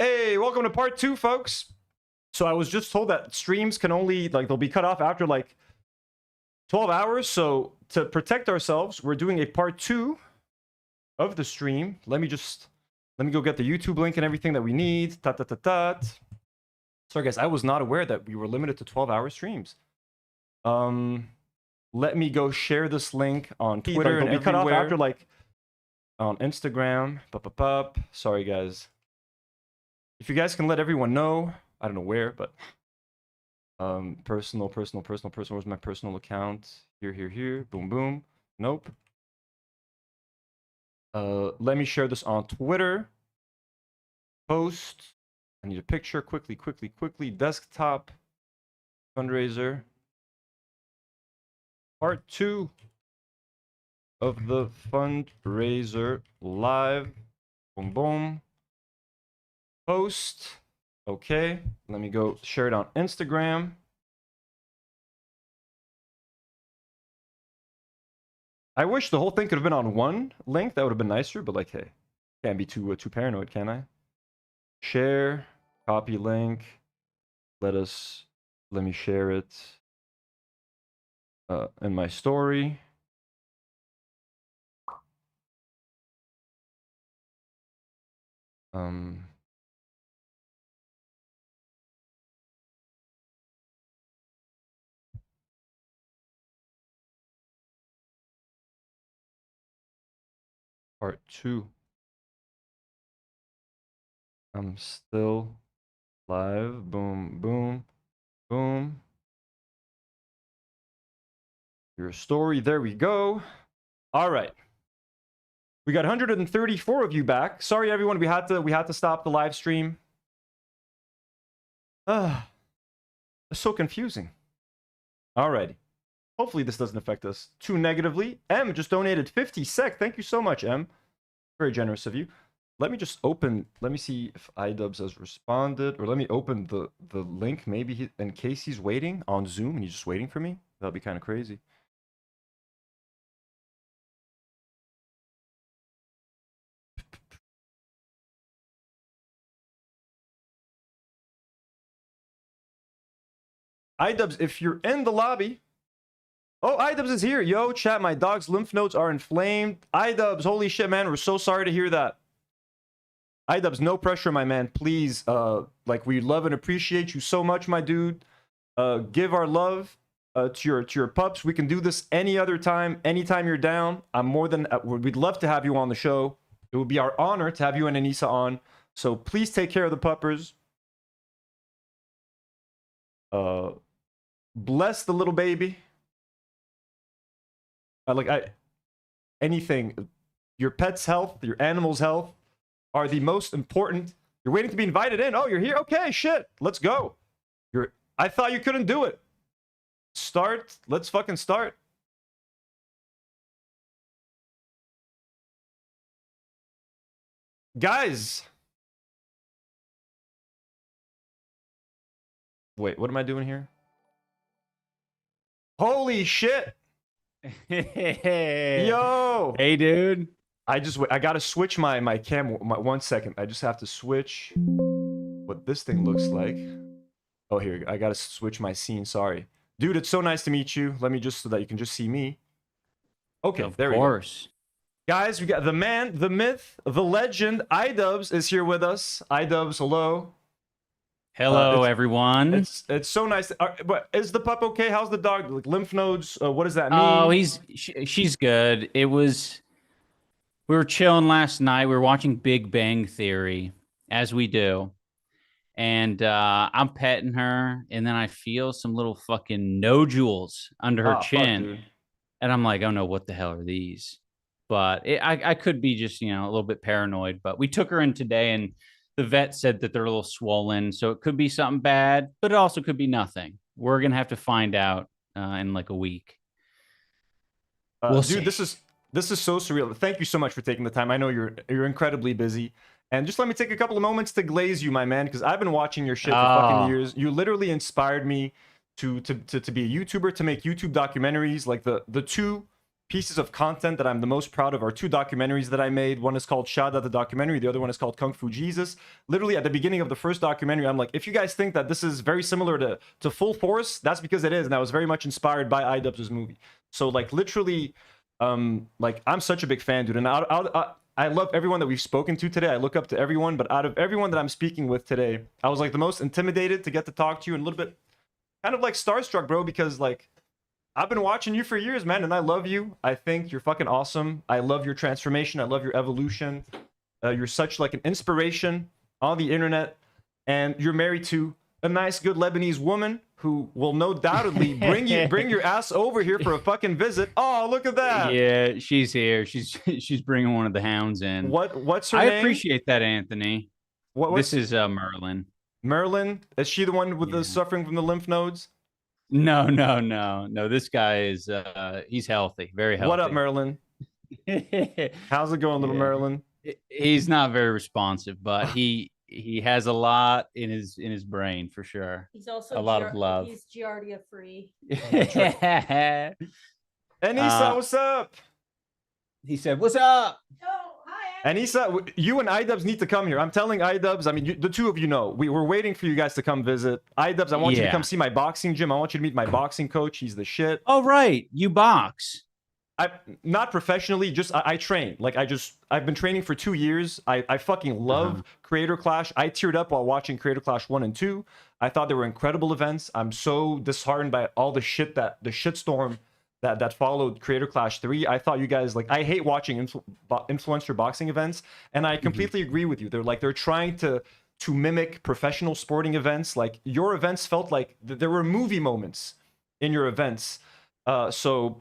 Hey, welcome to part 2, folks. So I was just told that streams can only, like, they'll be cut off after, like, 12 hours. So to protect ourselves, we're doing a part 2 of the stream. Let me go get the YouTube link and everything that we need. Sorry, guys, I was not aware that we were limited to 12-hour streams. Let me go share this link on Twitter and everywhere. Cut off after, like, on Instagram. Sorry, guys. If you guys can let everyone know, I don't know where, but personal. Where's my personal account? Here. Boom, boom. Nope. Let me share this on Twitter. Post. I need a picture. Quickly. Desktop. Fundraiser. Part 2 of the fundraiser live. Boom, boom. Post. Okay, let me go share it on Instagram. I wish the whole thing could have been on one link. That would have been nicer, but like, hey, can't be too paranoid, can I? Share, copy link. Let me share it in my story. Part 2. I'm still live. Boom, boom, boom. Your story. There we go. All right. We got 134 of you back. Sorry, everyone. We had to stop the live stream. It's so confusing. All right. Hopefully this doesn't affect us too negatively. M just donated 50 sec. Thank you so much, M. Very generous of you. Let me just open. Let me see if Idubbbz has responded, or let me open the link. Maybe in case he's waiting on Zoom and he's just waiting for me. That'd be kind of crazy. Idubbbz, if you're in the lobby. Oh, Idubbbz is here. Yo, chat, my dog's lymph nodes are inflamed. Idubbbz, holy shit, man. We're so sorry to hear that. Idubbbz, no pressure, my man. Please, like, we love and appreciate you so much, my dude. Give our love to your pups. We can do this any other time, anytime you're down. I'm more than... we'd love to have you on the show. It would be our honor to have you and Anissa on. So please take care of the puppers. Bless the little baby. Anything, your pet's health, your animal's health are the most important. You're waiting to be invited in. Oh, you're here? Okay, shit. Let's go. I thought you couldn't do it. Start. Let's fucking start. Guys. Wait, what am I doing here? Holy shit. Yo, hey dude, I gotta switch my cam. 1 second, I just have to switch what this thing looks like. Oh, here, I gotta switch my scene. Sorry, dude, it's so nice to meet you. Let me just, so that you can just see me. Okay, there we go. Guys, we got the man, the myth, the legend. Idubbbz is here with us. Idubbbz, hello. Hello, everyone. It's so nice. But is the pup okay? How's the dog? Like lymph nodes? What does that mean? Oh, she's good. We were chilling last night. We were watching Big Bang Theory, as we do, and I'm petting her, and then I feel some little fucking nodules under her chin, fuck, and I'm like, oh no, what the hell are these? But I could be just, you know, a little bit paranoid. But we took her in today, and the vet said that they're a little swollen, so it could be something bad, but it also could be nothing. We're gonna have to find out in like a week. Dude, see. This is so surreal. Thank you so much for taking the time. I know you're incredibly busy, and just let me take a couple of moments to glaze you, my man, because I've been watching your shit for fucking years. You literally inspired me to be a YouTuber, to make YouTube documentaries. Like the two pieces of content that I'm the most proud of are 2 documentaries that I made. One is called Shada the documentary. The other one is called Kung Fu Jesus. Literally at the beginning of the first documentary, I'm like, if you guys think that this is very similar to Full Force, that's because it is. And I was very much inspired by Idubbbz' movie. So like literally, like I'm such a big fan, dude. And I love everyone that we've spoken to today. I look up to everyone, but out of everyone that I'm speaking with today, I was like the most intimidated to get to talk to you and a little bit kind of like starstruck, bro, because like I've been watching you for years, man, and I love you. I think you're fucking awesome. I love your transformation. I love your evolution. You're such like an inspiration on the internet, and you're married to a nice, good Lebanese woman who will no doubtedly bring your ass over here for a fucking visit. Oh, look at that. Yeah, she's here. She's bringing one of the hounds in. What's her I name? appreciate that, Anthony. This is Merlin. Merlin? Is she the one with the suffering from the lymph nodes? No. This guy is he's healthy, very healthy. What up, Merlin? How's it going, little Merlin? He's not very responsive, but he has a lot in his brain for sure. He's also a lot of love. He's Giardia free. Anissa, what's up? He said, "What's up?" Anissa, you and Idubbbz need to come here. I'm telling Idubbbz, I mean, the 2 of you know, we're waiting for you guys to come visit. Idubbbz, I want you to come see my boxing gym. I want you to meet my boxing coach. He's the shit. Oh, right. You box. Not professionally, just I train. Like I've been training for 2 years. I fucking love Creator Clash. I teared up while watching Creator Clash 1 and 2. I thought they were incredible events. I'm so disheartened by all the shitstorm that followed Creator Clash 3. I thought you guys, like, I hate watching influencer boxing events, and I completely agree with you. They're trying to mimic professional sporting events. Like, your events felt like there were movie moments in your events. So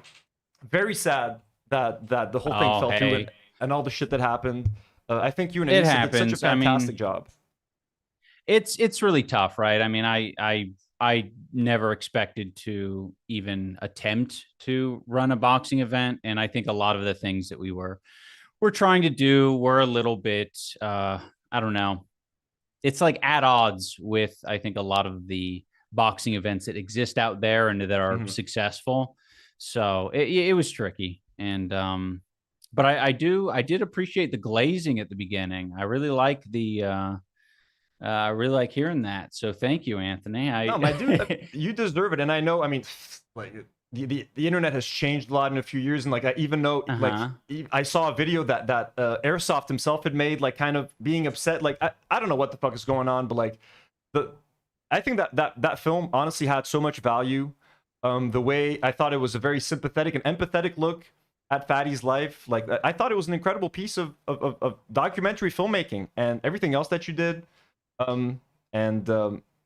very sad that the whole thing fell through and all the shit that happened. I think you and Anissa did such a fantastic job. It's really tough, right? I mean, I never expected to even attempt to run a boxing event, and I think a lot of the things that we're trying to do were a little bit I don't know. It's like at odds with, I think, a lot of the boxing events that exist out there and that are successful. So it was tricky, and but I did appreciate the glazing at the beginning. I really like I really like hearing that. So thank you, Anthony. No, my dude, you deserve it. And I know, I mean, like the internet has changed a lot in a few years. And like, I even know, like, I saw a video that Airsoft himself had made, like kind of being upset. Like, I don't know what the fuck is going on, but like I think that film honestly had so much value. The way I thought it was a very sympathetic and empathetic look at Fatty's life. Like, I thought it was an incredible piece of documentary filmmaking, and everything else that you did.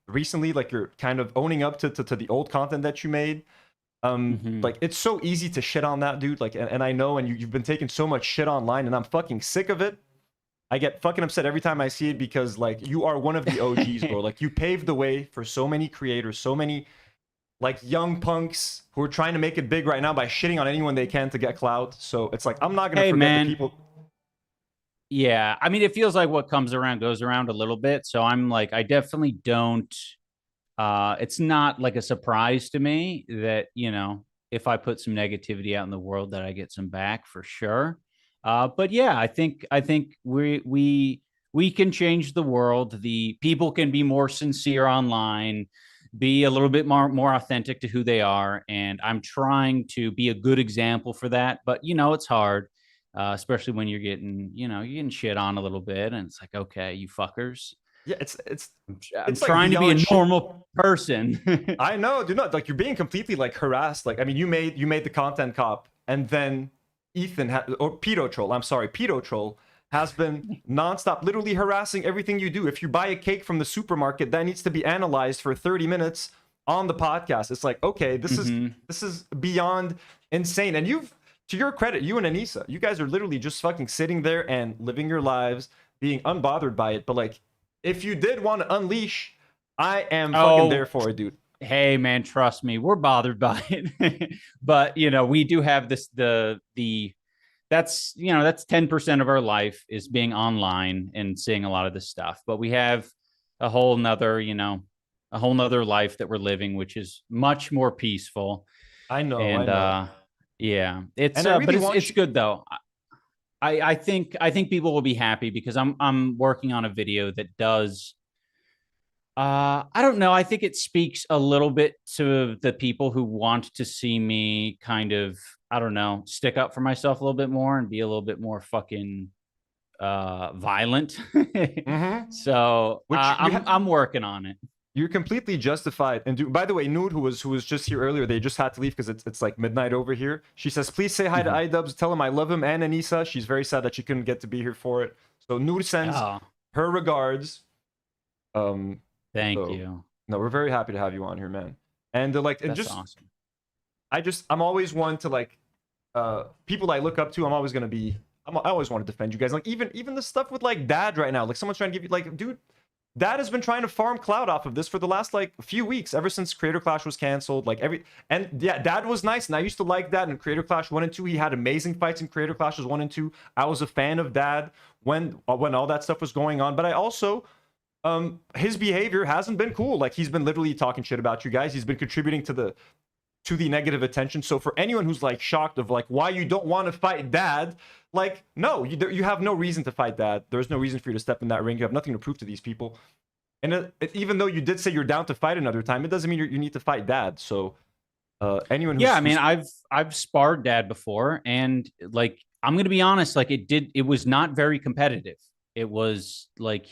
Recently, like, you're kind of owning up to the old content that you made. Like, it's so easy to shit on that, dude. Like, and I know, and you've been taking so much shit online, and I'm fucking sick of it. I get fucking upset every time I see it, because like, you are one of the OGs, bro. Like, you paved the way for so many creators, so many like young punks who are trying to make it big right now by shitting on anyone they can to get clout. So it's like, I'm not gonna forget the people. Yeah, I mean, it feels like what comes around goes around a little bit. So I'm like, I definitely don't. It's not like a surprise to me that, you know, if I put some negativity out in the world, that I get some back for sure. But yeah, I think we can change the world. The people can be more sincere online, be a little bit more authentic to who they are, and I'm trying to be a good example for that. But you know, it's hard. Especially when you're getting shit on a little bit, and it's like, okay, you fuckers. Yeah, I'm trying to be a normal person. I know, dude. Not like, you're being completely like harassed. Like, I mean, you made the content cop, and then Ethan or Pedo Troll has been nonstop, literally harassing everything you do. If you buy a cake from the supermarket, that needs to be analyzed for 30 minutes on the podcast. It's like, okay, this is beyond insane. And to your credit, you and Anissa, you guys are literally just fucking sitting there and living your lives, being unbothered by it. But like, if you did want to unleash, I am fucking there for it, dude. Hey man, trust me, we're bothered by it. But you know, we do have this that's 10% of our life is being online and seeing a lot of this stuff. But we have a whole nother life that we're living, which is much more peaceful. I know. And Yeah, it's And I really but want it's you- good though. I think people will be happy because I'm working on a video that does I don't know. I think it speaks a little bit to the people who want to see me kind of, I don't know, stick up for myself a little bit more and be a little bit more fucking violent. Mhm. So Which I'm working on it. you're completely justified. And by the way, Nour, who was just here earlier, they just had to leave because it's like midnight over here. She says, please say hi to Idubbbz. Tell him I love him, and Anissa. She's very sad that she couldn't get to be here for it. So Nour sends Oh, her regards. thank So, you. No, we're very happy to have you on here, man. And like, and That's just awesome. I'm always one to like people I look up to. I always want to defend you guys. Like even the stuff with like Dad right now. Like someone's trying to give you like, dude, Dad has been trying to farm clout off of this for the last like few weeks, ever since Creator Clash was canceled. And yeah, Dad was nice, and I used to like that in Creator Clash 1 and 2. He had amazing fights in Creator Clashes 1 and 2. I was a fan of Dad when all that stuff was going on. But I also his behavior hasn't been cool. Like he's been literally talking shit about you guys. He's been contributing to the negative attention. So for anyone who's like shocked of like why you don't want to fight Dad, like no, you have no reason to fight Dad. There's no reason for you to step in that ring. You have nothing to prove to these people. And even though you did say you're down to fight another time, it doesn't mean you need to fight Dad. So anyone who's, yeah, I mean, I've sparred Dad before, and like I'm gonna be honest, like it was not very competitive. It was like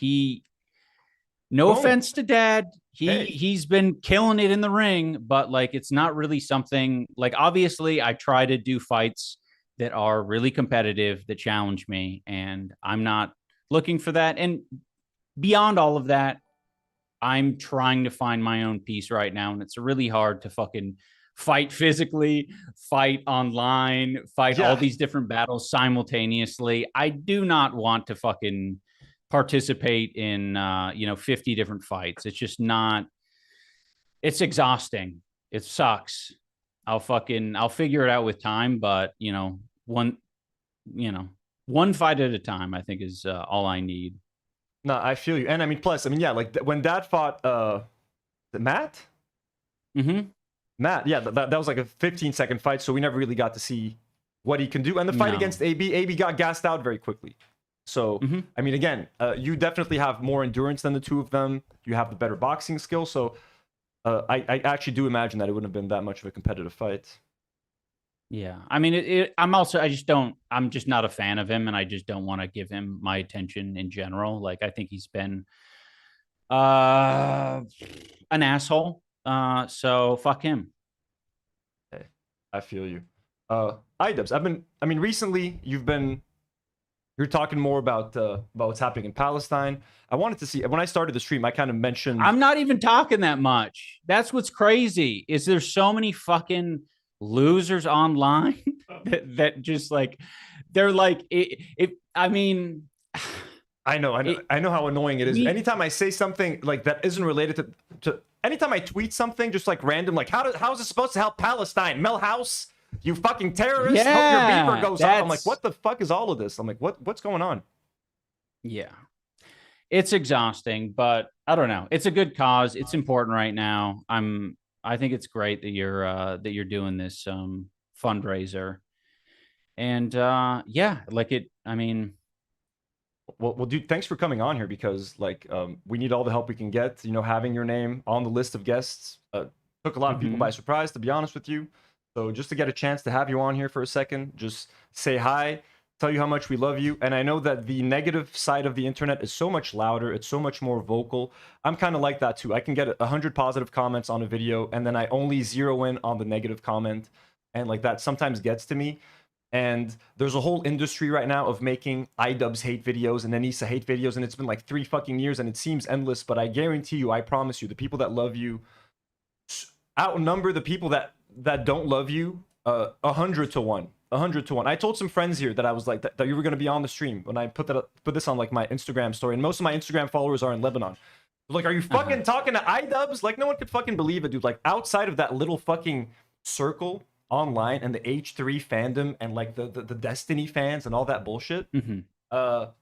no offense to Dad, he's been killing it in the ring, but like it's not really something like, obviously I try to do fights that are really competitive, that challenge me, and I'm not looking for that. And beyond all of that, I'm trying to find my own peace right now, and it's really hard to fucking fight physically, fight online, fight all these different battles simultaneously. I do not want to fucking participate in 50 different fights. It's just not, it's exhausting. It sucks. I'll figure it out with time, but one fight at a time, I think, is all I need. No, I feel you. And I mean, plus, I mean, yeah, like when Dad fought Matt? Matt, yeah, that was like a 15-second fight, so we never really got to see what he can do. And the fight against AB got gassed out very quickly. So, I mean, again, you definitely have more endurance than the two of them. You have the better boxing skill. So, I actually do imagine that it wouldn't have been that much of a competitive fight. Yeah. I mean, I'm just not a fan of him, and I just don't want to give him my attention in general. Like, I think he's been an asshole. So fuck him. Hey, I feel you. Idubbbz, recently you're talking more about what's happening in Palestine. I wanted to see, when I started the stream, I kind of mentioned, I'm not even talking that much. That's what's crazy, is there's so many fucking losers online that just like, they're like, I mean, I know how annoying it is. Anytime I say something like that isn't related to anytime I tweet something just like random, like how is it supposed to help Palestine? Millhouse, you fucking terrorist! Yeah, hope your beeper goes off. I'm like, what the fuck is all of this? I'm like, what's going on? Yeah, it's exhausting, but I don't know. It's a good cause. It's important right now. I think it's great that you're doing this fundraiser, and yeah, like it. I mean. Well, dude, thanks for coming on here, because like we need all the help we can get. Having your name on the list of guests took a lot of people by surprise, to be honest with you. So just to get a chance to have you on here for a second, just say hi, tell you how much we love you. And I know that the negative side of the internet is so much louder, it's so much more vocal. I'm kind of like that too. I can get 100 positive comments on a video, and then I only zero in on the negative comment, and like that sometimes gets to me. And there's a whole industry right now of making Idubbbz hate videos and Anissa hate videos, and it's been like 3 fucking years, and it seems endless. But I guarantee you, I promise you, the people that love you outnumber the people that don't love you 100 to 1. 100 to 1. I told some friends here that I was like that you were going to be on the stream when I put this on like my Instagram story, and most of my Instagram followers are in Lebanon. Like, are you fucking talking to Idubbbz? Like, no one could fucking believe it, dude. Like, outside of that little fucking circle online and the H3 fandom and like the Destiny fans and all that bullshit, no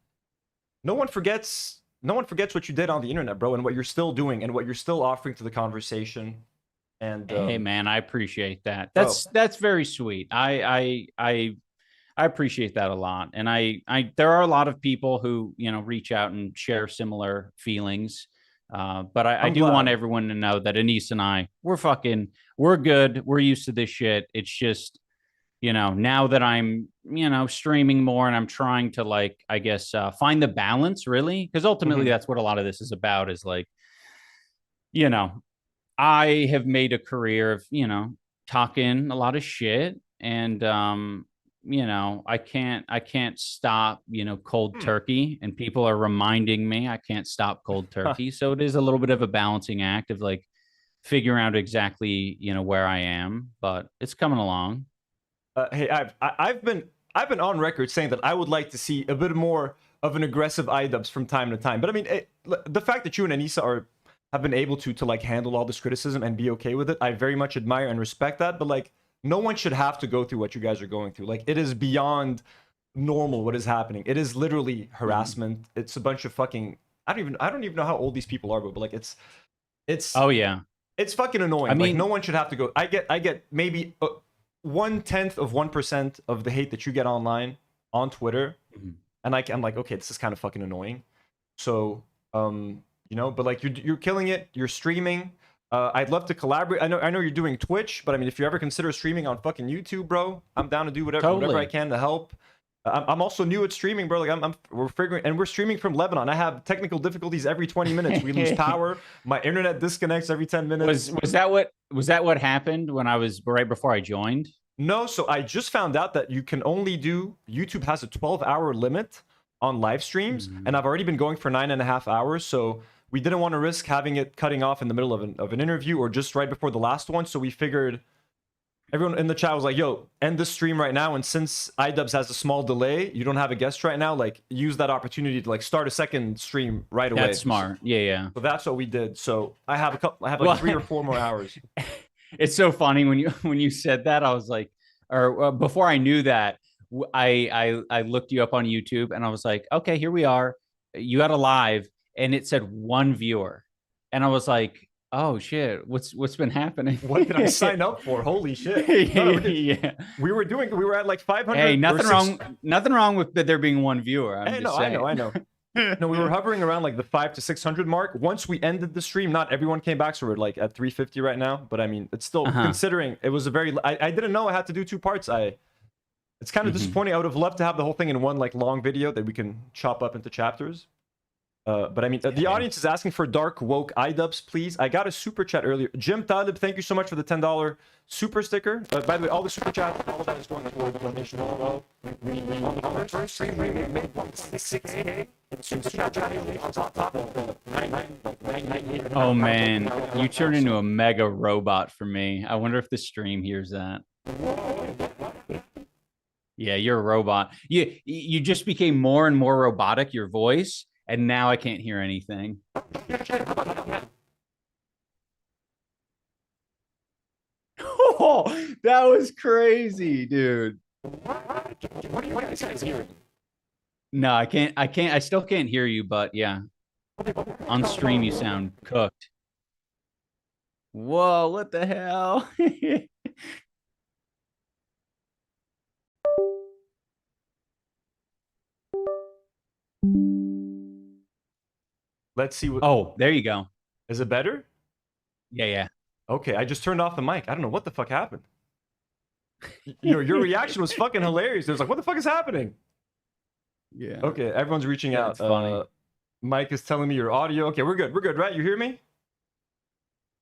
one forgets what you did on the internet, bro, and what you're still doing and what you're still offering to the conversation. And Hey man, I appreciate that. bro, That's very sweet. I appreciate that a lot. And there are a lot of people who, reach out and share similar feelings. But I I'm do want glad. everyone to know that Anise and I, we're good. We're used to this shit. It's just, now that I'm, streaming more and I'm trying to like, I guess, find the balance really. Because ultimately Mhm. that's what a lot of this is about is like, you know, I have made a career of, talking a lot of shit and I can't stop, cold Hmm. turkey and people are reminding me I can't stop cold turkey. So it is a little bit of a balancing act of like figuring out exactly, where I am, but it's coming along. Hey, I've been on record saying that I would like to see a bit more of an aggressive Idubbbz from time to time. But I mean, the fact that you and Anissa have been able to like handle all this criticism and be okay with it, I very much admire and respect that. But like, no one should have to go through what you guys are going through. Like, it is beyond normal what is happening. It is literally Mhm. harassment. It's a bunch of fucking. I don't even know how old these people are, but like, it's Oh yeah. it's fucking I annoying. Like, no mean, one should have to go. I get maybe 1/10 of 1% of the hate that you get online on Twitter, mhm. and I'm like, okay, this is kind of fucking annoying. So, but like you're killing it. You're streaming. I'd love to collaborate. I know you're doing Twitch, but I mean, if you ever consider streaming on fucking YouTube, bro, I'm down to do whatever I Totally. can to help. I'm also new at streaming, bro. Like we're figuring, and we're streaming from Lebanon. I have technical difficulties every 20 minutes. We lose power. My internet disconnects every 10 was minutes. was that what happened when I was right before I joined? No, so I just found out that you can only do YouTube has a 12-hour limit on live streams, and Mhm. I've already been going for 9.5 hours. So we didn't want to risk having it cutting off in the middle of an interview or just right before the last one. So we figured everyone in the chat was like, "Yo, end this stream right now." And since Idubbbz has a small delay, you don't have a guest right now. Like, use that opportunity to like start a second stream right That's away. So, smart. Yeah, yeah. so that's what we did. So I have a couple. I have like Well, 3 or 4 more hours. it's so funny when you said that. I was like, or before I knew that, I looked you up on YouTube and I was like, okay, here we are. You had a live, and it said one viewer, and I was like, oh shit, what's been happening? What did I sign up for? Holy shit! No, we did. Yeah. We were at like Hey, 500 or nothing 6. wrong. Nothing wrong with there being one viewer. I'm Hey, no, just I know, saying. I know. No, we were hovering around like the 500 to 600 mark. Once we ended the stream, not everyone came back, so we're like at 350 right now. But I mean, it's still Uh-huh. considering it was a very. I didn't know I had to do 2 parts. It's kind of Mhm. disappointing. I would have loved to have the whole thing in one like long video that we can chop up into chapters. But I mean, the Hey. audience is asking for dark woke Idubbbz, please. I got a super chat earlier. Jim Talib, thank you so much for the $10 super sticker. By the way, all the super chat, all of that is going toward the donation. On the first stream, we made 166K. Super chat on top of the 998. Oh man, you turned into a mega robot for me. I wonder if the stream hears that. Yeah, you're a robot. You just became more and more robotic, your voice, and now I can't hear anything. Oh, that was crazy, dude. What are you guys hearing? No, I still can't hear you, but yeah. On stream you sound cooked. Whoa, what the hell? Let's see what. Oh, there you go. Is it better? Yeah, yeah. Okay, I just turned off the mic. I don't know what the fuck happened. Your reaction was fucking hilarious. It was like, what the fuck is happening? Yeah. Okay, everyone's reaching out. That's funny. Mike is telling me your audio. Okay, we're good. We're good, right? You hear me?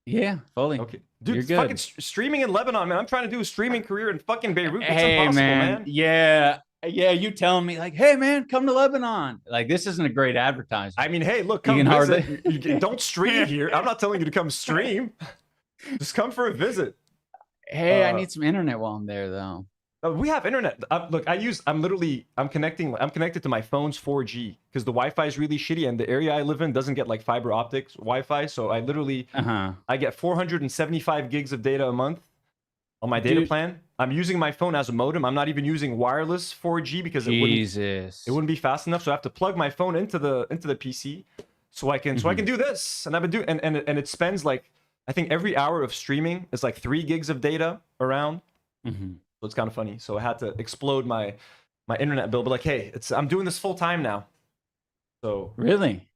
Yeah, fully. Okay, dude, You're it's good. fucking streaming in Lebanon, man. I'm trying to do a streaming career in fucking Beirut. It's Hey, impossible, man. Yeah. Yeah, you telling me like, hey man, come to Lebanon. Like this isn't a great advertisement. I mean, hey, look, You come can visit. hardly- Don't stream here. I'm not telling you to come stream. Just come for a visit. Hey, I need some internet while I'm there though. We have internet. Look, I'm connected to my phone's 4G because the Wi-Fi is really shitty, and the area I live in doesn't get like fiber optics Wi-Fi. So I get 475 gigs of data a month on my data Dude. plan. I'm using my phone as a modem. I'm not even using wireless 4G because it wouldn't be fast enough. So I have to plug my phone into the PC so I can do this. And I've been doing and it spends like I think every hour of streaming is like 3 gigs of data around. Mm-hmm. So it's kind of funny. So I had to explode my internet bill, but like, hey, I'm doing this full time now. So Really?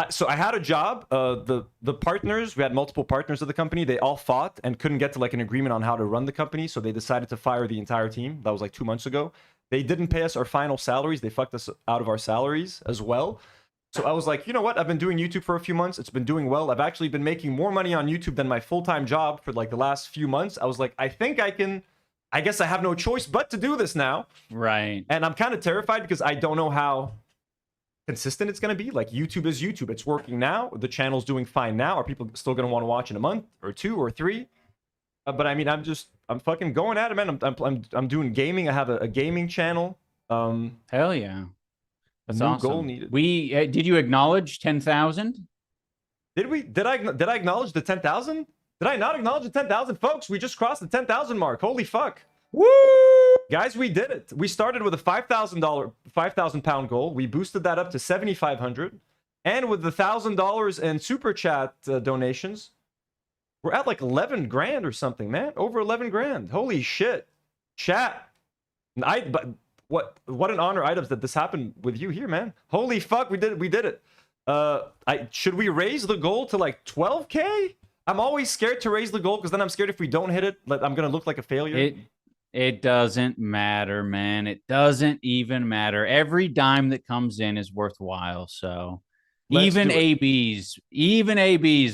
so I had a job. The partners, we had multiple partners of the company. They all fought and couldn't get to like an agreement on how to run the company. So they decided to fire the entire team. That was like 2 months ago. They didn't pay us our final salaries. They fucked us out of our salaries as well. So I was like, you know what? I've been doing YouTube for a few months. It's been doing well. I've actually been making more money on YouTube than my full-time job for like the last few months. I was like, I think I can. I guess I have no choice but to do this now. Right. And I'm kind of terrified because I don't know how consistent it's going to be. Like YouTube is YouTube. It's working now. The channel's doing fine now. Are people still going to want to watch in a month or 2 or 3? But I mean, I'm fucking going at it, man. I'm doing gaming. I have a gaming channel. Hell yeah. That's new awesome. goal needed. Did you acknowledge 10,000? Did I acknowledge the 10,000? Did I not acknowledge the 10,000? Folks, we just crossed the 10,000 mark. Holy fuck. Woo! Guys, we did it. We started with a £5,000 pound goal. We boosted that up to 7,500. And with the $1,000 in super chat donations, we're at like 11 grand or something, man. Over 11 grand. Holy shit. Chat. But what an honor, Idubbbz, that this happened with you here, man. Holy fuck, we did it. Should we raise the goal to like 12K? I'm always scared to raise the goal because then I'm scared if we don't hit it, like I'm gonna look like a failure. It doesn't matter, man. It doesn't even matter. Every dime that comes in is worthwhile. So even AB's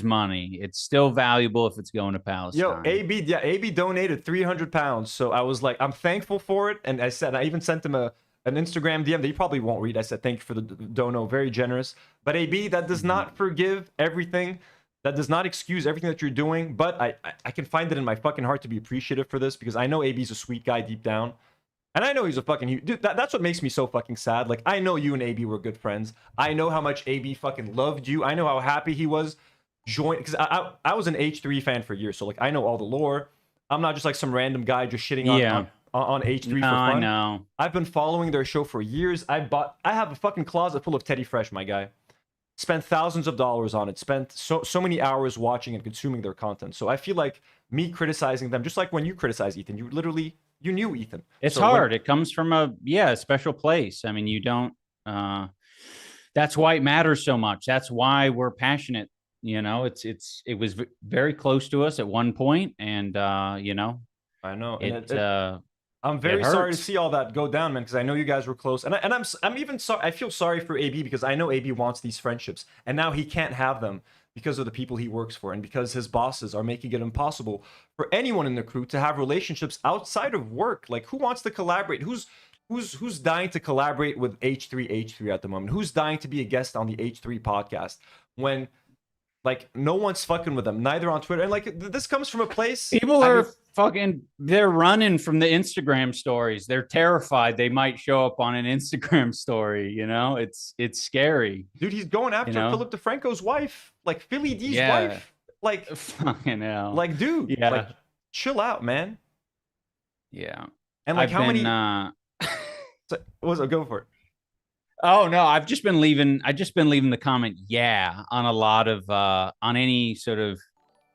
money, it's still valuable if it's going to Palestine. Yo, AB donated 300 pounds. So I was like, I'm thankful for it. And I even sent him an Instagram DM that he probably won't read. I said, thank you for the dono. Very generous. But AB, that does not forgive everything. That does not excuse everything that you're doing. But I can find it in my fucking heart to be appreciative for this because I know AB's a sweet guy deep down. And I know he's a fucking dude. That's what makes me so fucking sad. Like, I know you and AB were good friends. I know how much AB fucking loved you. I know how happy he was join because I was an H3 fan for years. So like, I know all the lore. I'm not just like some random guy just shitting on H3 for fun. I know. I've been following their show for years. I have a fucking closet full of Teddy Fresh, my guy. Spent thousands of dollars on it. Spent so many hours watching and consuming their content. So I feel like me criticizing them, just like when you criticize Ethan, you knew Ethan. It's hard. It comes from a special place. I mean, you don't. That's why it matters so much. That's why we're passionate. You know, it was very close to us at one point, and you know, I know. I'm very sorry to see all that go down, man, because I know you guys were close, and I'm even sorry. I feel sorry for AB because I know AB wants these friendships, and now he can't have them because of the people he works for, and because his bosses are making it impossible for anyone in the crew to have relationships outside of work. Like, who wants to collaborate? Who's dying to collaborate with H3 at the moment? Who's dying to be a guest on the H3 podcast when like no one's fucking with them, neither on Twitter? And like this comes from a place people are they're running from the Instagram stories. They're terrified they might show up on an Instagram story. You know, it's scary. Dude, he's going after Philip DeFranco's wife, like Philly D's wife. Like, fucking hell. Like, dude, like, chill out, man. Yeah. And like, many? Go for it. Oh no, I've just been leaving the comment on a lot of on any sort of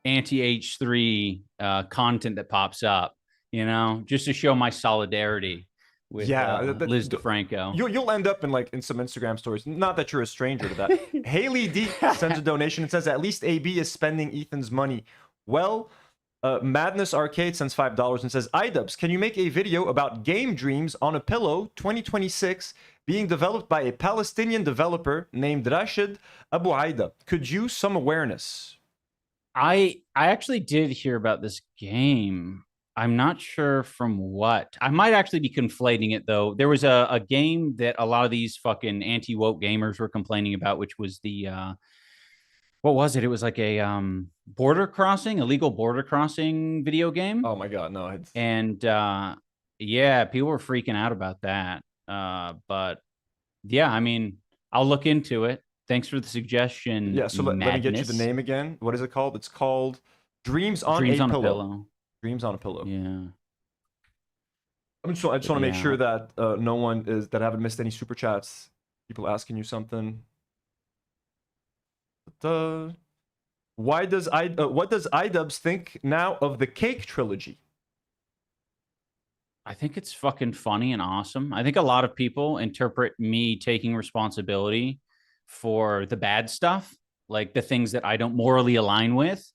anti-H3 content that pops up, you know, just to show my solidarity with Liz DeFranco. You'll end up in some Instagram stories. Not that you're a stranger to that. Haley D sends a donation and says, at least AB is spending Ethan's money. Well, Madness Arcade sends $5 and says, Idubbbz, can you make a video about Game Dreams on a Pillow 2026 being developed by a Palestinian developer named Rashid Abu Aida? Could use some awareness. I actually did hear about this game. I'm not sure from what. I might actually be conflating it, though. There was a game that a lot of these fucking anti-woke gamers were complaining about, which was the what was it? It was like a illegal border crossing video game. Oh my god, no. And yeah, people were freaking out about that. But yeah, I mean, I'll look into it. Thanks for the suggestion. Yeah, so let me get you the name again. What is it called? It's called Dreams on a Pillow. Dreams on a Pillow. Yeah. I just want to make sure that no one that haven't missed any super chats. People asking you something. What does Idubbbz think now of the Cake trilogy? I think it's fucking funny and awesome. I think a lot of people interpret me taking responsibility for the bad stuff, like the things that I don't morally align with.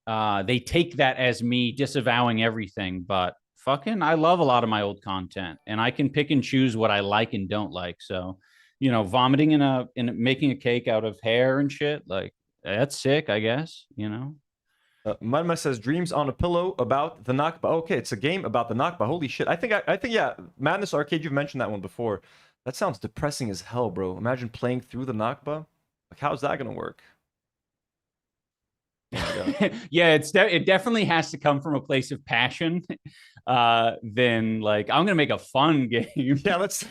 They take that as me disavowing everything, but fucking, I love a lot of my old content, and I can pick and choose what I like and don't like. So, vomiting in making a cake out of hair and shit, like that's sick, I guess. Madma says dreams on a pillow about the Nakba. Okay, it's a game about the Nakba. Holy shit! I think yeah. Madness Arcade, you've mentioned that one before. That sounds depressing as hell, bro. Imagine playing through the Nakba. Like, how's that gonna work? Yeah, it definitely has to come from a place of passion. Then like I'm gonna make a fun game. Yeah, let's.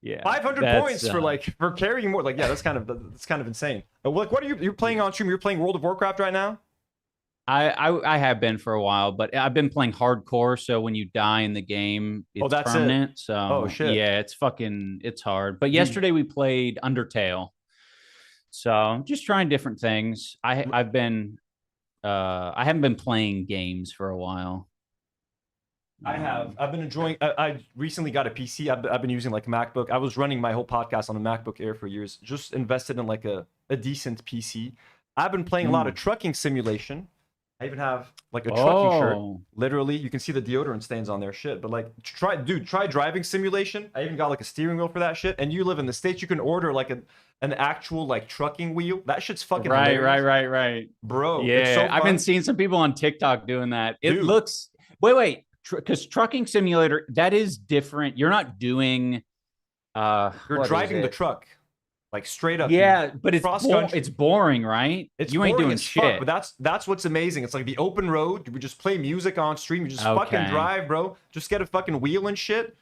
Yeah, 500 points for carrying more. Like, yeah, that's kind of insane. What are you're playing on stream? You're playing World of Warcraft right now? I have been for a while, but I've been playing hardcore. So when you die in the game, it's that's permanent. It. So shit. Yeah, it's hard. But yesterday we played Undertale. So just trying different things. I haven't been playing games for a while. I've been enjoying. I recently got a PC. I've been using like MacBook. I was running my whole podcast on a MacBook Air for years. Just invested in like a decent PC. I've been playing a lot of trucking simulation. I even have like a trucking shirt. Literally, you can see the deodorant stains on their shit. But like, try driving simulation. I even got like a steering wheel for that shit. And you live in the States, you can order like an actual like trucking wheel. That shit's fucking hilarious. Right. Bro, yeah, it's so fun. I've been seeing some people on TikTok doing that. It looks. Wait. Because trucking simulator, that is different. You're not doing. You're driving the truck. Like straight up. Yeah, but it's boring, right? You ain't doing shit. But that's what's amazing. It's like the open road. You just play music on stream. You just fucking drive, bro. Just get a fucking wheel and shit.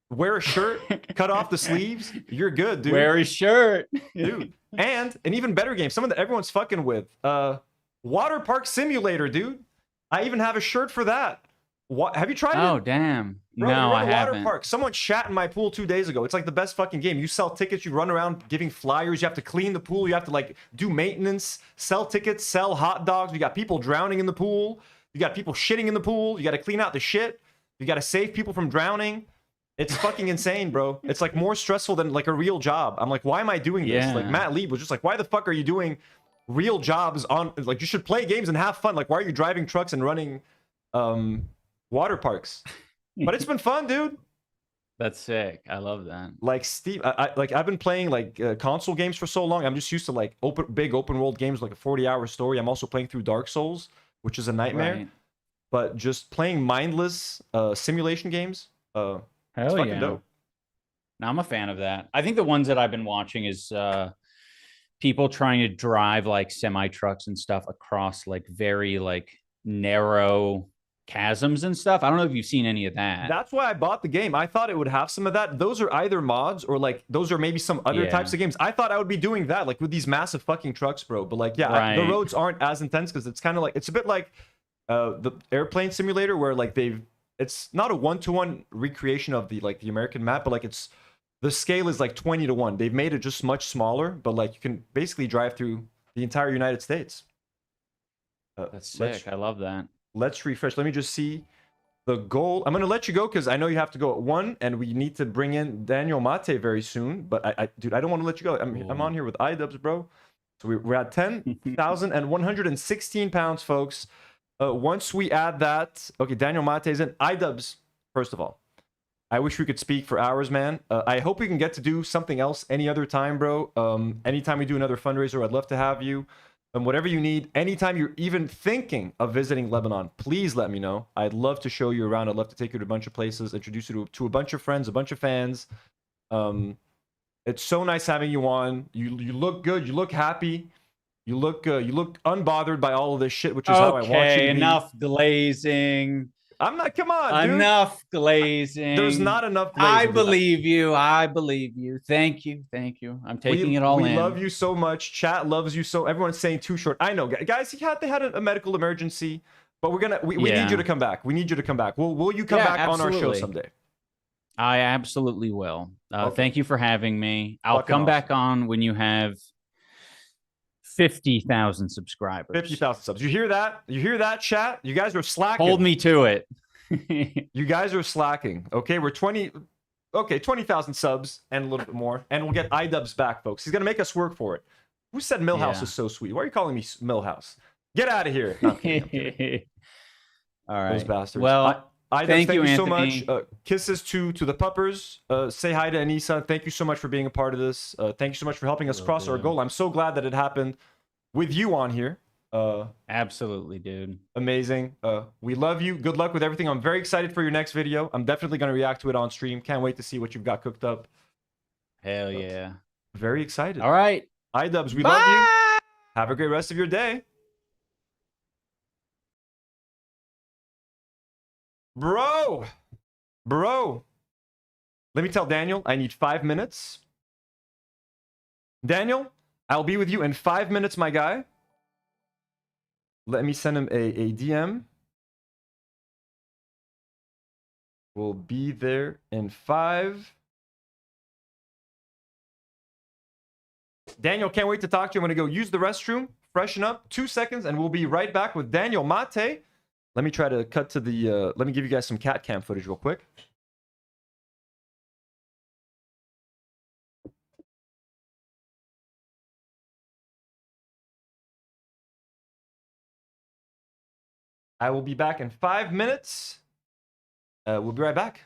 Wear a shirt. Cut off the sleeves. You're good, dude. Wear a shirt, dude. And an even better game. Someone that everyone's fucking with. Water Park Simulator, dude. I even have a shirt for that. What have you tried it? Oh damn! Bro, no, I haven't. Water Park. Someone shat in my pool 2 days ago. It's like the best fucking game. You sell tickets. You run around giving flyers. You have to clean the pool. You have to like do maintenance, sell tickets, sell hot dogs. You got people drowning in the pool. You got people shitting in the pool. You got to clean out the shit. You got to save people from drowning. It's fucking insane, bro. It's like more stressful than like a real job. I'm like, why am I doing this? Yeah. Like Matt Lieb was just like, why the fuck are you doing real jobs on? Like, you should play games and have fun. Like, why are you driving trucks and running water parks? But it's been fun, dude. That's sick. I love that. Like Steve, I've been playing like console games for so long. I'm just used to like big open world games, like a 40-hour story. I'm also playing through Dark Souls, which is a nightmare. Right. But just playing mindless simulation games, hell yeah. Dope. Now I'm a fan of that. I think the ones that I've been watching is people trying to drive like semi trucks and stuff across like very like narrow chasms and stuff. I don't know if you've seen any of that. That's why I bought the game. I thought it would have some of that. Those are either mods or like those are maybe some other types of games. I thought I would be doing that like with these massive fucking trucks, bro. But like, yeah, the roads aren't as intense because it's kind of like, it's a bit like the airplane simulator where like it's not a 1-to-1 recreation of the like the American map, but like the scale is like 20-to-1. They've made it just much smaller, but like you can basically drive through the entire United States. That's sick. I love that. Let's refresh. Let me just see the goal. I'm going to let you go because I know you have to go at 1 and we need to bring in Daniel Maté very soon. But dude, I don't want to let you go. I'm on here with Idubbbz, bro. So we're at 10,116 pounds, folks. Once we add that, okay, Daniel Maté's in. Idubbbz, first of all, I wish we could speak for hours, man. I hope we can get to do something else any other time, bro. Anytime we do another fundraiser, I'd love to have you. And whatever you need, anytime you're even thinking of visiting Lebanon, please let me know. I'd love to show you around. I'd love to take you to a bunch of places, introduce you to a bunch of friends, a bunch of fans. It's so nice having you on. You look good. You look happy. You look unbothered by all of this shit, which is how I want you to be. Enough glazing. I'm not. Come on, dude. Enough glazing. There's not enough glazing. I believe you. I believe you. Thank you. Thank you. I'm taking it all in. We love you so much. Chat loves you so. Everyone's saying too short. I know, guys. They had a medical emergency, but we need you to come back. We need you to come back. Will you come back on our show someday? I absolutely will. Okay. Thank you for having me. I'll come back on when you have 50,000 subscribers. 50,000 subs. You hear that? You hear that, chat? You guys are slacking. Hold me to it. You guys are slacking. Okay, we're 20,000 subs and a little bit more, and we'll get Idubbbz back, folks. He's gonna make us work for it. Who said Millhouse is so sweet? Why are you calling me Millhouse? Get out of here. No, I'm kidding. All right. Those bastards. Well, thank you so much. Kisses to the puppers. Say hi to Anissa. Thank you so much for being a part of this. Thank you so much for helping us cross our goal. I'm so glad that it happened with you on here. Absolutely, dude. Amazing. We love you. Good luck with everything. I'm very excited for your next video. I'm definitely going to react to it on stream. Can't wait to see what you've got cooked up. Hell yeah. Very excited. All right. Idubbbz, we love you. Have a great rest of your day. Bro. Let me tell Daniel I need 5 minutes. Daniel, I'll be with you in 5 minutes, my guy. Let me send him a DM. We'll be there in 5. Daniel, can't wait to talk to you. I'm going to go use the restroom, freshen up, 2 seconds, and we'll be right back with Daniel Maté. Let me try to cut to the... let me give you guys some cat cam footage real quick. I will be back in 5 minutes. We'll be right back.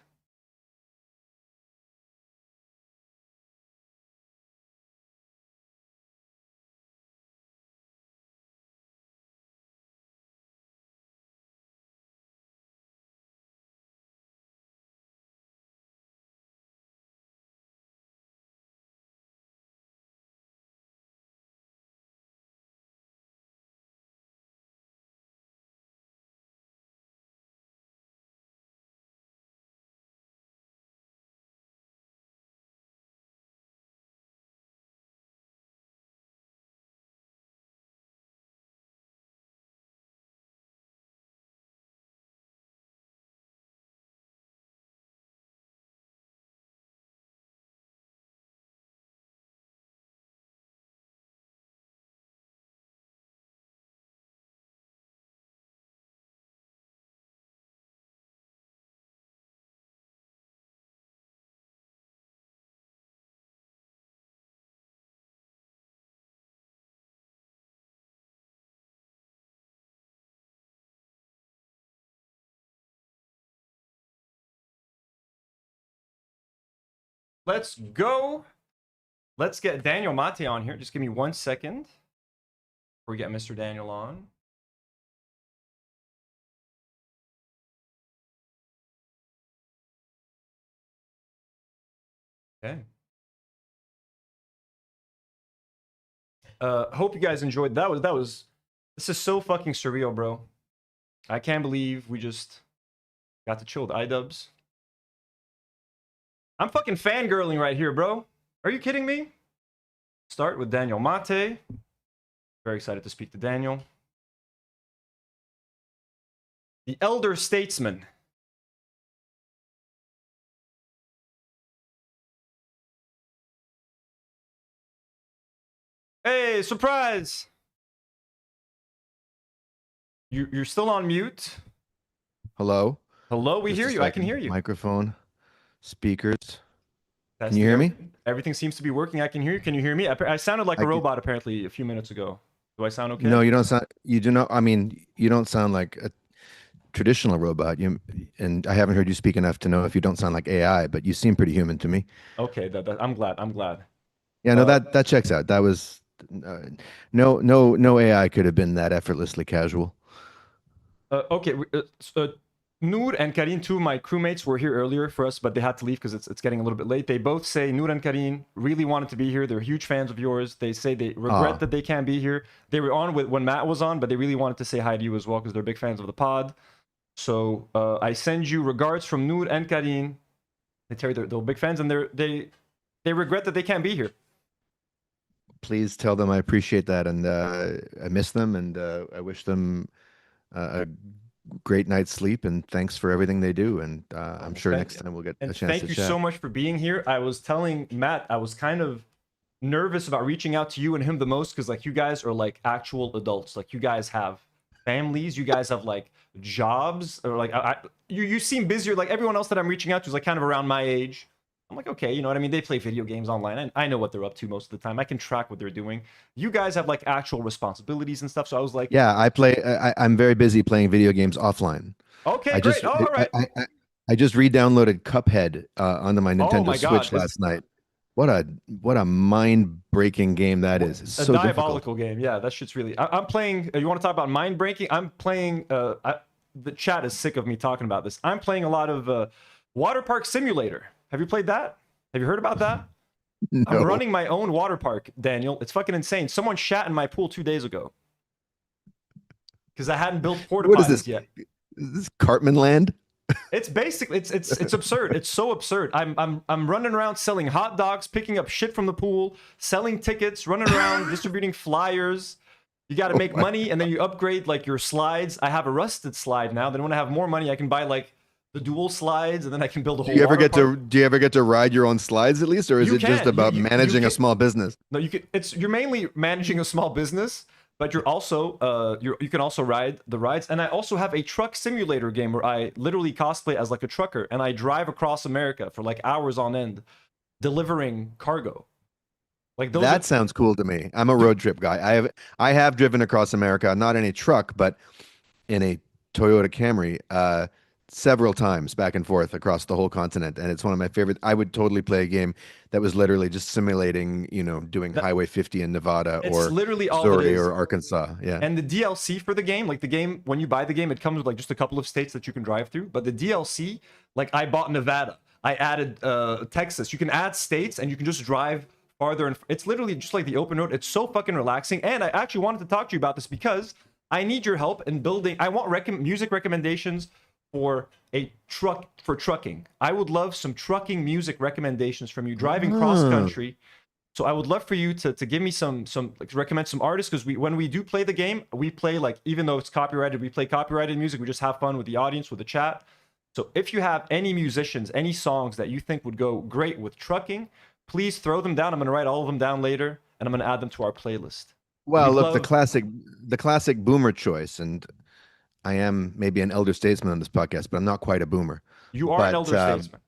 Let's go. Let's get Daniel Maté on here. Just give me 1 second before we get Mr. Daniel on. Okay. Hope you guys enjoyed. This is so fucking surreal, bro. I can't believe we just got to chill with Idubbbz. I'm fucking fangirling right here, bro. Are you kidding me? Start with Daniel Maté. Very excited to speak to Daniel. The elder statesman. Hey, surprise! You're still on mute. Hello? Hello, we Just hear a you. I second. can hear you. Microphone, speakers. Can you hear me? Everything seems to be working. I can hear you. Can you hear me? I sounded like a robot apparently a few minutes ago. Do I sound okay? No, you don't sound. You do not. I mean, you don't sound like a traditional robot. And I haven't heard you speak enough to know if you don't sound like AI, but you seem pretty human to me. Okay, I'm glad. I'm glad. Yeah, no, that checks out. That was no AI could have been that effortlessly casual. Okay, Nour and Karine, two of my crewmates, were here earlier for us, but they had to leave because it's getting a little bit late. They both say Nour and Karine really wanted to be here. They're huge fans of yours. They say they regret that they can't be here. They were on when Matt was on, but they really wanted to say hi to you as well because they're big fans of the pod. So I send you regards from Nour and Karine. They tell you they're big fans, and they regret that they can't be here. Please tell them I appreciate that, and I miss them, and I wish them a great night's sleep, and thanks for everything they do. And I'm sure next time we'll get a chance to chat. Thank you so much for being here. I was telling Matt, I was kind of nervous about reaching out to you and him the most because like you guys are like actual adults. Like you guys have families, you guys have like jobs, or like you seem busier. Like everyone else that I'm reaching out to is like kind of around my age. I'm like, okay, you know what I mean? They play video games online, and I know what they're up to most of the time. I can track what they're doing. You guys have like actual responsibilities and stuff. So I was like, Yeah, I play. I'm very busy playing video games offline. okay, I just, great. Oh, all right. I just re-downloaded Cuphead onto my Nintendo my God. Switch last night. What a mind-breaking game that is. It's a so diabolical difficult. game. Yeah, that shit's really. I'm playing. You want to talk about mind breaking? I'm playing. The chat is sick of me talking about this. I'm playing a lot of Water Park Simulator. Have you played that? Have you heard about that? No. I'm running my own water park, Daniel. It's fucking insane. Someone shat in my pool 2 days ago because I hadn't built porta What is potties this? yet. Is this Cartman Land? It's basically it's absurd. It's so absurd. I'm running around selling hot dogs, picking up shit from the pool, selling tickets, running around distributing flyers. You got to make money, and then you upgrade like your slides. I have a rusted slide now. Then when I have more money, I can buy like the dual slides, and then I can build a whole. Do you ever get to ride your own slides at least, or is it just about managing a small business? No, you can. You're mainly managing a small business, but you're also you can also ride the rides. And I also have a truck simulator game where I literally cosplay as like a trucker, and I drive across America for like hours on end, delivering cargo. Like that sounds cool to me. I'm a road trip guy. I have driven across America, not in a truck, but in a Toyota Camry. Several times back and forth across the whole continent, and it's one of my favorite. I would totally play a game that was literally just simulating, doing Highway 50 in Nevada or literally all Missouri or Arkansas. Yeah. And the DLC for the game, like the game, when you buy the game, it comes with like just a couple of states that you can drive through. But the DLC, like I bought Nevada, I added Texas. You can add states, and you can just drive farther. And it's literally just like the open road. It's so fucking relaxing. And I actually wanted to talk to you about this because I need your help in building. I want music recommendations for a truck for trucking. I would love some trucking music recommendations from you driving cross country. So I would love for you to give me some like, recommend some artists, because when we do play the game, we play like, even though it's copyrighted, we play copyrighted music. We just have fun with the audience, with the chat. So if you have any musicians, any songs that you think would go great with trucking, please throw them down. I'm going to write all of them down later, and I'm going to add them to our playlist. Well, look, the classic boomer choice, and I am maybe an elder statesman on this podcast, but I'm not quite a boomer. You are an elder statesman.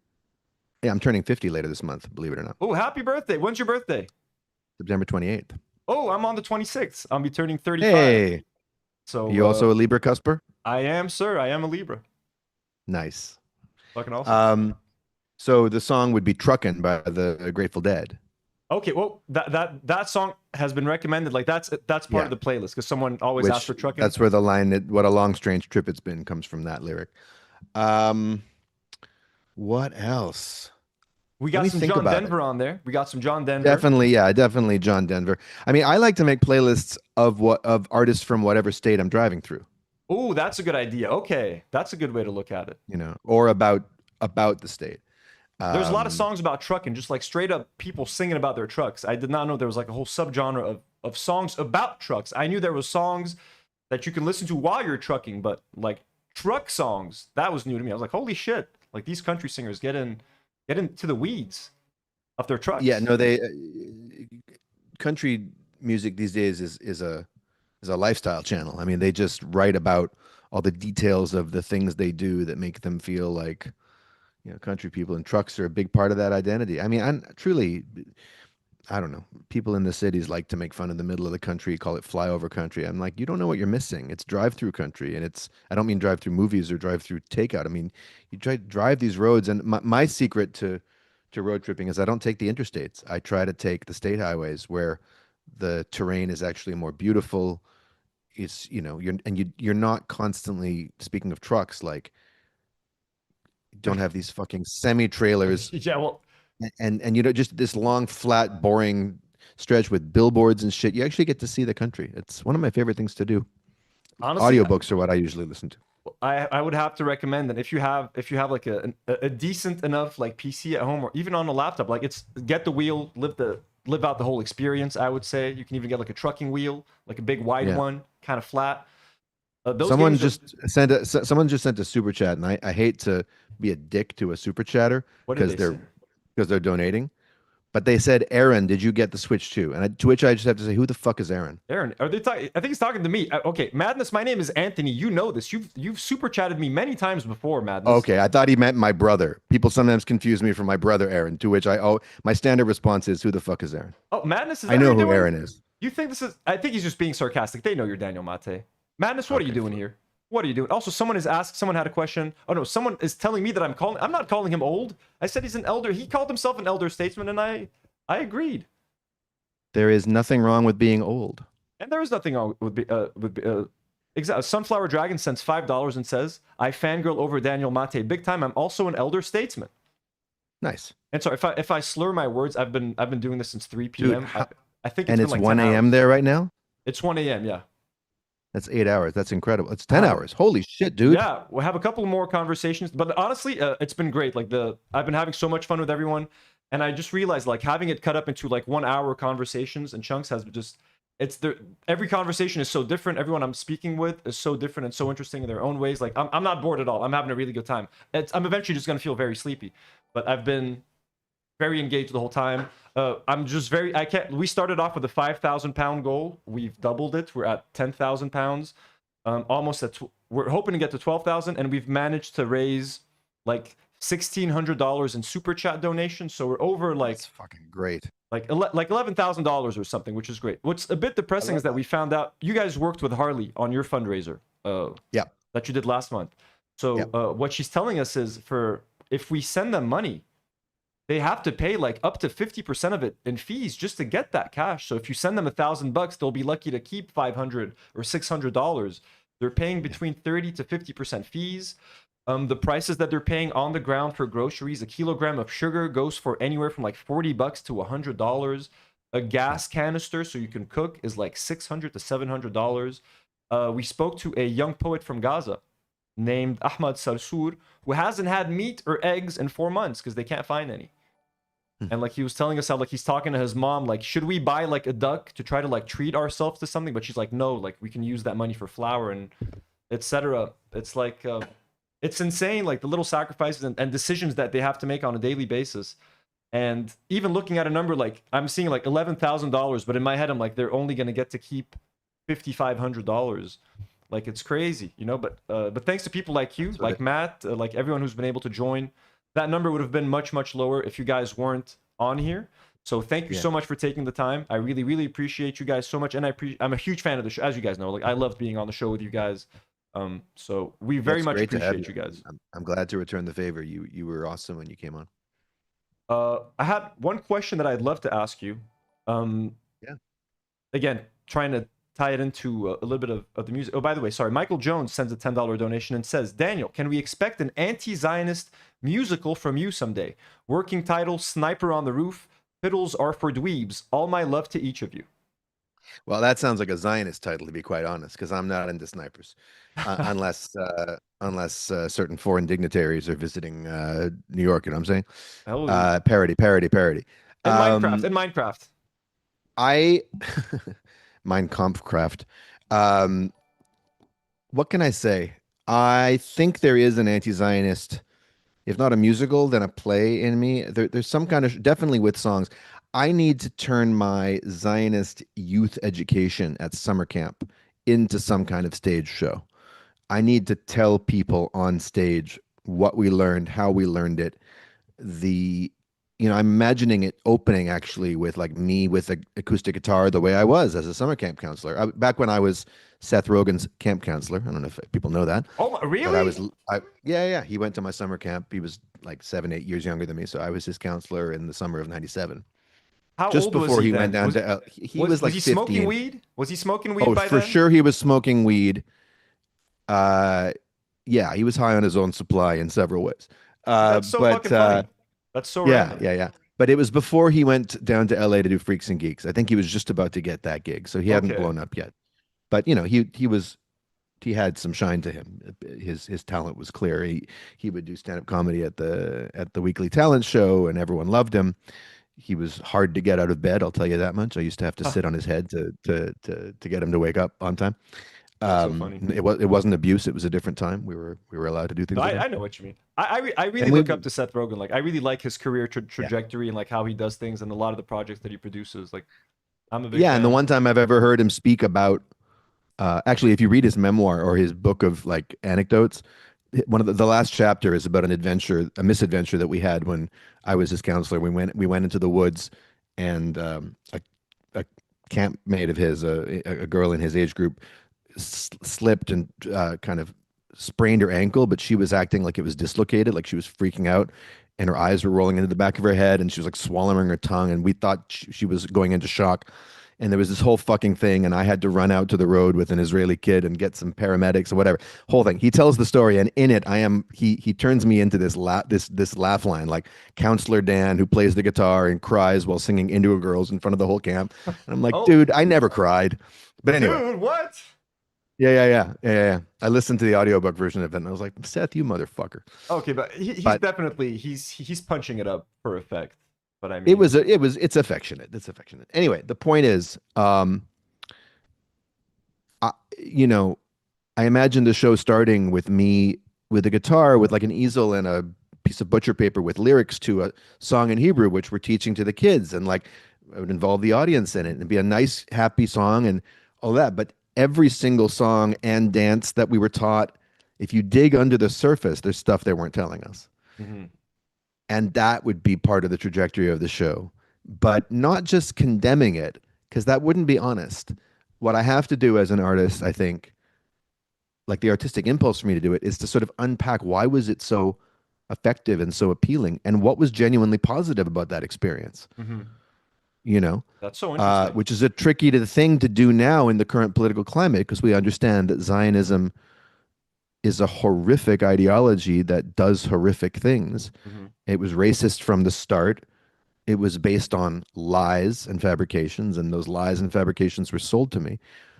Yeah, I'm turning 50 later this month, believe it or not. Oh, happy birthday. When's your birthday? September 28th. Oh, I'm on the 26th. I'll be turning 35. Hey. So you also a Libra cusper? I am, sir. I am a Libra. Nice. Fucking awesome. So the song would be Truckin' by the Grateful Dead. Okay, well, that song has been recommended. Like that's part of the playlist, because someone always asks for trucking. That's where the line "What a long strange trip it's been" comes from, that lyric. What else? We got some John Denver on there. We got some John Denver. Definitely John Denver. I mean, I like to make playlists of artists from whatever state I'm driving through. Oh, that's a good idea. Okay, that's a good way to look at it. Or about the state. There's a lot of songs about trucking, just like straight up people singing about their trucks. I did not know there was like a whole subgenre of songs about trucks. I knew there was songs that you can listen to while you're trucking, but like truck songs, that was new to me. I was like, holy shit! Like these country singers get into the weeds of their trucks. Yeah, no, country music these days is a lifestyle channel. I mean, they just write about all the details of the things they do that make them feel like, country people, and trucks are a big part of that identity. I mean, I don't know. People in the cities like to make fun of the middle of the country, call it flyover country. I'm like, you don't know what you're missing. It's drive-through country, and I don't mean drive-through movies or drive-through takeout. I mean, you try to drive these roads, and my secret to road tripping is I don't take the interstates. I try to take the state highways where the terrain is actually more beautiful. It's you're not constantly, speaking of trucks, like, don't have these fucking semi-trailers. Yeah, well, and just this long, flat, boring stretch with billboards and shit. You actually get to see the country. It's one of my favorite things to do. Honestly, audiobooks are what I usually listen to. I would have to recommend that if you have like a decent enough like PC at home, or even on a laptop, like get the wheel, live out the whole experience. I would say you can even get like a trucking wheel, like a big wide one, kind of flat. Someone just sent a super chat, and I hate to be a dick to a super chatter because they're donating, But they said, Aaron, did you get the Switch too? And to which I just have to say, who the fuck is Aaron? Aaron, are they talking? I think he's talking to me. Okay, Madness. My name is Anthony. You know this. You've super chatted me many times before, Madness. Okay, I thought he meant my brother. People sometimes confuse me for my brother Aaron. To which my standard response is, who the fuck is Aaron? Oh, Madness is. I know who Aaron is. You think this is? I think he's just being sarcastic. They know you're Daniel Maté. Madness, what are you doing here? What are you doing? Also, someone has asked. Someone had a question. Oh no, someone is telling me that I'm not calling him old. I said he's an elder. He called himself an elder statesman, and I agreed. There is nothing wrong with being old. And there is nothing wrong with Sunflower Dragon sends $5 and says, I fangirl over Daniel Maté big time. I'm also an elder statesman. Nice. And so if I slur my words, I've been doing this since 3 p.m. Dude, I think it's like 1 a.m. there right now? It's 1 a.m., yeah. That's 8 hours. That's incredible. It's 10 hours. Holy shit, dude. Yeah, we'll have a couple more conversations. But honestly, it's been great. Like I've been having so much fun with everyone. And I just realized like having it cut up into like 1 hour conversations and chunks has just every conversation is so different. Everyone I'm speaking with is so different and so interesting in their own ways. Like I'm not bored at all. I'm having a really good time. I'm eventually just gonna feel very sleepy, but I've been very engaged the whole time. I'm just we started off with a 5,000 pound goal. We've doubled it. We're at 10,000 pounds. We're hoping to get to 12,000, and we've managed to raise like $1,600 in super chat donations. So we're over like that's fucking great. Like $11,000 or something, which is great. What's a bit depressing is that we found out you guys worked with Harley on your fundraiser. That you did last month. So what she's telling us is if we send them money, they have to pay like up to 50% of it in fees just to get that cash. So if you send them $1,000, they'll be lucky to keep $500 or $600. They're paying between 30 to 50% fees. The prices that they're paying on the ground for groceries, a kilogram of sugar goes for anywhere from like $40 to $100. A gas canister so you can cook is like $600 to $700. We spoke to a young poet from Gaza named Ahmad Sarsour, who hasn't had meat or eggs in 4 months because they can't find any. And like he was telling us how like he's talking to his mom, like, should we buy like a duck to try to like treat ourselves to something? But she's like, no, like we can use that money for flour and etc. It's like it's insane, like the little sacrifices and decisions that they have to make on a daily basis. And even looking at a number, like I'm seeing like $11,000, but in my head, I'm like, they're only going to get to keep $5,500. Like it's crazy, you know, but thanks to people like you, like Matt, like everyone who's been able to join, that number would have been much, much lower if you guys weren't on here. So thank you so much for taking the time. I really, really appreciate you guys so much. And I'm a huge fan of the show, as you guys know, like I loved being on the show with you guys. So we very much appreciate you guys. I'm glad to return the favor. You were awesome when you came on. I had one question that I'd love to ask you. Again, trying to tie it into a little bit of the music. Oh, by the way, sorry. Michael Jones sends a $10 donation and says, Daniel, can we expect an anti-Zionist musical from you someday? Working title, Sniper on the Roof. Fiddles are for dweebs. All my love to each of you. Well, that sounds like a Zionist title, to be quite honest, because I'm not into snipers, unless certain foreign dignitaries are visiting New York. You know what I'm saying? Parody. In Minecraft. Mein Kampfkraft. What can I say? I think there is an anti-Zionist, if not a musical, then a play in me. There's some kind of, definitely with songs. I need to turn my Zionist youth education at summer camp into some kind of stage show. I need to tell people on stage what we learned, how we learned it. I'm imagining it opening actually with like me with an acoustic guitar the way I was as a summer camp counselor. Back when I was Seth Rogen's camp counselor. I don't know if people know that. Oh, really? But yeah. He went to my summer camp. He was like 7-8 years younger than me. So I was his counselor in the summer of '97. How just old before was he went down to he was like 15. Smoking weed? Was he smoking weed by for then? sure he was smoking weed. Yeah, he was high on his own supply in several ways. That's so fucking funny. That's so random. Yeah. But it was before he went down to LA to do Freaks and Geeks. I think he was just about to get that gig, so he hadn't blown up yet. But he had some shine to him. His talent was clear. He would do stand-up comedy at the weekly talent show, and everyone loved him. He was hard to get out of bed, I'll tell you that much. I used to have to sit on his head to get him to wake up on time. That's so funny. It wasn't abuse. It was a different time. We were allowed to do things. No, like I that. know what you mean. I really And look up to Seth Rogen. Like I really like his career trajectory and like how he does things and a lot of the projects that he produces. Like I'm a big fan. And the one time I've ever heard him speak about, actually, if you read his memoir or his book of like anecdotes, one of the last chapter is about a misadventure that we had when I was his counselor. We went into the woods, and a campmate of his, a girl in his age group, slipped and kind of sprained her ankle, but she was acting like it was dislocated, like she was freaking out, and her eyes were rolling into the back of her head, and she was like swallowing her tongue, and we thought she was going into shock. And there was this whole fucking thing, and I had to run out to the road with an Israeli kid and get some paramedics or whatever. Whole thing. He tells the story, and in it, he turns me into this laugh line, like Counselor Dan, who plays the guitar and cries while singing "Into a Girls" in front of the whole camp. And I'm like, dude, I never cried. But anyway, dude, what? Yeah. I listened to the audiobook version of it, and I was like, Seth, you motherfucker. Okay, but he's definitely he's punching it up for effect. But I mean, it's affectionate. It's affectionate. Anyway, the point is, I imagine the show starting with me with a guitar with like an easel and a piece of butcher paper with lyrics to a song in Hebrew, which we're teaching to the kids, and like I would involve the audience in it and be a nice, happy song and all that. But every single song and dance that we were taught, if you dig under the surface, there's stuff they weren't telling us. Mm-hmm. And that would be part of the trajectory of the show, but not just condemning it, because that wouldn't be honest. What I have to do as an artist, I think, like the artistic impulse for me to do it, is to sort of unpack why was it so effective and so appealing, and what was genuinely positive about that experience. Mm-hmm. That's so interesting. Which is a tricky thing to do now in the current political climate, because we understand that Zionism is a horrific ideology that does horrific things. Mm-hmm. It was racist from the start. It was based on lies and fabrications, and those lies and fabrications were sold to me.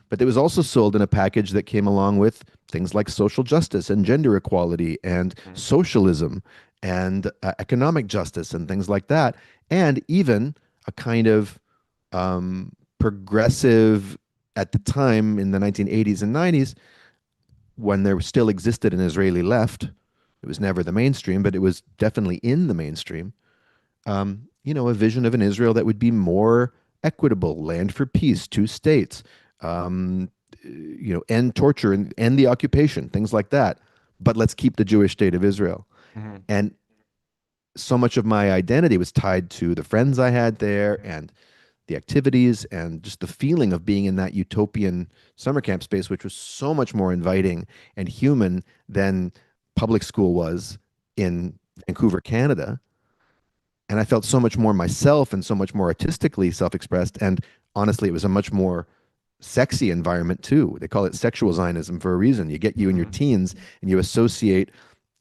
But it was also sold in a package that came along with things like social justice and gender equality and socialism and economic justice and things like that. And even a kind of progressive, at the time in the 1980s and 90s, when there still existed an Israeli left. It was never the mainstream, but it was definitely in the mainstream. A vision of an Israel that would be more equitable, land for peace, 2 states, end torture and end the occupation, things like that. But let's keep the Jewish state of Israel. Mm-hmm. And so much of my identity was tied to the friends I had there and the activities and just the feeling of being in that utopian summer camp space, which was so much more inviting and human than public school was in Vancouver, Canada. And I felt so much more myself and so much more artistically self-expressed. And honestly, it was a much more sexy environment too. They call it sexual Zionism for a reason. You get you in your teens and you associate,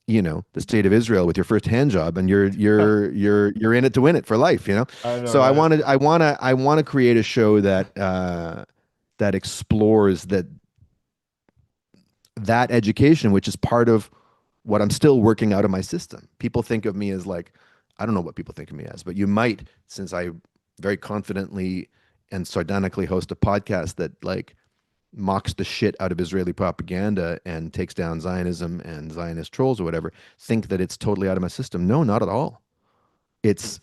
the state of Israel with your first hand job, and you're in it to win it for life, I know, So right? I want to create a show that explores that education, which is part of what I'm still working out of my system. People think of me as like, I don't know what people think of me as, but you might, since I very confidently and sardonically host a podcast that like mocks the shit out of Israeli propaganda and takes down Zionism and Zionist trolls or whatever, think that it's totally out of my system. No, not at all. It's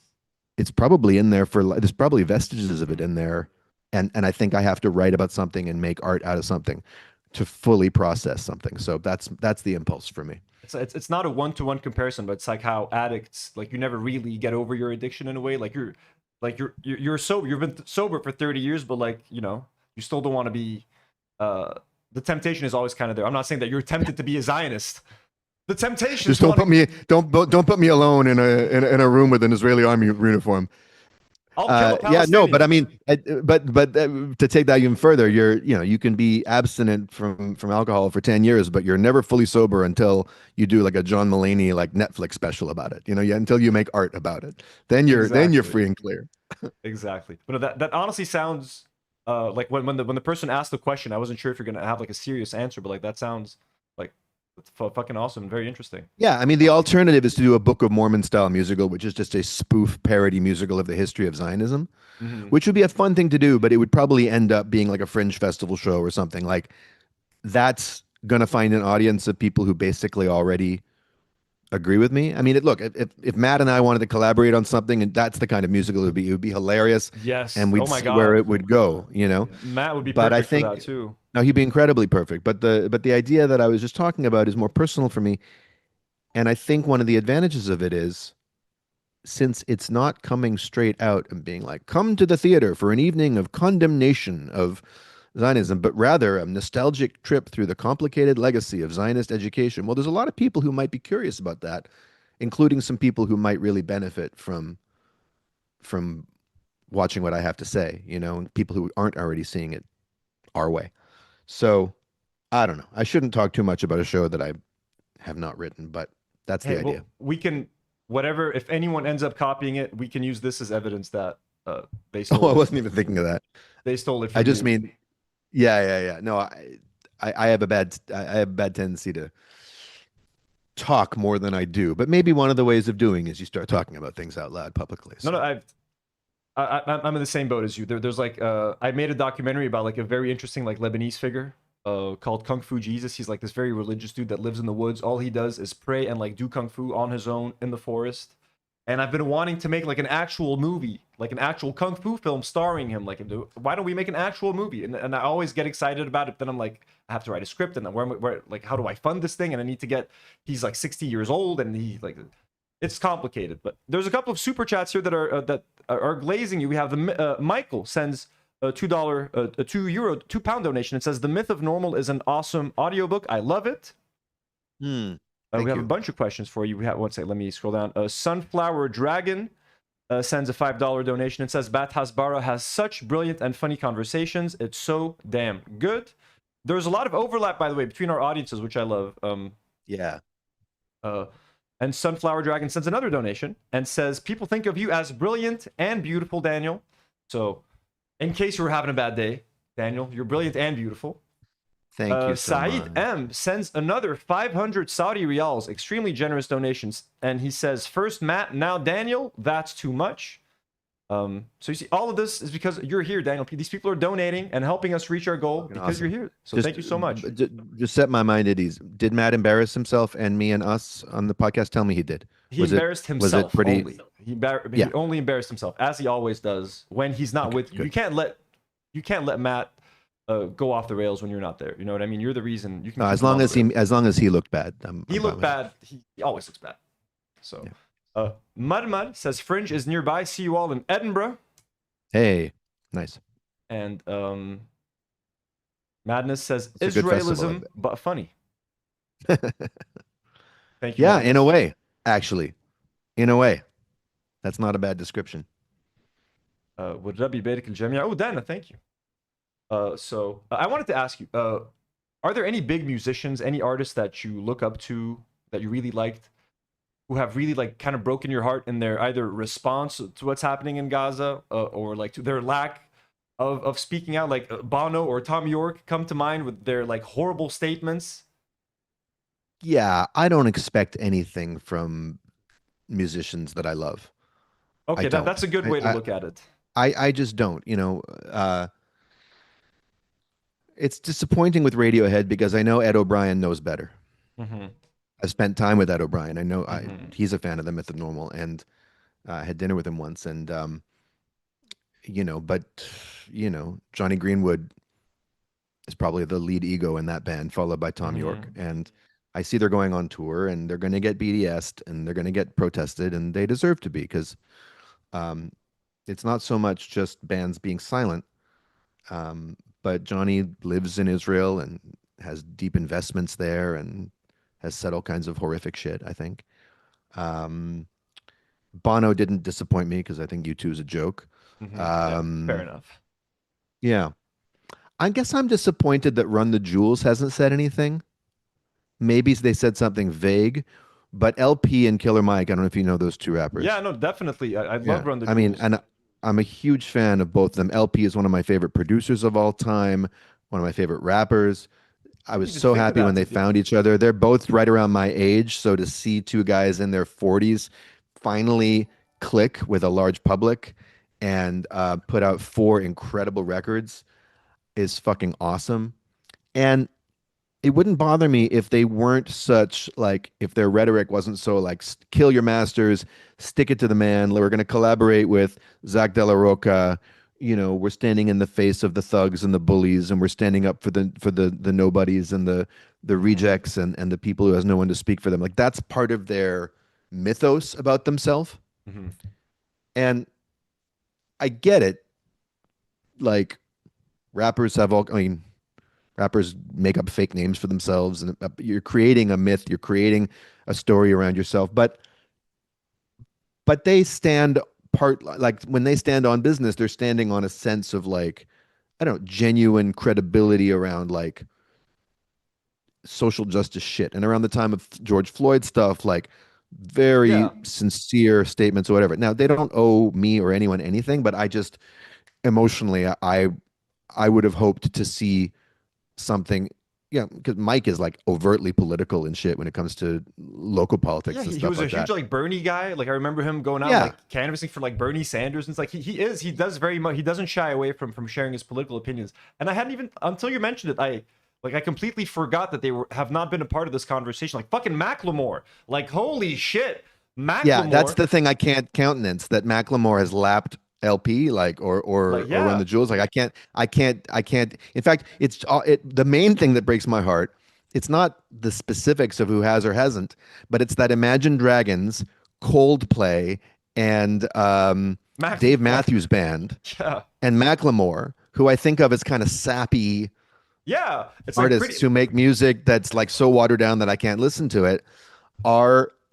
probably in there there's probably vestiges of it in there. And I think I have to write about something and make art out of something to fully process something. So that's the impulse for me. It's not a one-to-one comparison, but it's like how addicts, like you never really get over your addiction in a way. Like you're sober, you've been sober for 30 years, but like, you still don't want to be, the temptation is always kind of there. I'm not saying that you're tempted to be a Zionist. The temptation just don't put me alone in a room with an Israeli army uniform. But I mean, but to take that even further, you can be abstinent from alcohol for 10 years, but you're never fully sober until you do like a John Mulaney like Netflix special about it. Until you make art about it, then you're free and clear. Exactly. But that honestly sounds like when the person asked the question, I wasn't sure if you're gonna have like a serious answer, but like that sounds like fucking awesome and very interesting. Yeah, I mean, the alternative is to do a Book of Mormon style musical, which is just a spoof parody musical of the history of Zionism, which would be a fun thing to do, but it would probably end up being like a Fringe Festival show or something. Like that's gonna find an audience of people who basically already agree with me. I mean, look, if Matt and I wanted to collaborate on something, and that's the kind of musical it would be hilarious, Yes. and we'd Oh my see where God. it would go, you know. Matt would be But I perfect for think that too. no, he'd be incredibly perfect. But the idea that I was just talking about is more personal for me, and I think one of the advantages of it is since it's not coming straight out and being like, come to the theater for an evening of condemnation of Zionism, but rather a nostalgic trip through the complicated legacy of Zionist education. Well, there's a lot of people who might be curious about that, including some people who might really benefit from watching what I have to say, you know, and people who aren't already seeing it our way. So I don't know. I shouldn't talk too much about a show that I have not written, but that's the idea. Well, we can, whatever, if anyone ends up copying it, we can use this as evidence that they stole Oh, I it. wasn't even thinking of that. They stole it from I just you. mean, yeah. No, I have a bad tendency to talk more than I do, but maybe one of the ways of doing is you start talking about things out loud publicly. So. No, I'm in the same boat as you. There's like I made a documentary about like a very interesting like Lebanese figure called Kung Fu Jesus. He's like this very religious dude that lives in the woods. All he does is pray and like do kung fu on his own in the forest. And I've been wanting to make like an actual movie, like an actual kung fu film starring him. Like, why don't we make an actual movie? And I always get excited about it. Then I'm like, I have to write a script, and then where like how do I fund this thing? And I need to get. He's like 60 years old, and he like. It's complicated, but there's a couple of super chats here that are glazing you. We have the Michael sends a $2 a £2 donation. It says the Myth of Normal is an awesome audiobook. I love it. Thank We have you. a bunch of questions for you. We have one second. Let me scroll down. Sunflower Dragon sends a $5 donation. It says Bat Hasbara has such brilliant and funny conversations. It's so damn good. There's a lot of overlap, by the way, between our audiences, which I love. Yeah. And Sunflower Dragon sends another donation and says, people think of you as brilliant and beautiful, Daniel. So in case you were having a bad day, Daniel, you're brilliant and beautiful. Thank you so Saeed much. M sends another 500 Saudi riyals, extremely generous donations. And he says, first Matt, now Daniel, that's too much. So you see, all of this is because you're here, Daniel. These people are donating and helping us reach our goal because awesome. you're here. So thank you so much. Just set my mind at ease. Did Matt embarrass himself and me and us on the podcast? Tell me he did. He embarrassed himself. Was it pretty? Only. He only embarrassed himself, as he always does when he's not with you. Good. You can't let Matt go off the rails when you're not there. You know what I mean? You're the reason. You can. No, as long as he looked bad. He looked bad. He always looks bad. So, Mud says Fringe is nearby. See you all in Edinburgh. Hey, nice. And Madness says It's a good festival, Israelism, but funny. Thank you. Yeah, Madness. in a way, actually, in a way, that's not a bad description. والرب يبارك الجميع. Oh, Dana, thank you. So I wanted to ask you, are there any big musicians, any artists that you look up to that you really liked, who have really like kind of broken your heart in their either response to what's happening in Gaza or like to their lack of speaking out, like Bono or Tom York come to mind with their like horrible statements? Yeah, I don't expect anything from musicians that I love. Okay, that's a good way to look at it. I just don't, you know. It's disappointing with Radiohead because I know Ed O'Brien knows better. Mm-hmm. I've spent time with Ed O'Brien. I know he's a fan of the Myth of Normal, and I had dinner with him once. And Johnny Greenwood is probably the lead ego in that band, followed by Tom York. And I see they're going on tour, and they're going to get BDS'd, and they're going to get protested, and they deserve to be because it's not so much just bands being silent, but Johnny lives in Israel and has deep investments there and has said all kinds of horrific shit, I think. Bono didn't disappoint me because I think U2 is a joke. Yeah, fair enough. Yeah. I guess I'm disappointed that Run the Jewels hasn't said anything. Maybe they said something vague, but LP and Killer Mike, I don't know if you know those two rappers. Yeah, no, definitely. I love Run the Jewels. I mean, and I'm a huge fan of both of them. LP is one of my favorite producers of all time, one of my favorite rappers. I was so happy when they found each other. They're both right around my age, so to see two guys in their 40s finally click with a large public and put out 4 incredible records is fucking awesome. And it wouldn't bother me if they weren't such like if their rhetoric wasn't so like kill your masters, stick it to the man. We're going to collaborate with Zach De La Roca. You know, we're standing in the face of the thugs and the bullies, and we're standing up for the nobodies and the rejects and the people who has no one to speak for them. Like that's part of their mythos about themselves. Mm-hmm. And I get it. Like rappers have all, I mean, rappers make up fake names for themselves, and you're creating a myth, you're creating a story around yourself. But they stand like when they stand on business, they're standing on a sense of like, I don't know, genuine credibility around like social justice shit. And around the time of George Floyd stuff, like very sincere statements or whatever. Now they don't owe me or anyone anything, but I just emotionally, I would have hoped to see something, because Mike is like overtly political and shit when it comes to local politics. Yeah, and he stuff was a like huge that. like Bernie guy. Like I remember him going out like canvassing for like Bernie Sanders, and it's like he does very much. He doesn't shy away from sharing his political opinions. And I hadn't even until you mentioned it. I completely forgot that they have not been a part of this conversation. Like fucking Macklemore. Like holy shit, Macklemore. Yeah, that's the thing I can't countenance, that Macklemore has lapped LP or Run the Jewels. Like I can't. In fact, it's the main thing that breaks my heart. It's not the specifics of who has or hasn't, but it's that Imagine Dragons, Coldplay, and Dave Matthews Band, and Macklemore, who I think of as kind of sappy it's artists who make music that's like so watered down that I can't listen to it,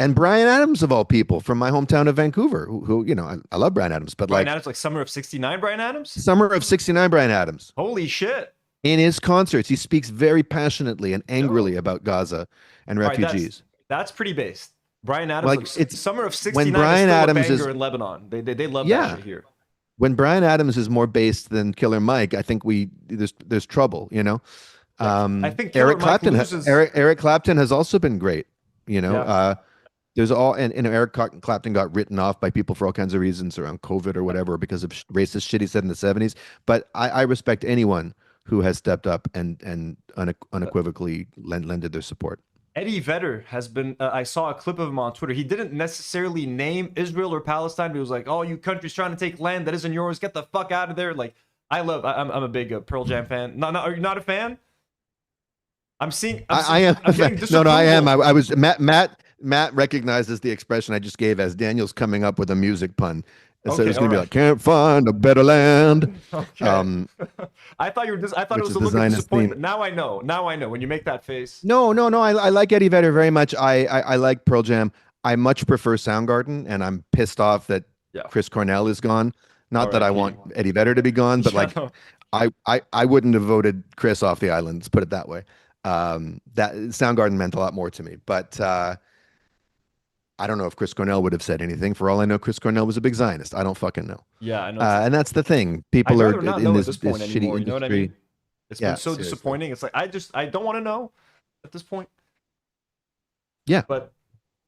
and Bryan Adams of all people from my hometown of Vancouver, who you know, I love Bryan Adams, but Bryan Adams, like Summer of '69, Bryan Adams? Summer of '69 Bryan Adams. Holy shit. In his concerts, he speaks very passionately and angrily about Gaza and refugees. That's pretty based. Bryan Adams, like, it's Summer of '69 when Bryan is still Adams a banger is in Lebanon. They love that shit here. When Bryan Adams is more based than Killer Mike, I think there's trouble, you know. I think Eric Clapton Eric Clapton has also been great, you know. There's all and Eric Clapton got written off by people for all kinds of reasons around COVID or whatever because of racist shit he said in the 70s. But I respect anyone who has stepped up and unequivocally lended their support. Eddie Vedder has been, I saw a clip of him on Twitter. He didn't necessarily name Israel or Palestine, but he was like, oh, you countries trying to take land that isn't yours, get the fuck out of there. Like, I'm a big Pearl Jam fan. Are you not a fan? I am. No, I am. I was Matt recognizes the expression I just gave as Daniel's coming up with a music pun. So it's gonna be like, can't find a better land. Okay. I thought it was a little bit disappointing, but now I know. When you make that face. No. I like Eddie Vedder very much. I like Pearl Jam. I much prefer Soundgarden, and I'm pissed off that Chris Cornell is gone. Not that I want Eddie Vedder to be gone, but like I wouldn't have voted Chris off the island. Let's put it that way. That Soundgarden meant a lot more to me, but I don't know if Chris Cornell would have said anything. For all I know, Chris Cornell was a big Zionist. I don't fucking know. Yeah, I know. And that's the thing. People are in this shitty industry. You know what I mean? It's been so disappointing. It's like I don't want to know at this point. Yeah, but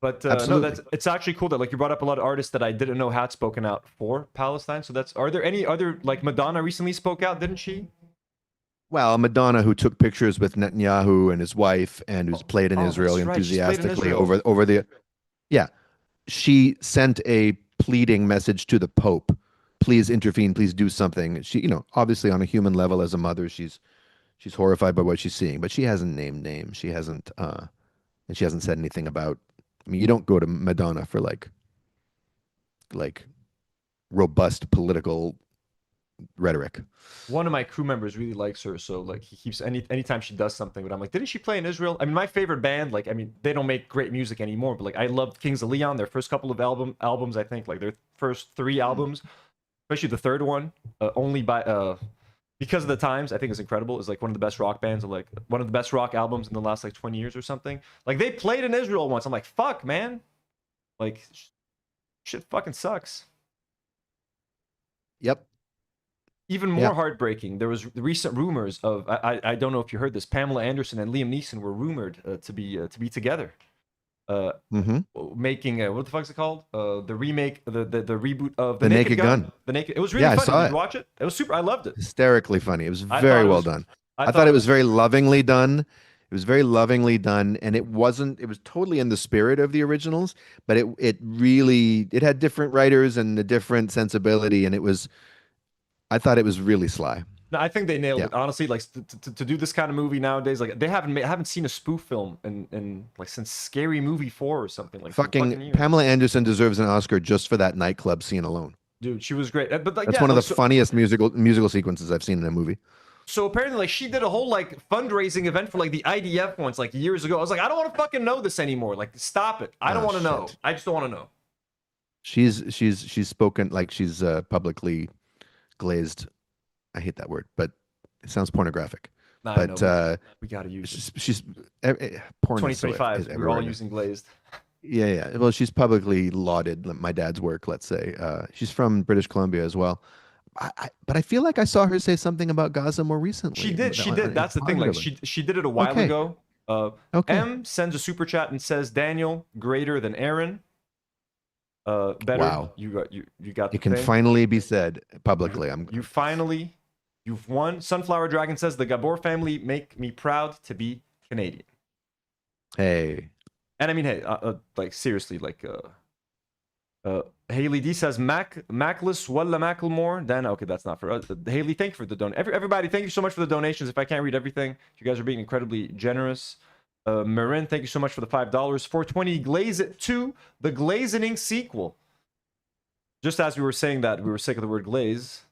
no, it's actually cool that like you brought up a lot of artists that I didn't know had spoken out for Palestine. So are there any other, like Madonna recently spoke out, didn't she? Well, Madonna, who took pictures with Netanyahu and his wife, and who's played in Israel enthusiastically over the. Yeah, she sent a pleading message to the Pope. Please intervene. Please do something. She, you know, obviously on a human level, as a mother, she's horrified by what she's seeing, but she hasn't named names. She hasn't, and she hasn't said anything about. I mean, you don't go to Madonna for like robust political rhetoric. One of my crew members really likes her, so like he keeps anytime she does something. But I'm like, didn't she play in Israel? I mean, my favorite band, like, I mean, they don't make great music anymore, but like I loved Kings of Leon, their first couple of albums, I think, like their first 3 albums, especially the third one, only by because of the times, I think it's incredible. It's like one of the best rock bands, or like one of the best rock albums in the last like 20 years or something. Like they played in Israel once. I'm like, fuck, man, like shit fucking sucks. Yep. Even more heartbreaking, there was recent rumors of I don't know if you heard this. Pamela Anderson and Liam Neeson were rumored to be together, making what the fuck is it called? The remake, the reboot of the Naked Gun. The Naked. It was really funny. Did you watch it? It was super. I loved it. Hysterically funny. It was very well done. I thought it was very lovingly done. It was very lovingly done, and it wasn't. It was totally in the spirit of the originals, but it had different writers and a different sensibility, and I thought it was really sly. No, I think they nailed Yeah. it. Honestly, like to do this kind of movie nowadays, like they haven't seen a spoof film in like since Scary Movie 4 or something like Fucking years. Pamela Anderson deserves an Oscar just for that nightclub scene alone. Dude, she was great. But like, That's yeah, one of like, the funniest musical sequences I've seen in a movie. So apparently, like, she did a whole like fundraising event for like the IDF once, like years ago. I was like, I don't want to fucking know this anymore. Like, stop it. I don't want to know. Shit. I just don't want to know. She's spoken like she's publicly glazed. I hate that word, but it sounds pornographic. Nah, But we gotta use it. she's porn is so 2025. We're all everywhere. using glazed. Yeah. Well, she's publicly lauded my dad's work. Let's say she's from British Columbia as well. But I feel like I saw her say something about Gaza more recently. She did. She did. That's the thing. Like, she did it a while Okay. ago. Okay. M sends a super chat and says, Daniel greater than Aaron. Better. Wow. You got the It can thing. finally be said publicly. You've won. Sunflower Dragon says the Gabor family make me proud to be Canadian. Hey. And I mean, hey, like seriously, like Haley D says Mackless Walla Macklemore. Then okay, that's not for us. Haley, thank you for the donation. Everybody, thank you so much for the donations. If I can't read everything, you guys are being incredibly generous. Marin, thank you so much for the $5. 420 Glaze It 2, the Glazening sequel. Just as we were saying that, we were sick of the word glaze.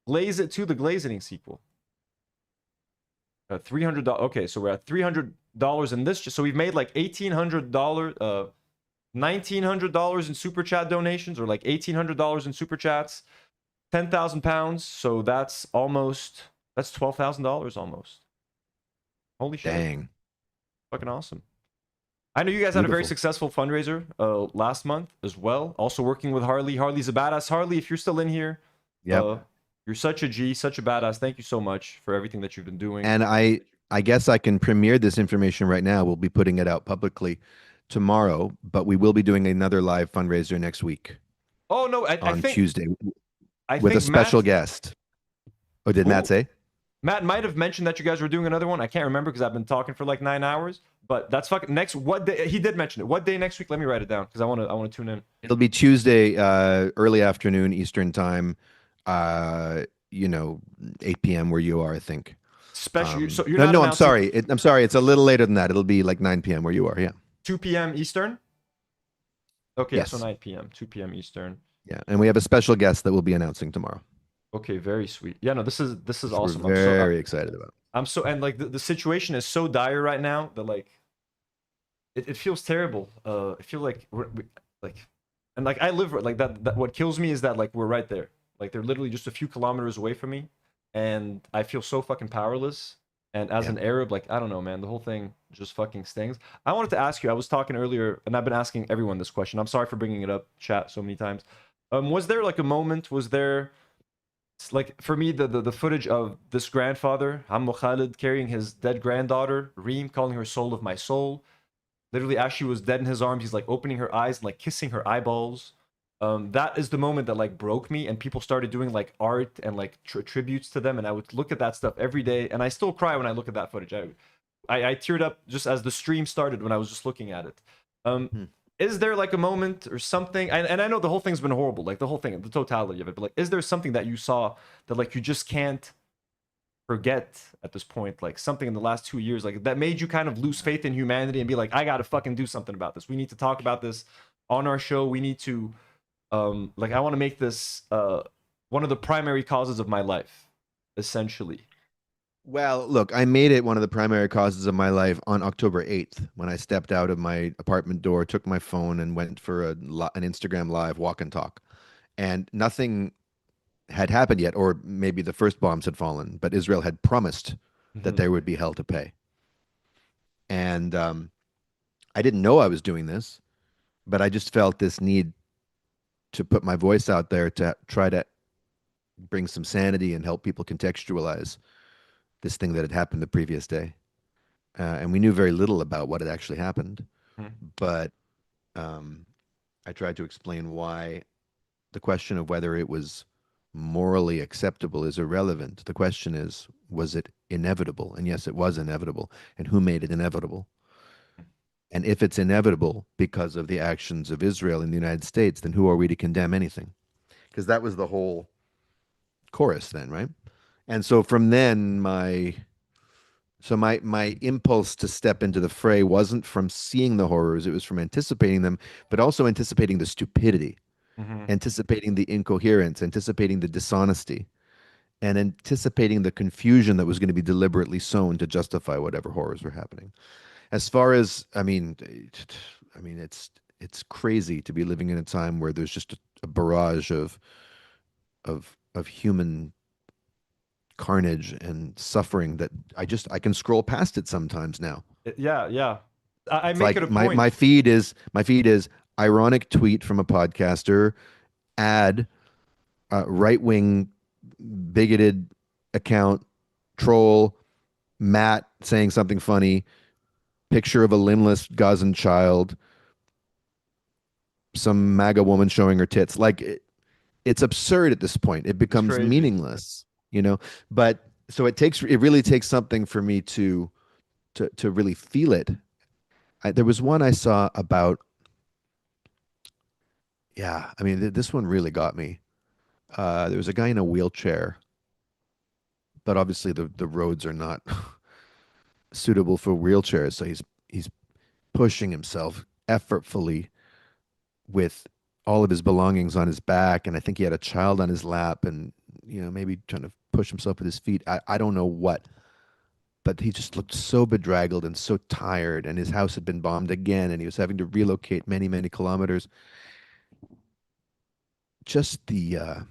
Glaze It 2, the Glazening sequel. $300. Okay, so we're at $300 in this. So we've made like $1,800, $1,900 in super chat donations, or like $1,800 in super chats. 10,000 pounds. So that's $12,000 almost. Holy shit! Dang. Fucking awesome. I know you guys had a very Beautiful. successful fundraiser last month as well. Also working with Harley. Harley's a badass. Harley, if you're still in here, you're such a G, such a badass. Thank you so much for everything that you've been doing. And I guess I can premiere this information right now. We'll be putting it out publicly tomorrow, but we will be doing another live fundraiser next week. Oh no, I on think Tuesday I with a think special Matt, guest. Oh, did Matt say? Matt might have mentioned that you guys were doing another one. I can't remember because I've been talking for like 9 hours. But that's fucking next. What day? He did mention it. What day next week? Let me write it down because I want to tune in. It'll be Tuesday, early afternoon Eastern time. 8 p.m. where you are, I think. Special. So you're no, not no. I'm announcing sorry. I'm sorry. It's a little later than that. It'll be like 9 p.m. where you are. Yeah. 2 p.m. Eastern. Okay, Yes. so 9 p.m. 2 p.m. Eastern. Yeah, and we have a special guest that we'll be announcing tomorrow. Okay, very sweet. Yeah, no, this is awesome. We're very excited about. I'm so, and like the situation is so dire right now that like it feels terrible. I feel like and like I live like that. What kills me is that like we're right there. Like they're literally just a few kilometers away from me, and I feel so fucking powerless. And as an Arab, like I don't know, man, the whole thing just fucking stings. I wanted to ask you. I was talking earlier, and I've been asking everyone this question. I'm sorry for bringing it up, chat, so many times. Was there like a moment? Was there like for me the footage of this grandfather Ammo Khalid carrying his dead granddaughter Reem, calling her soul of my soul, literally as she was dead in his arms, he's like opening her eyes and like kissing her eyeballs. That is the moment that like broke me, and people started doing like art and like tributes to them, and I would look at that stuff every day, and I still cry when I look at that footage. I teared up just as the stream started when I was just looking at it. Is there like a moment or something, and I know the whole thing's been horrible, like the whole thing, the totality of it, but like is there something that you saw that like you just can't forget at this point, like something in the last 2 years like that made you kind of lose faith in humanity and be like, I gotta fucking do something about this, we need to talk about this on our show, we need to like I want to make this one of the primary causes of my life, essentially? Well, look, I made it one of the primary causes of my life on October 8th when I stepped out of my apartment door, took my phone, and went for an Instagram live walk and talk. And nothing had happened yet, or maybe the first bombs had fallen, but Israel had promised that there would be hell to pay. And I didn't know I was doing this, but I just felt this need to put my voice out there to try to bring some sanity and help people contextualize this thing that had happened the previous day. And we knew very little about what had actually happened. But I tried to explain why the question of whether it was morally acceptable is irrelevant. The question is, was it inevitable? And yes, it was inevitable. And who made it inevitable? And if it's inevitable because of the actions of Israel in the United States, then who are we to condemn anything? Because that was the whole chorus then, right? And so from then, my impulse to step into the fray wasn't from seeing the horrors, it was from anticipating them, but also anticipating the stupidity, anticipating the incoherence, anticipating the dishonesty, and anticipating the confusion that was going to be deliberately sown to justify whatever horrors were happening. As far as, I mean, it's crazy to be living in a time where there's just a barrage of human carnage and suffering that I can scroll past it sometimes now. Yeah, yeah. I It's make like it a point. my feed is ironic tweet from a podcaster, ad, right-wing bigoted account, troll, Matt saying something funny, picture of a limbless Gazan child, some MAGA woman showing her tits. Like it's absurd at this point. It becomes crazy. meaningless, you know. But so it really takes something for me to really feel it. There was one I saw about, yeah, I mean, this one really got me. There was a guy in a wheelchair, but obviously the roads are not suitable for wheelchairs, so he's pushing himself effortfully with all of his belongings on his back, and I think he had a child on his lap, and maybe trying to push himself with his feet. I don't know what, but he just looked so bedraggled and so tired, and his house had been bombed again, and he was having to relocate many, many kilometers. Just the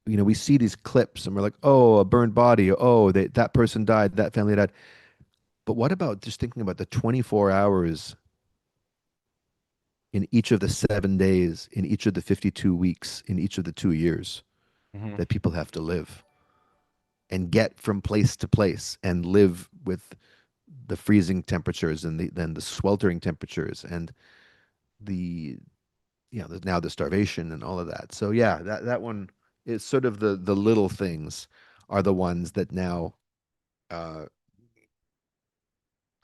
we see these clips and we're like, oh, a burned body, oh, that person died, that family died. But what about just thinking about the 24 hours in each of the 7 days, in each of the 52 weeks, in each of the 2 years that people have to live and get from place to place and live with the freezing temperatures and the sweltering temperatures and now the starvation and all of that. So yeah, that one is sort of the little things are the ones that now,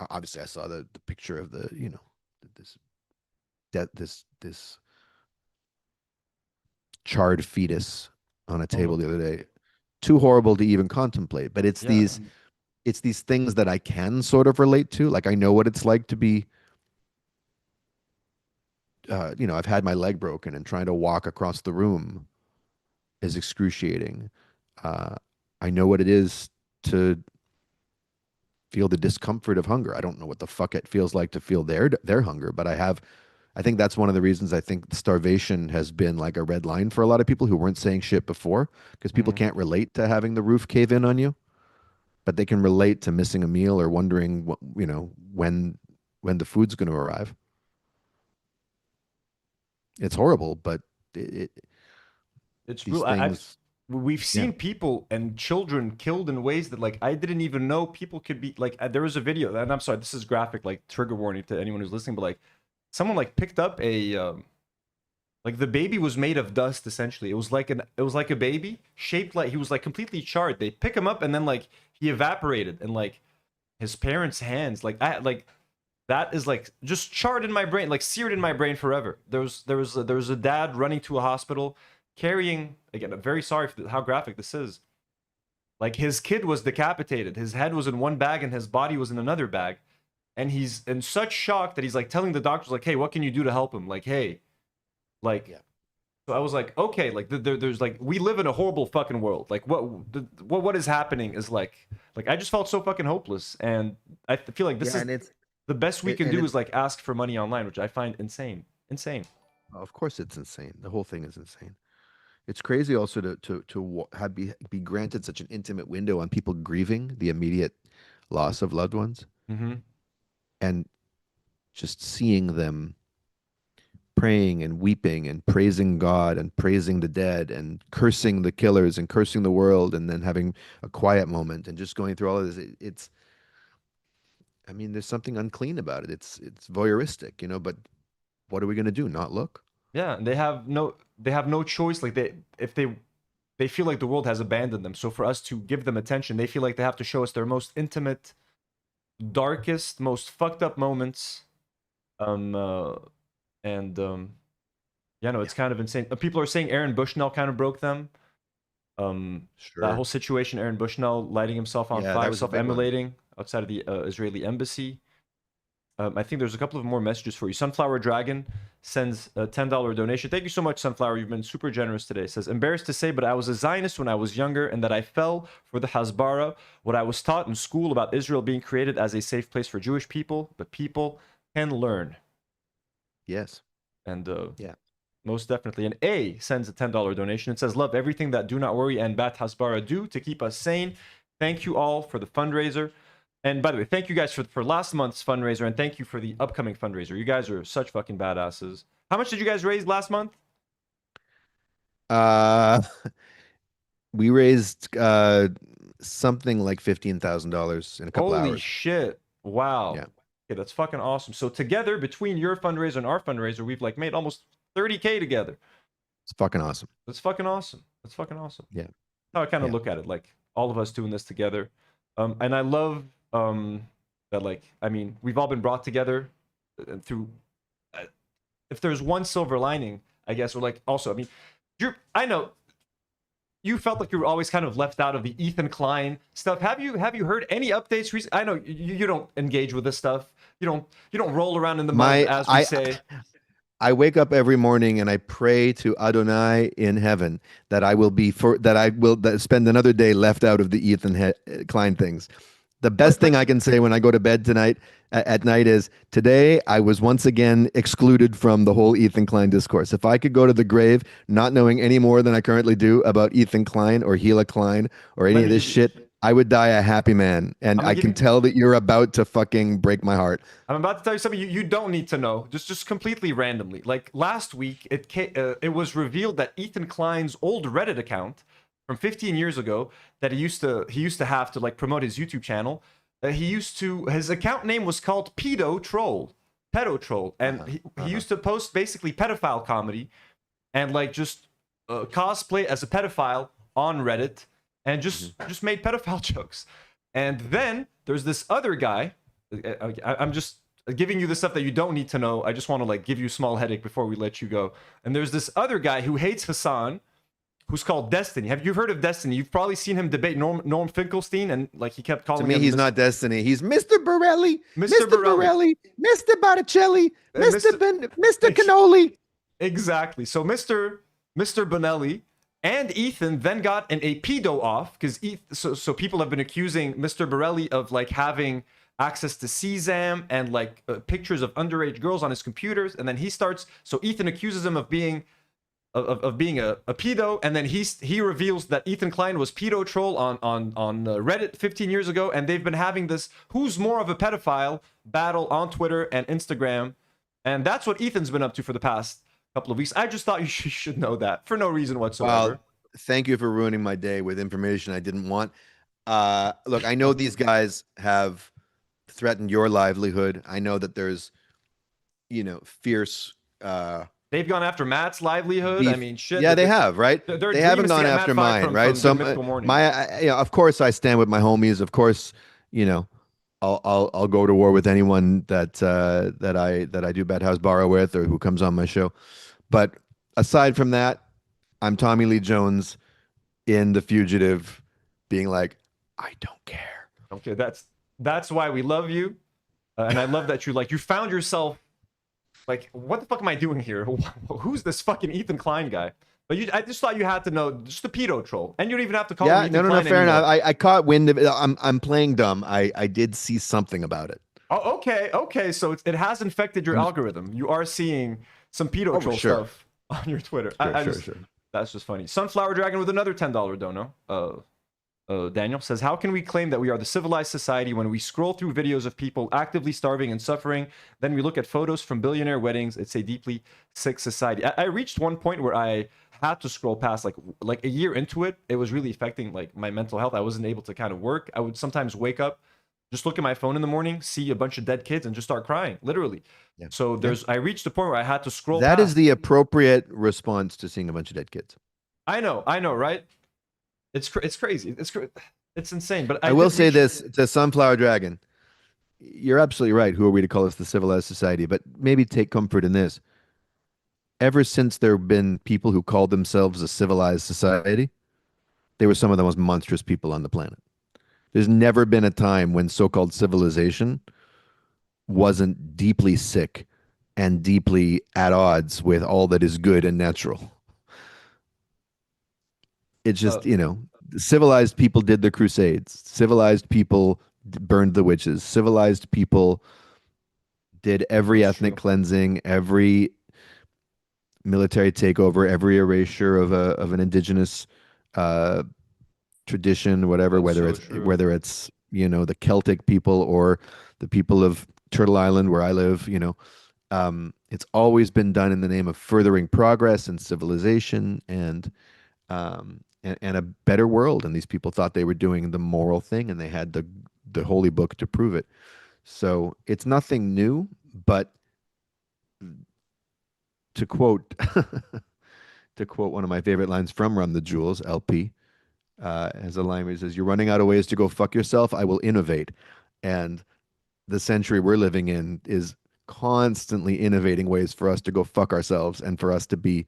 obviously I saw the picture of this charred fetus on a table the other day. Too horrible to even contemplate, but it's these things that I can sort of relate to. Like I know what it's like to be, I've had my leg broken, and trying to walk across the room is excruciating. I know what it is to feel the discomfort of hunger. I don't know what the fuck it feels like to feel their hunger, but I think that's one of the reasons I think starvation has been like a red line for a lot of people who weren't saying shit before, because people can't relate to having the roof cave in on you, but they can relate to missing a meal or wondering when the food's going to arrive. It's horrible, but It's these real. things, We've seen people and children killed in ways that like I didn't even know people could be like. There was a video, and I'm sorry, this is graphic, like trigger warning to anyone who's listening, but like someone like picked up a like the baby was made of dust essentially. It was like a baby shaped like he was like completely charred. They pick him up and then like he evaporated, and like his parents' hands like that is like just charred in my brain, like seared in my brain forever. There was a dad running to a hospital carrying, again, I'm very sorry for how graphic this is. Like his kid was decapitated. His head was in one bag and his body was in another bag. And he's in such shock that he's like telling the doctors like, "Hey, what can you do to help him?" Like, "Hey." Like, yeah. So I was like, okay, like there's like we live in a horrible fucking world. Like what is happening is like I just felt so fucking hopeless, and I feel like this is the best we can do is like ask for money online, which I find insane. Of course, it's insane. The whole thing is insane. It's crazy also to be granted such an intimate window on people grieving the immediate loss of loved ones, and just seeing them praying and weeping and praising God and praising the dead and cursing the killers and cursing the world, and then having a quiet moment and just going through all of this. I mean, there's something unclean about it. It's voyeuristic, but what are we going to do? Not look? Yeah, and they have they have no choice. Like they feel like the world has abandoned them. So for us to give them attention, they feel like they have to show us their most intimate, darkest, most fucked up moments. Yeah, no, it's kind of insane. People are saying Aaron Bushnell kind of broke them. Sure. That whole situation, Aaron Bushnell lighting himself on Yeah, that fire, was a big one. self-emulating outside of the Israeli embassy. I think there's a couple of more messages for you. Sunflower Dragon sends a $10 donation. Thank you so much, Sunflower. You've been super generous today. Says, embarrassed to say, but I was a Zionist when I was younger, and that I fell for the Hasbara, what I was taught in school about Israel being created as a safe place for Jewish people, but people can learn. Yes. And yeah, most definitely. And A sends a $10 donation. It says, love everything that Do Not Worry and Bat Hasbara do to keep us sane. Thank you all for the fundraiser. And by the way, thank you guys for last month's fundraiser, and thank you for the upcoming fundraiser. You guys are such fucking badasses. How much did you guys raise last month? We raised something like $15,000 in a couple hours. Holy shit. Wow. Yeah. Okay, that's fucking awesome. So together, between your fundraiser and our fundraiser, we've like made almost 30K together. It's fucking awesome. That's fucking awesome. That's fucking awesome. Yeah. That's how I kind of look at it, like all of us doing this together. And I love that, like, I mean, we've all been brought together through, if there's one silver lining, I guess, or like, also, I mean, I know you felt like you were always kind of left out of the Ethan Klein stuff. Have you heard any updates recently? I know you don't engage with this stuff. You don't roll around in the mud, as we say. I wake up every morning and I pray to Adonai in heaven that I will spend another day left out of the Ethan Klein things. The best thing I can say when I go to bed tonight at night is, today I was once again excluded from the whole Ethan Klein discourse. If I could go to the grave not knowing any more than I currently do about Ethan Klein or Gila Klein or any of this shit, I would die a happy man. And I can tell that you're about to fucking break my heart. I'm about to tell you something you don't need to know, just completely randomly. Like last week, it was revealed that Ethan Klein's old Reddit account from 15 years ago that he used to have to like promote his YouTube channel. His account name was called Pedo Troll, and he used to post basically pedophile comedy and like just cosplay as a pedophile on Reddit. And just made pedophile jokes. And then there's this other guy. I'm just giving you the stuff that you don't need to know. I just want to like give you a small headache before we let you go. And there's this other guy who hates Hassan, who's called Destiny. Have you heard of Destiny? You've probably seen him debate Norm Finkelstein, and like he kept calling him. To me, he's not Destiny. He's Mr. Borelli, Mr. Borelli, Mr. Botticelli, Mr. Cannoli. Exactly. So Mr. Bonelli and Ethan then got a pedo off because so people have been accusing Mr. Borelli of like having access to CSAM and like pictures of underage girls on his computers, and then Ethan accuses him of being a pedo, and then he reveals that Ethan Klein was pedo troll on Reddit 15 years ago, and they've been having this who's more of a pedophile battle on Twitter and Instagram, and that's what Ethan's been up to for the past couple of weeks. I just thought you should know that for no reason whatsoever. Well, thank you for ruining my day with information I didn't want. Look, I know these guys have threatened your livelihood. I know that there's, fierce. They've gone after Matt's livelihood. Beef. I mean, shit. Yeah, they have, right? They haven't gone after mine, right? So of course, I stand with my homies. Of course, I'll go to war with anyone that I do Bad House Barra with or who comes on my show. But aside from that, I'm Tommy Lee Jones in The Fugitive, being like, I don't care. Okay, that's why we love you, and I love that you found yourself like, what the fuck am I doing here? Who's this fucking Ethan Klein guy? But I just thought you had to know, just the pedo troll, and you don't even have to call him Ethan Klein fair anymore. enough. I caught wind of it. I'm playing dumb. I did see something about it. Oh, okay. So it has infected your algorithm. You are seeing some pedo troll stuff on your Twitter. Sure. That's just funny. Sunflower Dragon with another $10 dono. Daniel says, how can we claim that we are the civilized society when we scroll through videos of people actively starving and suffering, then we look at photos from billionaire weddings? It's a deeply sick society. I reached one point where I had to scroll past, like a year into it. It was really affecting like my mental health. I wasn't able to kind of work. I would sometimes wake up just look at my phone in the morning, see a bunch of dead kids, and just start crying, literally. Yeah. So I reached a point where I had to scroll. That is past. the appropriate response to seeing a bunch of dead kids. I know, right? It's crazy. It's insane. But I will say this to Sunflower Dragon. You're absolutely right. Who are we to call us the civilized society? But maybe take comfort in this. Ever since there have been people who called themselves a civilized society, they were some of the most monstrous people on the planet. There's never been a time when so-called civilization wasn't deeply sick and deeply at odds with all that is good and natural. It's just, civilized people did the Crusades. Civilized people burned the witches. Civilized people did every ethnic cleansing, every military takeover, every erasure of an indigenous tradition, whatever, whether it's the Celtic people or the people of Turtle Island where I live, it's always been done in the name of furthering progress and civilization and a better world. And these people thought they were doing the moral thing, and they had the holy book to prove it. So it's nothing new, but to quote one of my favorite lines from Run the Jewels, LP, has a line where he says, "You're running out of ways to go fuck yourself. I will innovate." And the century we're living in is constantly innovating ways for us to go fuck ourselves and for us to be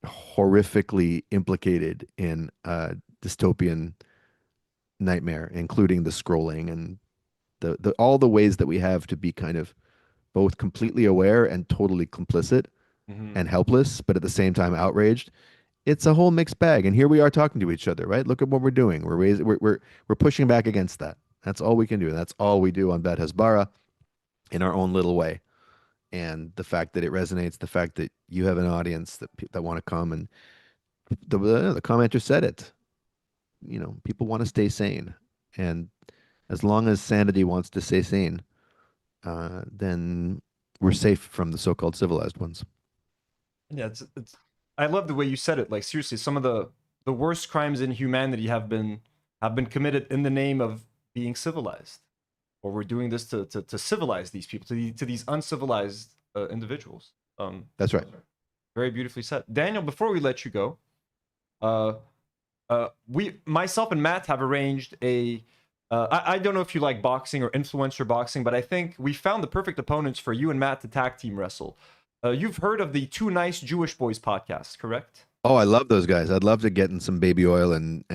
horrifically implicated in a dystopian nightmare, including the scrolling and the all the ways that we have to be kind of both completely aware and totally complicit and helpless, but at the same time outraged. It's a whole mixed bag. And here we are talking to each other, right? Look at what we're doing. We're pushing back against that. That's all we can do. That's all we do on Bat Hasbara in our own little way. And the fact that it resonates, the fact that you have an audience that want to come, and the commenter said it. People want to stay sane, and as long as sanity wants to stay sane, then we're safe from the so-called civilized ones. Yeah, it's. I love the way you said it. Like, seriously, some of the worst crimes in humanity have been committed in the name of being civilized, or we're doing this to civilize these people, to these uncivilized individuals. That's right. Very beautifully said, Daniel. Before we let you go, myself and Matt have arranged a. I don't know if you like boxing or influencer boxing, but I think we found the perfect opponents for you and Matt to tag team wrestle. You've heard of the Two Nice Jewish Boys podcast, correct? Oh, I love those guys. I'd love to get in some baby oil and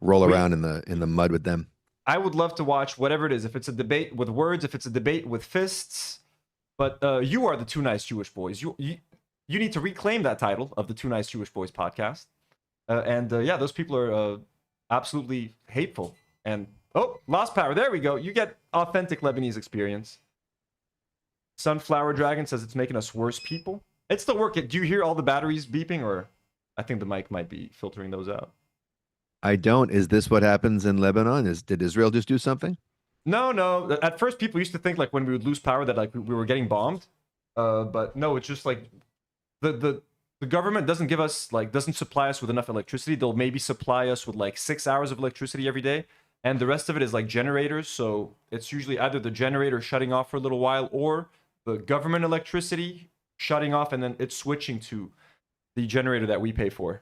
roll around in the mud with them. I would love to watch whatever it is. If it's a debate with words, if it's a debate with fists, but you are the Two Nice Jewish Boys. You need to reclaim that title of the Two Nice Jewish Boys podcast. Yeah, those people are absolutely hateful. And lost power. There we go. You get authentic Lebanese experience. Sunflower Dragon says it's making us worse people. It's still working. Do you hear all the batteries beeping, or I think the mic might be filtering those out? I don't. Is this what happens in Lebanon? Did Israel just do something? No. At first, people used to think like when we would lose power that like we were getting bombed. But no, it's just like the government doesn't supply us with enough electricity. They'll maybe supply us with like 6 hours of electricity every day, and the rest of it is like generators. So it's usually either the generator shutting off for a little while, or the government electricity shutting off, and then it's switching to the generator that we pay for.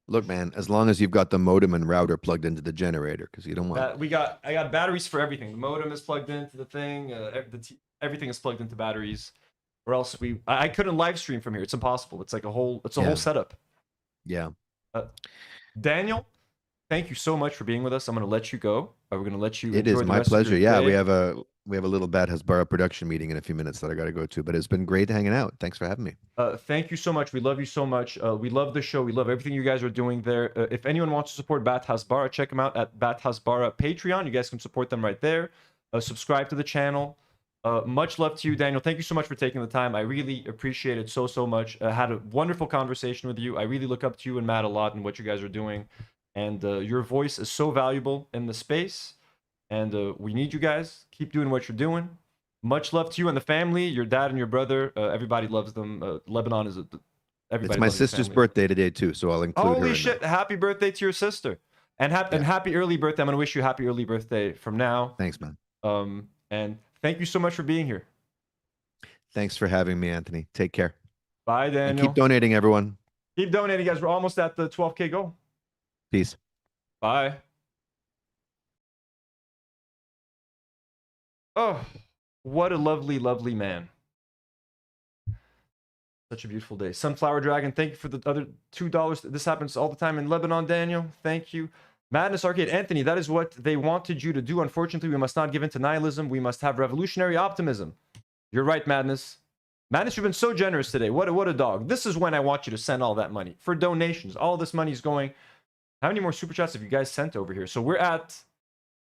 Look, man, as long as you've got the modem and router plugged into the generator, because you don't want. I got batteries for everything. The modem is plugged into the thing. Everything is plugged into batteries. Or else I couldn't live stream from here. It's impossible. It's like a whole setup. Yeah. Daniel, thank you so much for being with us. I'm going to let you go. We're going to let you. It is my pleasure. Yeah, we have a little Bat Hasbara production meeting in a few minutes that I got to go to, but it's been great hanging out. Thanks for having me. Thank you so much. We love you so much. We love the show. We love everything you guys are doing there. If anyone wants to support Bat Hasbara, check them out at Bat Hasbara Patreon. You guys can support them right there. Subscribe to the channel. Much love to you, Daniel. Thank you so much for taking the time. I really appreciate it so much. I had a wonderful conversation with you. I really look up to you and Matt a lot and what you guys are doing. And your voice is so valuable in the space. And we need you guys. Keep doing what you're doing. Much love to you and the family, your dad and your brother. Everybody loves them. Lebanon is everybody. It's my sister's birthday today too, so I'll include her. Holy shit! Happy birthday to your sister. And happy early birthday. I'm gonna wish you a happy early birthday from now. Thanks, man. And thank you so much for being here. Thanks for having me, Anthony. Take care. Bye, Daniel. And keep donating, everyone. Keep donating, guys. We're almost at the 12K goal. Peace. Bye. Oh, what a lovely, lovely man. Such a beautiful day. Sunflower Dragon, thank you for the other $2. This happens all the time in Lebanon, Daniel. Thank you. Madness Arcade, Anthony, that is what they wanted you to do. Unfortunately, we must not give in to nihilism. We must have revolutionary optimism. You're right, Madness. Madness, you've been so generous today. What a dog. This is when I want you to send all that money. For donations. All this money is going. How many more super chats have you guys sent over here? So we're at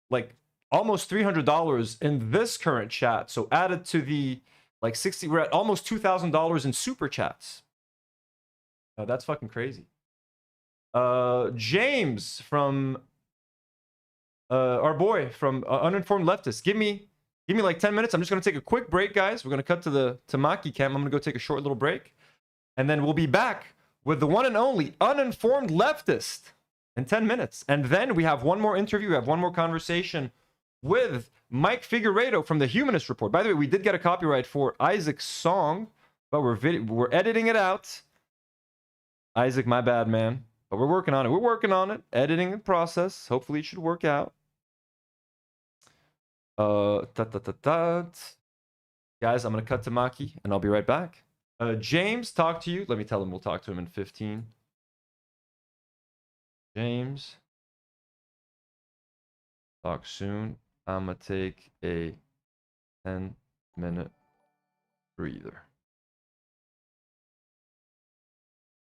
like almost $300 in this current chat. So added to the like 60, we're at almost $2,000 in super chats. That's fucking crazy. James from our boy from Uninformed Leftist. Give me like 10 minutes. I'm just gonna take a quick break, guys. We're gonna cut to the Maki cam. I'm gonna go take a short little break, and then we'll be back with the one and only Uninformed Leftist in 10 minutes. And then we have one more interview. We have one more conversation with Mike Figueiredo from the Humanist Report. By the way, we did get a copyright for Isaac's song, but we're editing it out. Isaac, my bad, man. But we're working on it. We're working on it. Editing the process. Hopefully it should work out. Guys, I'm gonna cut to Maki and I'll be right back. James, talk to you. Let me tell him we'll talk to him in 15. James, talk soon. I'm gonna take a 10-minute breather.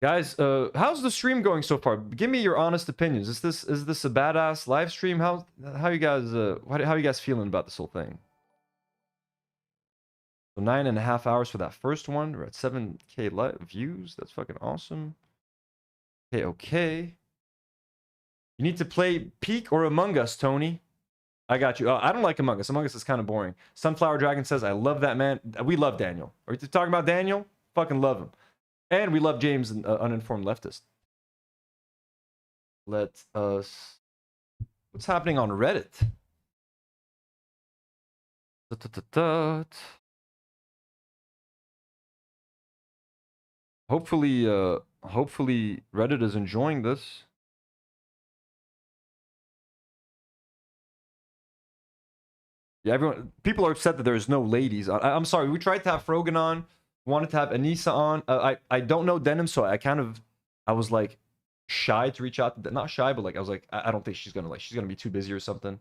Guys, how's the stream going so far? Give me your honest opinions. Is this a badass live stream? How you guys how you guys feeling about this whole thing? So 9.5 hours for that first one. We're at 7K views. That's fucking awesome. Okay. You need to play Peak or Among Us, Tony. I got you. I don't like Among Us. Among Us is kind of boring. Sunflower Dragon says, I love that man. We love Daniel. Are you talking about Daniel? Fucking love him. And we love James, and Uninformed Leftist. Let us... What's happening on Reddit? Hopefully Reddit is enjoying this. Yeah, people are upset that there's no ladies. I'm sorry. We tried to have Frogan on. Wanted to have Anissa on. I don't know Denim, so I was like shy to reach out. Not shy, but like I was like, I don't think she's gonna be too busy or something.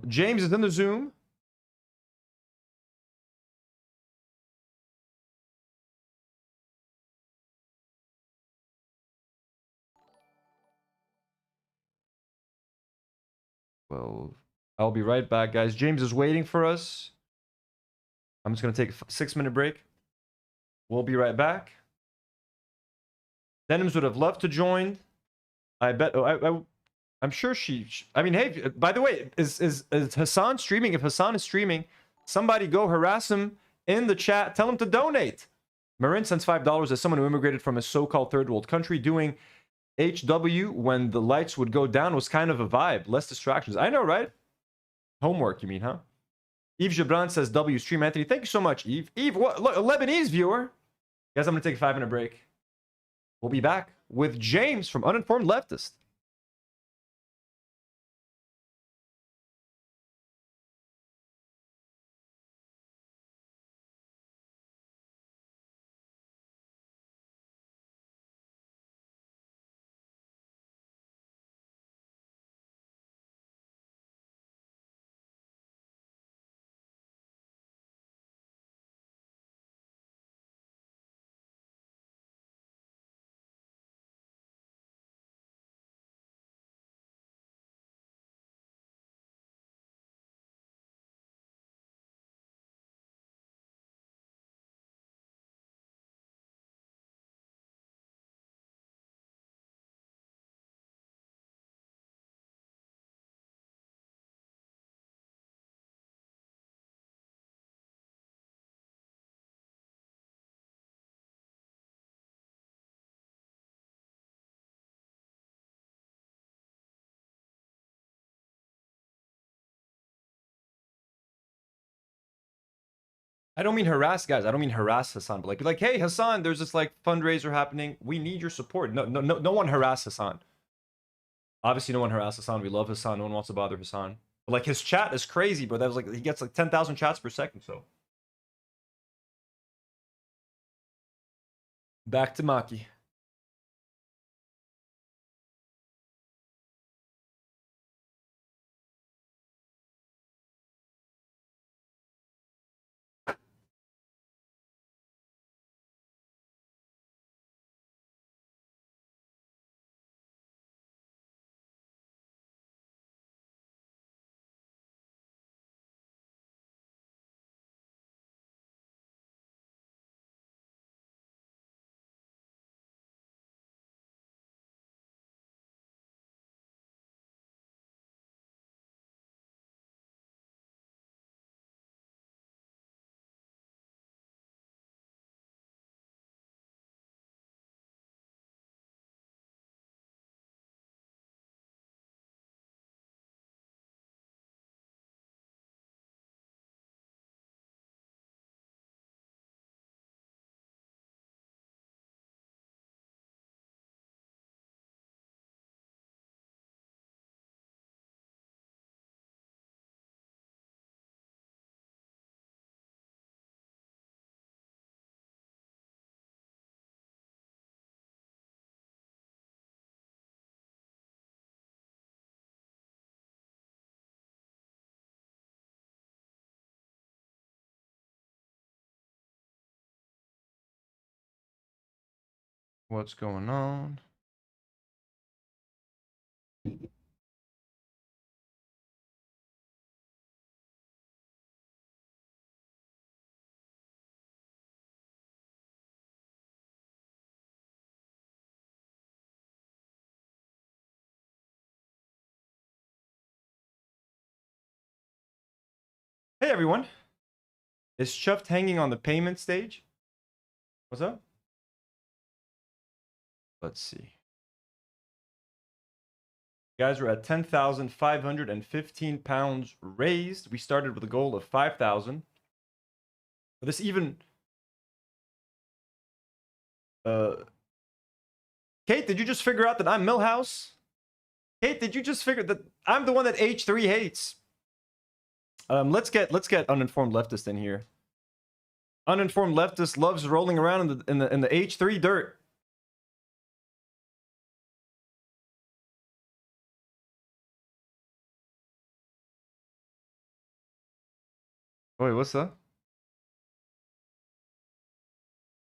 James is in the Zoom. Well, I'll be right back, guys. James is waiting for us. I'm just gonna take a 6-minute break. We'll be right back. Denims would have loved to join. I bet. I'm sure I mean, hey. By the way, is Hassan streaming? If Hassan is streaming, somebody go harass him in the chat. Tell him to donate. Marin sends $5 as someone who immigrated from a so-called third world country. Doing HW when the lights would go down was kind of a vibe. Less distractions. I know, right? Homework, you mean, huh? Yves Gibran says W stream. Anthony, thank you so much, Yves. Yves, what? Look, a Lebanese viewer. Guys, I'm going to take a 5-minute break. We'll be back with James from Uninformed Leftist. I don't mean harass guys. I don't mean harass Hassan, but like be like, hey Hassan, there's this like fundraiser happening. We need your support. No one harass Hassan. Obviously, no one harass Hassan. We love Hassan. No one wants to bother Hassan. But like his chat is crazy, bro. That was like he gets like 10,000 chats per second. So back to Maki. What's going on? Hey everyone. Is Chuffed hanging on the payment stage? What's up? Let's see. Guys, we're at 10,515 pounds raised. We started with a goal of 5,000. But this even... Kate, did you just figure out that I'm Millhouse? Kate, did you just figure that I'm the one that H3 hates? Let's get Uninformed Leftist in here. Uninformed Leftist loves rolling around in the H3 dirt. Wait, what's that?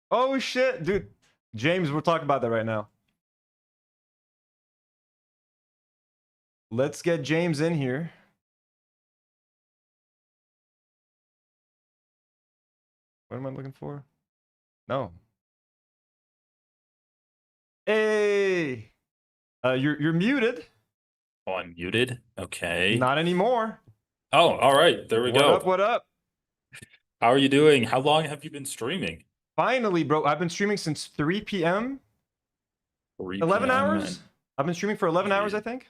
Oh shit, dude. James, we're talking about that right now. Let's get James in here. What am I looking for? No. Hey, you're muted. Oh, I'm muted. Okay. Not anymore. Oh, all right. There we What go. up? What up? How are you doing? How long have you been streaming? Finally, bro. I've been streaming since 3 p.m. 3 11 p.m. hours. I've been streaming for 11 hours, I think.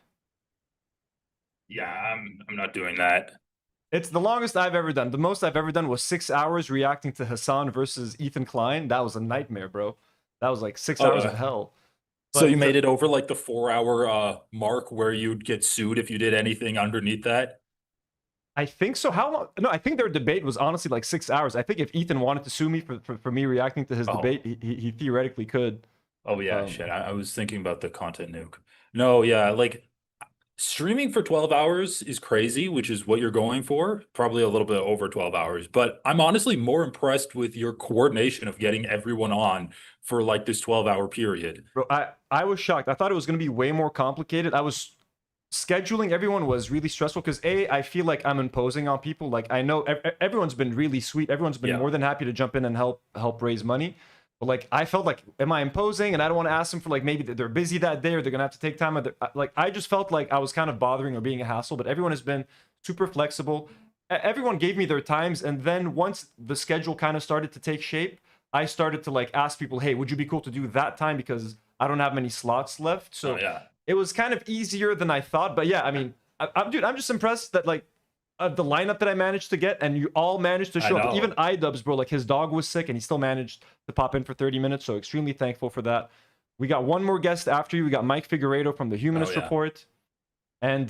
Yeah, I'm not doing that. It's the longest I've ever done. The most I've ever done was 6 hours reacting to Hassan versus Ethan Klein. That was a nightmare, bro. That was like 6 hours of hell. So But you made it over like the 4-hour mark where you'd get sued if you did anything underneath that? I think so. How long? No, I think their debate was honestly like 6 hours. I think if Ethan wanted to sue me for me reacting to his debate, he theoretically could. Oh yeah, shit. I was thinking about the content nuke. No, yeah, like streaming for 12 hours is crazy, which is what you're going for. Probably a little bit over 12 hours. But I'm honestly more impressed with your coordination of getting everyone on for like this 12-hour period. Bro, I was shocked. I thought it was going to be way more complicated. Scheduling everyone was really stressful because I feel like I'm imposing on people. Like I know everyone's been really sweet. Everyone's been more than happy to jump in and help raise money. But like I felt like, am I imposing? And I don't want to ask them for like maybe they're busy that day or they're gonna have to take time. Like I just felt like I was kind of bothering or being a hassle. But everyone has been super flexible. Everyone gave me their times, and then once the schedule kind of started to take shape, I started to like ask people, hey, would you be cool to do that time because I don't have many slots left. So it was kind of easier than I thought. But yeah, I mean, dude, I'm just impressed that like the lineup that I managed to get, and you all managed to show up. know. Even Idubbbz, bro, like his dog was sick and he still managed to pop in for 30 minutes. So extremely thankful for that. We got one more guest after you. We got Mike Figueiredo from the Humanist Report. And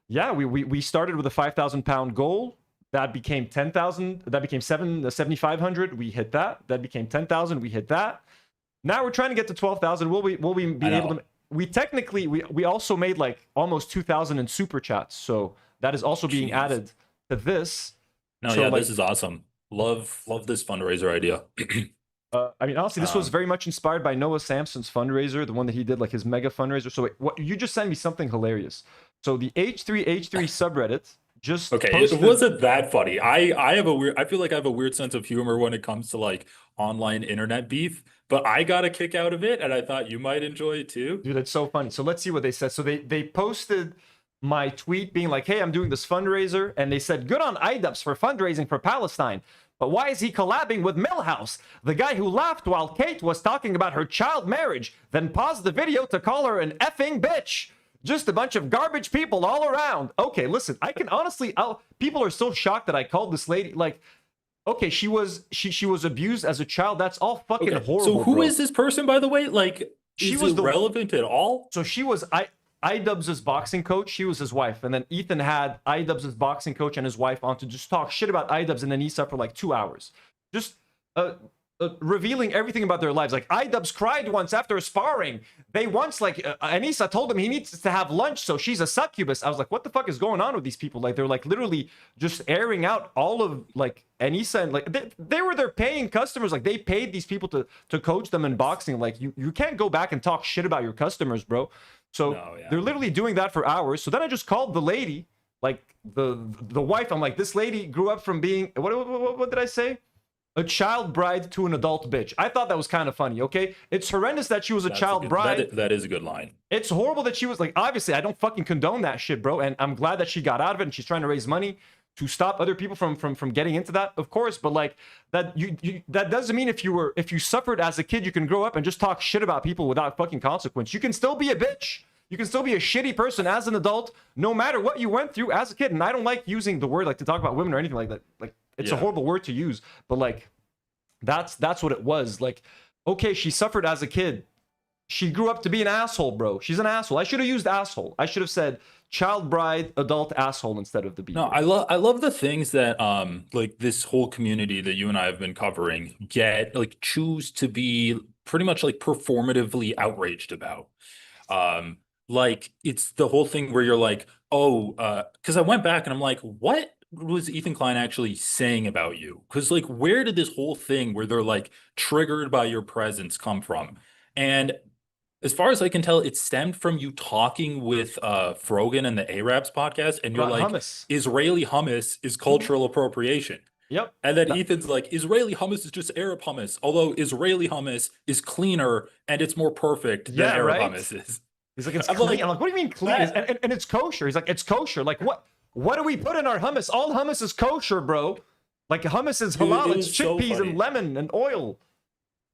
yeah, we started with a 5,000 pound goal. That became 10,000. That became 7,500. We hit that. That became 10,000. We hit that. Now we're trying to get to 12,000. Will we be able to? We technically, we also made like almost 2,000 in super chats. So that is also being added to this. No, so, yeah, like, this is awesome. Love this fundraiser idea. I mean, honestly, this was very much inspired by Noah Samson's fundraiser, the one that he did, like his mega fundraiser. So wait, what, you just sent me something hilarious. So the H3H3 subreddit just posted... It wasn't that funny. I feel like I have a weird sense of humor when it comes to like online internet beef, but I got a kick out of it, and I thought you might enjoy it too. Dude, it's so funny. So let's see what they said. So they posted my tweet being like, hey, I'm doing this fundraiser, and they said, good on Idubbbz for fundraising for Palestine. But why is he collabing with Millhouse, the guy who laughed while Kate was talking about her child marriage, then paused the video to call her an effing bitch? Just a bunch of garbage people all around. Okay, listen, I can honestly, people are so shocked that I called this lady, like, okay, she was abused as a child. That's all fucking horrible. So who is this person, by the way? Like, she is was it relevant at all? So she was Idubbbz's boxing coach. She was his wife, and then Ethan had Idubbbz's boxing coach and his wife on to just talk shit about Idubbbz and Anissa for like 2 hours, just revealing everything about their lives. Like, Idubbbz cried once after sparring. They once, like, Anissa told him he needs to have lunch, so she's a succubus. I was like, what the fuck is going on with these people? Like, they're like literally just airing out all of like Anissa, and like they were their paying customers. Like, they paid these people to coach them in boxing. Like, you can't go back and talk shit about your customers, bro. So they're literally doing that for hours. So then I just called the lady, like the wife. I'm like, this lady grew up from being, what did I say? A child bride to an adult bitch. I thought that was kind of funny, okay? It's horrendous that she was a child bride. That is a good line. It's horrible that she was like, obviously, I don't fucking condone that shit, bro. And I'm glad that she got out of it and she's trying to raise money to stop other people from getting into that, of course. But like that, that doesn't mean if you suffered as a kid, you can grow up and just talk shit about people without fucking consequence. You can still be a bitch. You can still be a shitty person as an adult, no matter what you went through as a kid. And I don't like using the word like to talk about women or anything like that. Like, it's a horrible word to use, but like that's what it was. Like, okay, she suffered as a kid. She grew up to be an asshole, bro. She's an asshole. I should have used asshole. I should have said child bride, adult asshole instead of the B. No, I love the things that like this whole community that you and I have been covering choose to be pretty much like performatively outraged about. Like, it's the whole thing where you're like, because I went back and I'm like, what was Ethan Klein actually saying about you? Because like, where did this whole thing where they're like triggered by your presence come from? And as far as I can tell, it stemmed from you talking with Frogan and the Arabs podcast, and you're like, hummus. Israeli hummus is cultural appropriation. Yep. And then Ethan's like, Israeli hummus is just Arab hummus, although Israeli hummus is cleaner and it's more perfect than Arab hummus is. He's like, it's clean. I'm like, what do you mean clean? And it's kosher. He's like, it's kosher. Like, what do we put in our hummus? All hummus is kosher, bro. Like, hummus is halal. It's chickpeas and lemon and oil.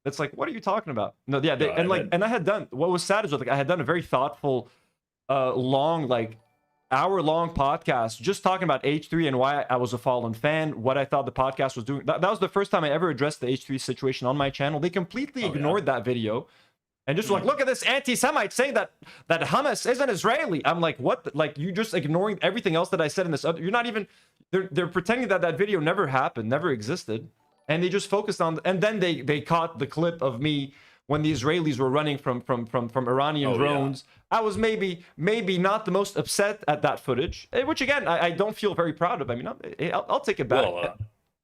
It's like, what are you talking about? No, yeah. And I had done, what was sad is like, I had done a very thoughtful, long, like hour-long podcast just talking about H3 and why I was a fallen fan, what I thought the podcast was doing. That was the first time I ever addressed the H3 situation on my channel. They completely ignored that video. And just like, look at this anti-Semite saying that hummus isn't Israeli. I'm like, what? Like, you just ignoring everything else that I said in this other. You're not even. They're pretending that video never happened, never existed, and they just focused on. And then they caught the clip of me when the Israelis were running from Iranian drones. Yeah. I was maybe not the most upset at that footage, which again I don't feel very proud of. I mean, I'll take it back. Well,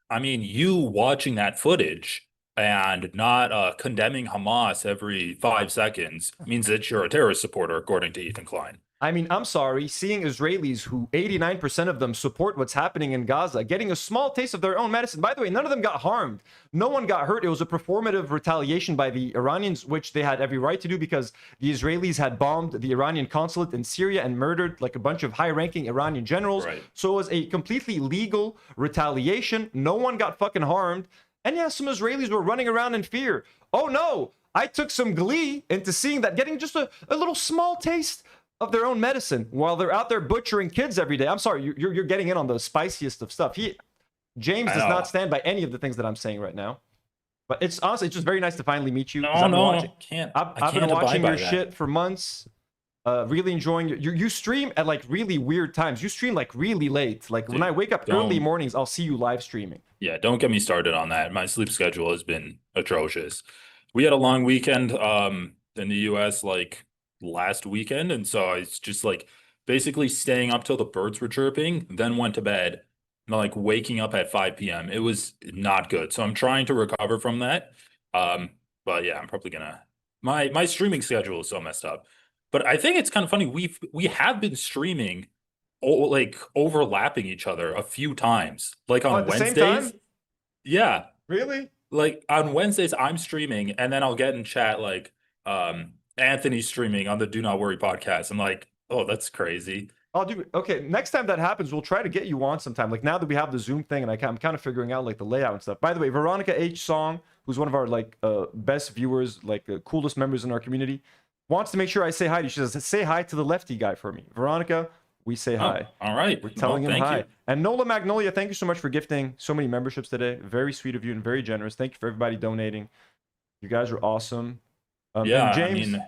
I mean, you watching that footage and not condemning Hamas every 5 seconds means that you're a terrorist supporter, according to Ethan Klein. I mean, I'm sorry, seeing Israelis who 89% of them support what's happening in Gaza, getting a small taste of their own medicine. By the way, none of them got harmed. No one got hurt. It was a performative retaliation by the Iranians, which they had every right to do because the Israelis had bombed the Iranian consulate in Syria and murdered like a bunch of high-ranking Iranian generals. Right. So it was a completely legal retaliation. No one got fucking harmed. And yeah, some Israelis were running around in fear. Oh no, I took some glee into seeing that, getting just a little small taste of their own medicine while they're out there butchering kids every day. I'm sorry, you're getting in on the spiciest of stuff. James does not stand by any of the things that I'm saying right now. But it's honestly, it's just very nice to finally meet you. No, I can't. I've been watching your shit for months. Really enjoying you stream at like really weird times. You stream like really late. Like, dude, when I wake up early mornings, I'll see you live streaming. Yeah, don't get me started on that. My sleep schedule has been atrocious. We had a long weekend in the US like last weekend, and so it's just like basically staying up till the birds were chirping, then went to bed, and like waking up at 5 p.m. It was not good. So I'm trying to recover from that. But yeah, I'm probably gonna my streaming schedule is so messed up. But I think it's kind of funny. We have been streaming, like overlapping each other a few times, like on Wednesdays. Same time? Yeah, really. Like on Wednesdays, I'm streaming, and then I'll get in chat like Anthony's streaming on the Do Not Worry podcast. I'm like, oh, that's crazy. I'll do it. Okay, next time that happens, we'll try to get you on sometime. Like now that we have the Zoom thing, and I'm kind of figuring out like the layout and stuff. By the way, Veronica H. Song, who's one of our like best viewers, like coolest members in our community, wants to make sure I say hi to you. She says, say hi to the lefty guy for me. Veronica, we say hi. All right. We're telling him hi. And Nola Magnolia, thank you so much for gifting so many memberships today. Very sweet of you and very generous. Thank you for everybody donating. You guys are awesome. Yeah, James, I mean,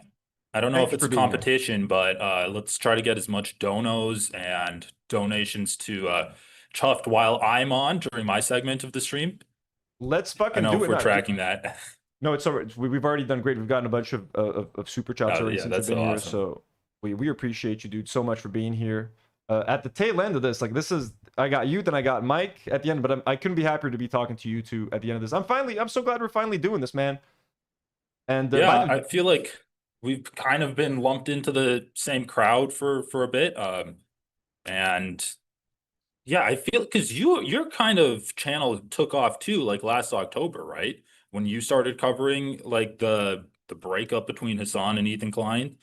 I don't know if it's a competition, but let's try to get as much donos and donations to Chuffed while I'm on during my segment of the stream. Let's fucking do it. I don't know if we're tracking that. that. No, it's all right. We've already done great. We've gotten a bunch of super chats already since you've been here. So we appreciate you, dude, so much for being here. At the tail end of this, like this is, I got you, then I got Mike at the end, but I couldn't be happier to be talking to you two at the end of this. I'm so glad we're finally doing this, man. And yeah, I feel like we've kind of been lumped into the same crowd for a bit. And yeah, I feel because your kind of channel took off too, like last October, right? When you started covering like the breakup between Hassan and Ethan Klein.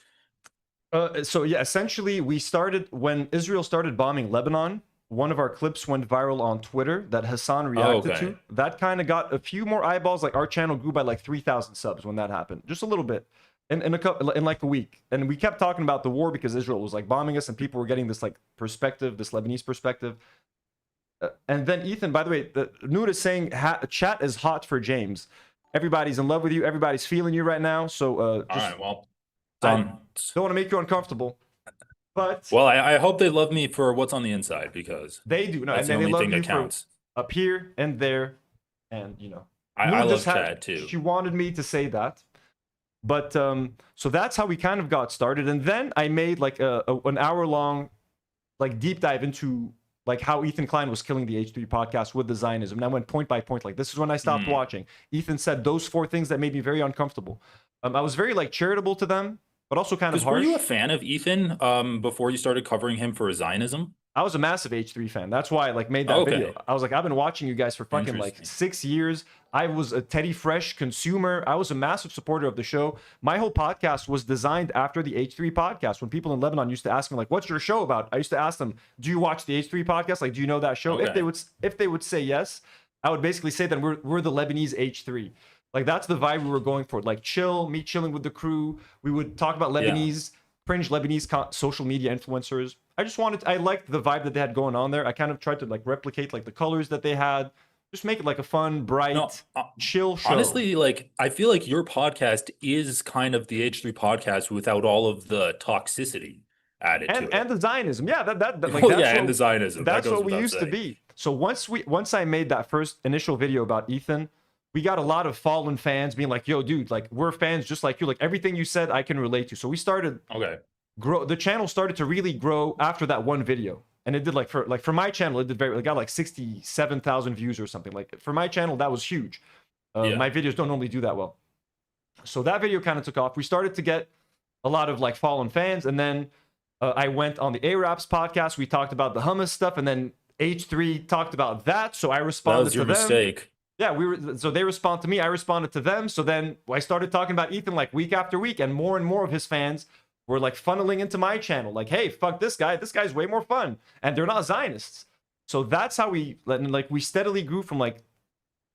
So yeah, essentially we started when Israel started bombing Lebanon. One of our clips went viral on Twitter that Hassan reacted to. That kind of got a few more eyeballs. Like our channel grew by like 3,000 subs when that happened, just a little bit in like a week. And we kept talking about the war because Israel was like bombing us, and people were getting this like perspective, this Lebanese perspective. And then Ethan, by the way, Nour is saying chat is hot for James. Everybody's in love with you. Everybody's feeling you right now. So all right, well, I don't want to make you uncomfortable, but well, I hope they love me for what's on the inside, because they do. No, that's and the they only love thing you that counts. for up here and there, and you know. I love Chad too. She wanted me to say that. But so that's how we kind of got started, and then I made like an hour-long like deep dive into like how Ethan Klein was killing the H3 podcast with the Zionism. And I went point by point. Like this is when I stopped watching. Ethan said those 4 things that made me very uncomfortable. I was very like charitable to them, but also kind of harsh. Were you a fan of Ethan before you started covering him for Zionism? I was a massive H3 fan. That's why I like made that video. I was like, I've been watching you guys for fucking like 6 years. I was a Teddy Fresh consumer. I was a massive supporter of the show. My whole podcast was designed after the H3 podcast. When people in Lebanon used to ask me like, what's your show about? I used to ask them, do you watch the H3 podcast? Like, do you know that show? If they would say yes, I would basically say that we're the Lebanese H3. Like that's the vibe we were going for. Like me chilling with the crew. We would talk about Lebanese, cringe Lebanese social media influencers. I liked the vibe that they had going on there. I kind of tried to like replicate like the colors that they had. Just make it like a fun, bright, chill show. Honestly, like I feel like your podcast is kind of the H3 podcast without all of the toxicity added to it. And the Zionism. Yeah, and the Zionism. That's what we used to be. So once I made that first initial video about Ethan, we got a lot of fallen fans being like, yo, dude, like we're fans just like you. Like everything you said, I can relate to. So we started the channel started to really grow after that one video. And it did for my channel, it got like 67,000 views or something. Like for my channel, that was huge. My videos don't normally do that well. So that video kind of took off. We started to get a lot of like fallen fans. And then I went on the Arabs podcast. We talked about the hummus stuff. And then H3 talked about that. So I responded to them. That was your mistake. Yeah, so they respond to me. I responded to them. So then I started talking about Ethan like week after week. And more of his fans were like funneling into my channel. Like, hey, fuck this guy. This guy's way more fun. And they're not Zionists. So that's how we steadily grew from like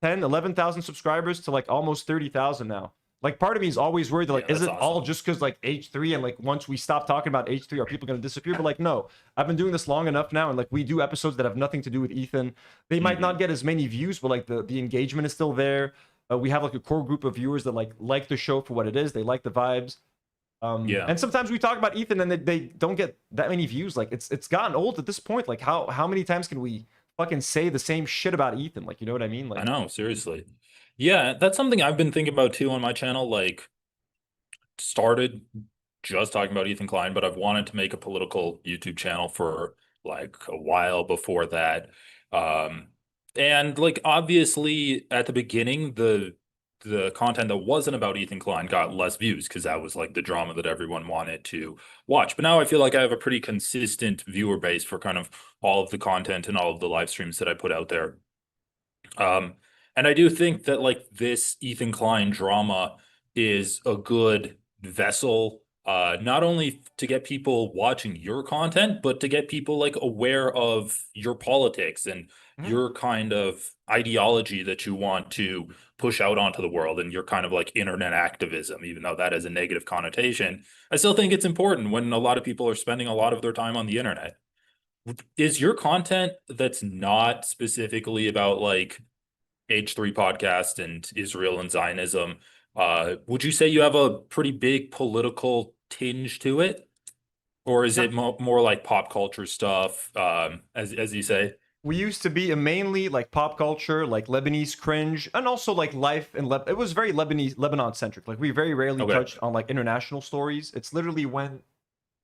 10, 11,000 subscribers to like almost 30,000 now. Like, part of me is always worried that, like, Yeah, is that's it all awesome. just because, like, H3 and, like, once we stop talking about H3, are people going to disappear? But, like, no. I've been doing this long enough now, and, like, we do episodes that have nothing to do with Ethan. They might not get as many views, but, like, the engagement is still there. We have, like, a core group of viewers that, like the show for what it is. They like the vibes. Yeah. And sometimes we talk about Ethan and they don't get that many views. Like, it's gotten old at this point. Like, how many times can we fucking say the same shit about Ethan? Like, you know what I mean? Like, I know, seriously. Yeah, that's something I've been thinking about too on my channel. Like, started just talking about Ethan Klein, but I've wanted to make a political YouTube channel for like a while before that. And like obviously at the beginning, the content that wasn't about Ethan Klein got less views because that was like the drama that everyone wanted to watch. But now I feel like I have a pretty consistent viewer base for kind of all of the content and all of the live streams that I put out there. And I do think that like this Ethan Klein drama is a good vessel, not only to get people watching your content, but to get people like aware of your politics and your kind of ideology that you want to push out onto the world and your kind of like internet activism, even though that has a negative connotation. I still think it's important when a lot of people are spending a lot of their time on the internet. Is your content that's not specifically about like H3 podcast and Israel and Zionism, would you say you have a pretty big political tinge to it? Or is it more like pop culture stuff, as you say? we used to be a mainly like pop culture, like Lebanese cringe, and also like life in it was very Lebanon centric. Like, we very rarely touched on like international stories. It's literally when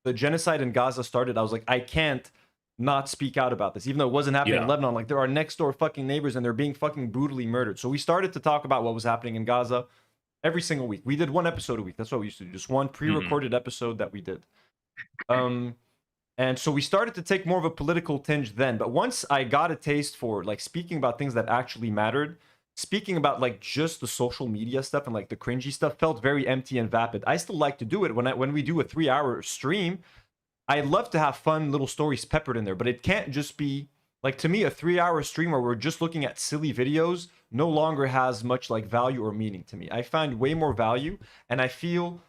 the genocide in Gaza started, I was like, I can't not speak out about this, even though it wasn't happening in Lebanon. Like, there are next door fucking neighbors and they're being fucking brutally murdered. So we started to talk about what was happening in Gaza every single week. We did one episode a week. That's what we used to do. Just one pre-recorded episode that we did. And so we started to take more of a political tinge then. But once I got a taste for like speaking about things that actually mattered, speaking about like just the social media stuff and like the cringy stuff felt very empty and vapid. I still like to do it when we do a 3-hour stream. I love to have fun little stories peppered in there, but it can't just be like, to me, a 3-hour stream where we're just looking at silly videos no longer has much like value or meaning to me. I find way more value and I feel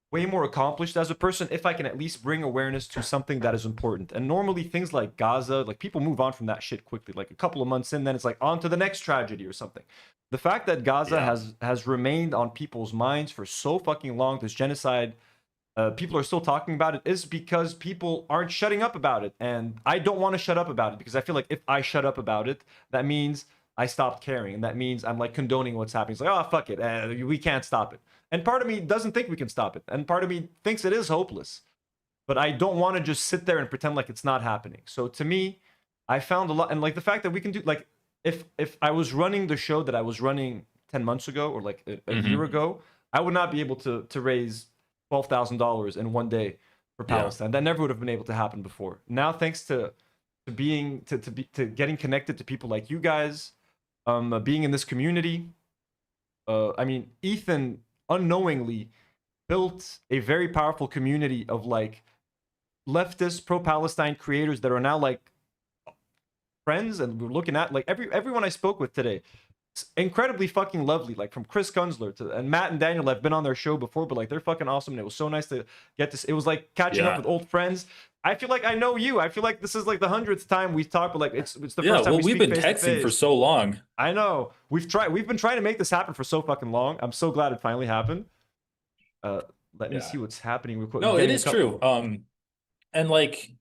way more accomplished as a person if I can at least bring awareness to something that is important. And normally things like Gaza, like, people move on from that shit quickly. Like, a couple of months in, then it's like on to the next tragedy or something. The fact that Gaza has remained on people's minds for so fucking long, this genocide, people are still talking about it, is because people aren't shutting up about it. And I don't want to shut up about it, because I feel like if I shut up about it, that means I stopped caring, and that means I'm like condoning what's happening. It's like, oh, fuck it, we can't stop it. And part of me doesn't think we can stop it, and part of me thinks it is hopeless. But I don't want to just sit there and pretend like it's not happening. So to me, I found a lot, and like the fact that we can do, like, if I was running the show that I was running 10 months ago or like a year ago, I would not be able to raise $12,000 in one day for Palestine. That never would have been able to happen before. Now, thanks to getting connected to people like you guys, being in this community, I mean, Ethan unknowingly built a very powerful community of like leftist pro-Palestine creators that are now like friends, and we're looking at like everyone I spoke with today. It's incredibly fucking lovely, like from Chris Kunzler to and Matt and Daniel. I've been on their show before, but like they're fucking awesome, and it was so nice to get this. It was like catching up with old friends. I feel like I know you. I feel like this is like the 100th time we've talked, but like it's the first time we've been texting for so long. I know we've been trying to make this happen for so fucking long. I'm so glad it finally happened. Let me see what's happening real quick. No, it is true. And like,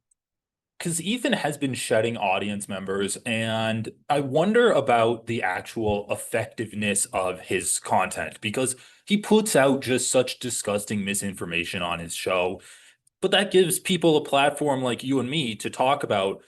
because Ethan has been shedding audience members, and I wonder about the actual effectiveness of his content, because he puts out just such disgusting misinformation on his show. But that gives people a platform like you and me to talk about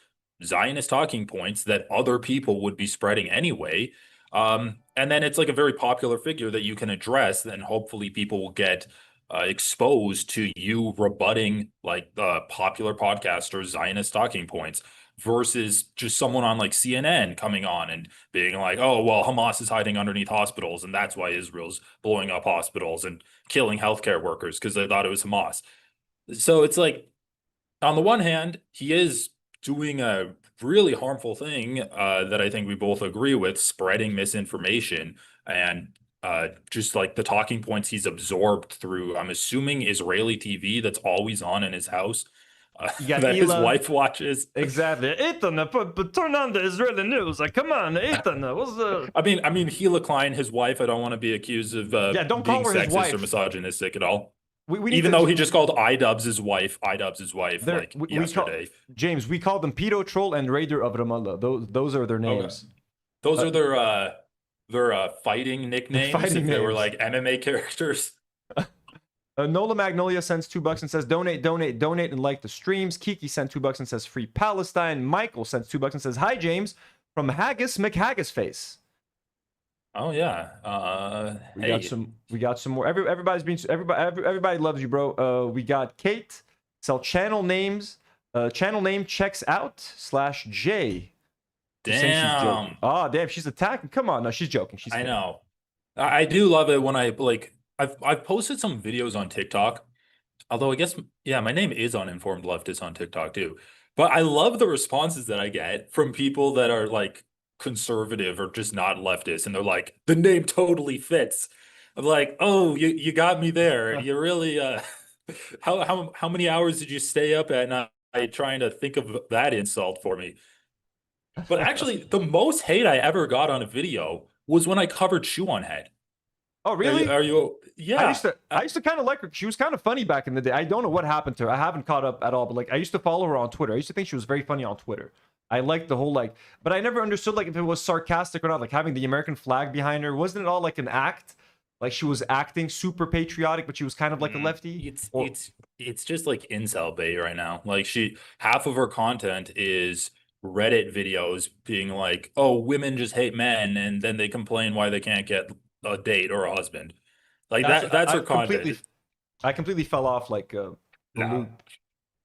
Zionist talking points that other people would be spreading anyway. And then it's like a very popular figure that you can address, and hopefully people will get exposed to you rebutting like popular podcasters' Zionist talking points versus just someone on like CNN coming on and being like, oh, well, Hamas is hiding underneath hospitals, and that's why Israel's blowing up hospitals and killing healthcare workers because they thought it was Hamas. So it's like, on the one hand, he is doing a really harmful thing that I think we both agree with, spreading misinformation and just like the talking points he's absorbed through, I'm assuming, Israeli TV that's always on in his house, You got that his Elon. wife watches. Exactly. Ethan, but turn on the Israeli news. Like, come on, Ethan. What's the? I mean, Gila Klein, his wife. I don't want to be accused of Yeah, don't being call her his sexist wife. or misogynistic at all. We need Even to, though he just called Idubbbz' wife, They're- like we call- yesterday. James, we call them Pedo Troll and Raider of Ramallah. Those are their names. Those are their fighting nicknames. fighting If they were names. like MMA characters. Nola Magnolia sends $2 and says donate, and like the streams. Kiki sent $2 and says free Palestine. Michael sends $2 and says hi James from Haggis McHaggis face. Oh yeah. We got some more. Everybody loves you, bro. We got Kate. Sell channel names. Channel name checks out /J. She's saying she's joking. Damn. Oh damn, she's attacking. Come on, no, she's joking. She's I kidding. know. I do love it when I've posted some videos on TikTok. Although I guess, yeah, my name is Uninformed Leftist on TikTok too. But I love the responses that I get from people that are like conservative or just not leftist, and they're like, the name totally fits. I'm like, oh, you got me there. You really how many hours did you stay up at night trying to think of that insult for me? But actually, the most hate I ever got on a video was when I covered Shoe on Head. Oh really? Are you? Yeah. I used to kind of like her. She was kind of funny back in the day. I don't know what happened to her. I haven't caught up at all. But like, I used to follow her on Twitter. I used to think she was very funny on Twitter. I liked the whole like, but I never understood like if it was sarcastic or not. Like having the American flag behind her, wasn't it all like an act? Like she was acting super patriotic, but she was kind of like a lefty. It's just like incel bait right now. Like half of her content is Reddit videos being like, oh, women just hate men, and then they complain why they can't get a date or a husband. Like that's her content. I completely fell off like the loop.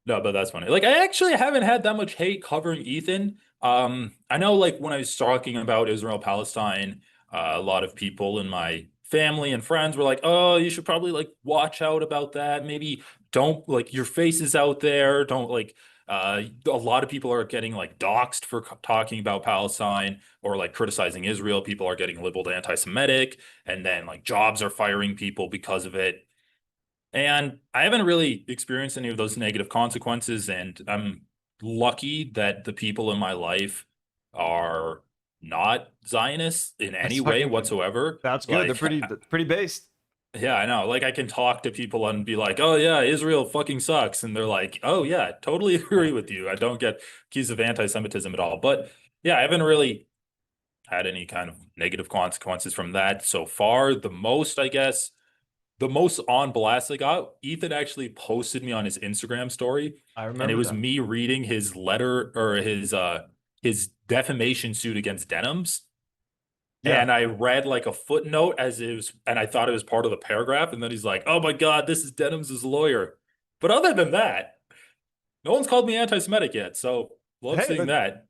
No, but that's funny. Like I actually haven't had that much hate covering Ethan. I know like when I was talking about Israel Palestine, a lot of people in my family and friends were like, oh, you should probably like watch out about that. Maybe don't, like, your face is out there. Don't like a lot of people are getting like doxxed for talking about Palestine or like criticizing Israel. People are getting labeled anti-Semitic, and then like jobs are firing people because of it. And I haven't really experienced any of those negative consequences, and I'm lucky that the people in my life are not Zionists in any way whatsoever. That's good. Like, They're pretty based. yeah, I know. Like I can talk to people and be like, "Oh yeah, Israel fucking sucks," and they're like, "Oh yeah, totally agree with you." I don't get accused of anti-Semitism at all. But yeah, I haven't really had any kind of negative consequences from that so far. The most on blast I got, Ethan actually posted me on his Instagram story, I remember, and it was that. me reading his letter or his defamation suit against Denims. Yeah. And I read like a footnote as it was, and I thought it was part of the paragraph. And then he's like, "Oh my God, this is Denims' lawyer." But other than that, no one's called me anti-Semitic yet. So love seeing that.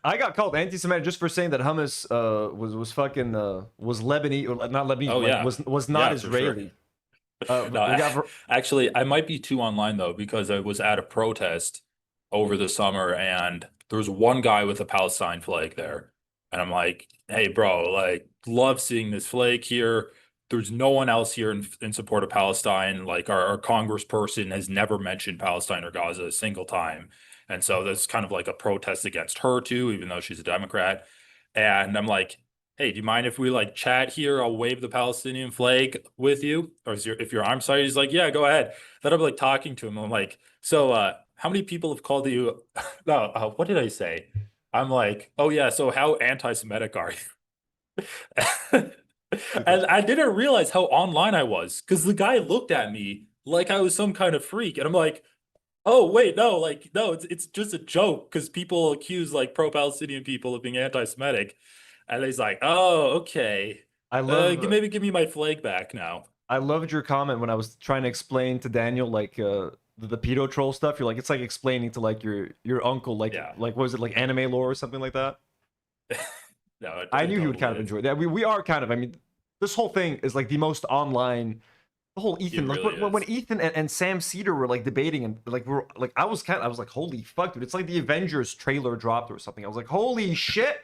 I got called anti-Semitic just for saying that hummus was fucking was Lebanese, or not Lebanese, Oh, yeah. was not Yeah, for Israeli. No, actually, I might be too online though, because I was at a protest over the summer and there was one guy with a Palestine flag there. And I'm like, hey, bro, like, love seeing this flag here. There's no one else here in support of Palestine. Like, our congressperson has never mentioned Palestine or Gaza a single time. And so that's kind of like a protest against her too, even though she's a Democrat. And I'm like, hey, do you mind if we like chat here? I'll wave the Palestinian flag with you. Or if your arm sight, he's like, yeah, go ahead. Then I'm like talking to him. I'm like, so how many people have called you? No, what did I say? I'm like, oh yeah, so how anti-Semitic are you? And I didn't realize how online I was, because the guy looked at me like I was some kind of freak. And I'm like, oh wait, no, it's just a joke, because people accuse like pro-Palestinian people of being anti-Semitic. And he's like, oh, okay. I love maybe give me my flag back now. I loved your comment when I was trying to explain to Daniel like the pedo troll stuff. You're like, it's like explaining to like your uncle, like like what was it, like anime lore or something like that? No, I knew he would kind of enjoy that. We are kind of, I mean, this whole thing is like the most online. The whole Ethan, like really when Ethan and Sam Cedar were like debating, and like I was like, holy fuck, dude, it's like the Avengers trailer dropped or something. I was like, holy shit.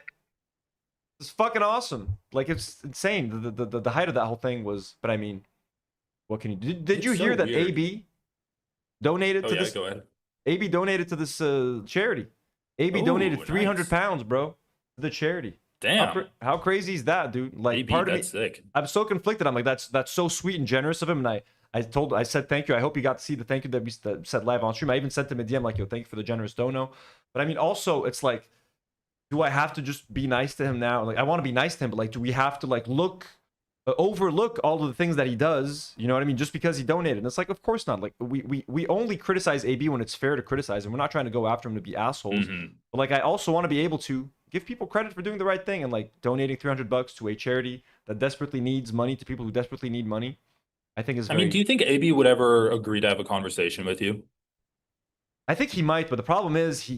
It's fucking awesome. Like, it's insane. The height of that whole thing was, but I mean, what can you do? Did you It's so hear that weird. AB donated Oh to yeah, this? go ahead. AB donated to this charity. AB Ooh, donated 300 nice. pounds, bro, to the charity. Damn. How crazy is that, dude? Like, AB, part of me, that's sick. I'm so conflicted. I'm like, that's so sweet and generous of him. And I said thank you. I hope you got to see the thank you that we said live on stream. I even sent him a DM like, yo, thank you for the generous dono. But I mean, also, it's like, do I have to just be nice to him now? Like, I want to be nice to him, but like, do we have to like overlook all of the things that he does? You know what I mean? Just because he donated. And it's like, of course not. Like, we only criticize AB when it's fair to criticize him. We're not trying to go after him to be assholes. Mhm. But like, I also want to be able to give people credit for doing the right thing and like donating $300 to a charity that desperately needs money to people who desperately need money. I think is I very. mean, do you think AB would ever agree to have a conversation with you? I think he might, but the problem is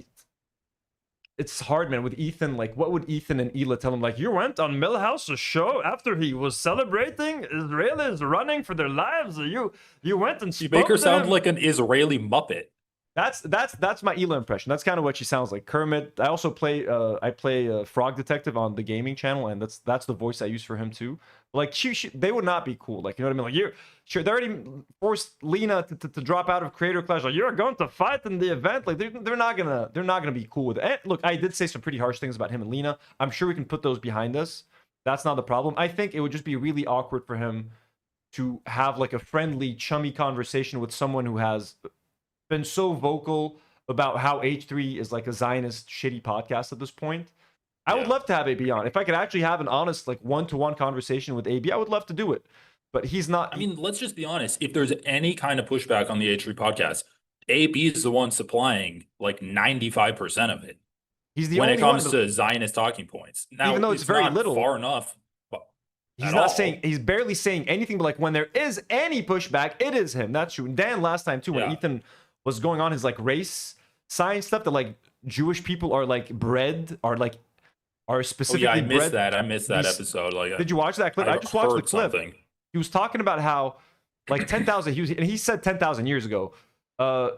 it's hard, man, with Ethan. Like, what would Ethan and Hila tell him? Like, you went on Millhouse's show after he was celebrating Israelis running for their lives. You went and You spoke make her to sound him? like an Israeli Muppet. That's my Hila impression. That's kind of what she sounds like. Kermit. I also play Frog Detective on the gaming channel, and that's the voice I use for him too. Like, they would not be cool. Like, you know what I mean? Like, they already forced Lena to drop out of Creator Clash. Like, you're going to fight in the event. Like, they're not gonna be cool with it. And look, I did say some pretty harsh things about him and Lena. I'm sure we can put those behind us. That's not the problem. I think it would just be really awkward for him to have like a friendly, chummy conversation with someone who has been so vocal about how H3 is like a Zionist shitty podcast at this point. I would Yeah. love to have AB on. If I could actually have an honest, like, one-to-one conversation with AB, I would love to do it. But he's not. I mean, let's just be honest. If there's any kind of pushback on the H3 podcast, AB is the one supplying like 95% of it he's the when only it comes one. to Zionist talking points. Now, Even though it's very not little. far enough. He's at not all. saying. He's barely saying anything. But like, when there is any pushback, it is him. That's true. And Dan last time too, when Yeah. Ethan was going on his like race science stuff, that like Jewish people are like bred, are Oh specifically yeah, I bred. missed that. I missed that These- episode. Like, Did you watch that clip? I just watched the heard clip. something. He was talking about how like 10,000 and he said 10,000 years ago,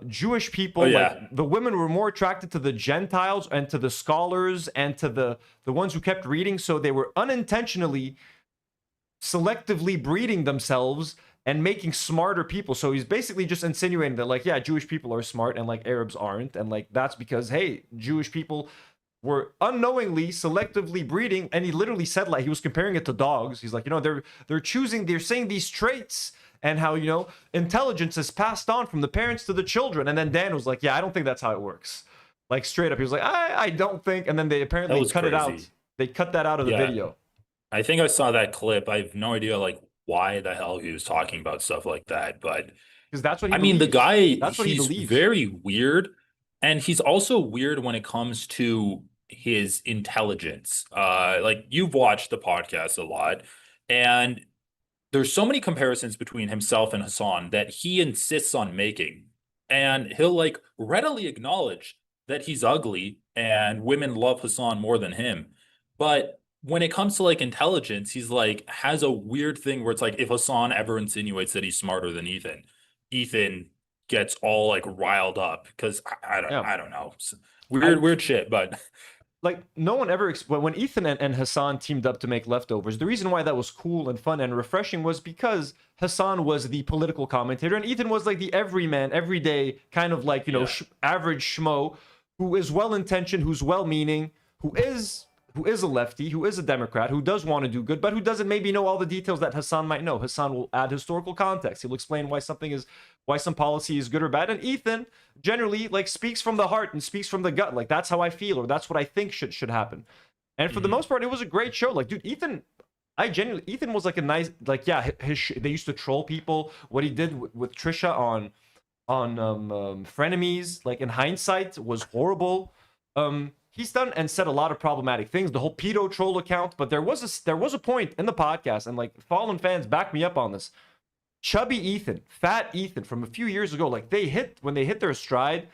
Jewish people, Oh, yeah. like the women were more attracted to the Gentiles and to the scholars and to the ones who kept reading, so they were unintentionally selectively breeding themselves and making smarter people. So he's basically just insinuating that like, yeah, Jewish people are smart and like Arabs aren't, and like that's because, hey, Jewish people were unknowingly selectively breeding. And he literally said, like, he was comparing it to dogs. He's like, you know, they're saying these traits and how, you know, intelligence is passed on from the parents to the children. And then Dan was like, yeah, I don't think that's how it works. Like, straight up, he was like, I don't think. And then they apparently was cut it out. crazy. They cut that out of the Yeah. video. I think I saw that clip. I have no idea like why the hell he was talking about stuff like that. But Because that's what he I mean, the believes. guy, That's what he he's believes. very weird. And he's also weird when it comes to his intelligence. Like, you've watched the podcast a lot, and there's so many comparisons between himself and Hassan that he insists on making. And he'll like readily acknowledge that he's ugly and women love Hassan more than him. But when it comes to like intelligence, he's like has a weird thing where it's like if Hassan ever insinuates that he's smarter than Ethan gets all like riled up because I don't know. Weird shit, but Like, no one ever when Ethan and Hassan teamed up to make Leftovers, the reason why that was cool and fun and refreshing was because Hassan was the political commentator and Ethan was like the everyman, everyday kind of like, you know, Yeah. average schmo who is well-intentioned, who's well-meaning, who is a lefty, who is a Democrat, who does want to do good, but who doesn't maybe know all the details that Hassan might know. Hassan will add historical context. He'll explain why some policy is good or bad. And Ethan generally like speaks from the heart and speaks from the gut. Like, that's how I feel, or that's what I think should happen. And for the most part, it was a great show. Like, dude, Ethan was like a nice, like, yeah, they used to troll people. What he did with Trisha on Frenemies, like, in hindsight, was horrible. He's done and said a lot of problematic things, the whole pedo troll account, but there was a point in the podcast, and like Fallen fans back me up on this. Chubby Ethan, fat Ethan from a few years ago, like when they hit their stride,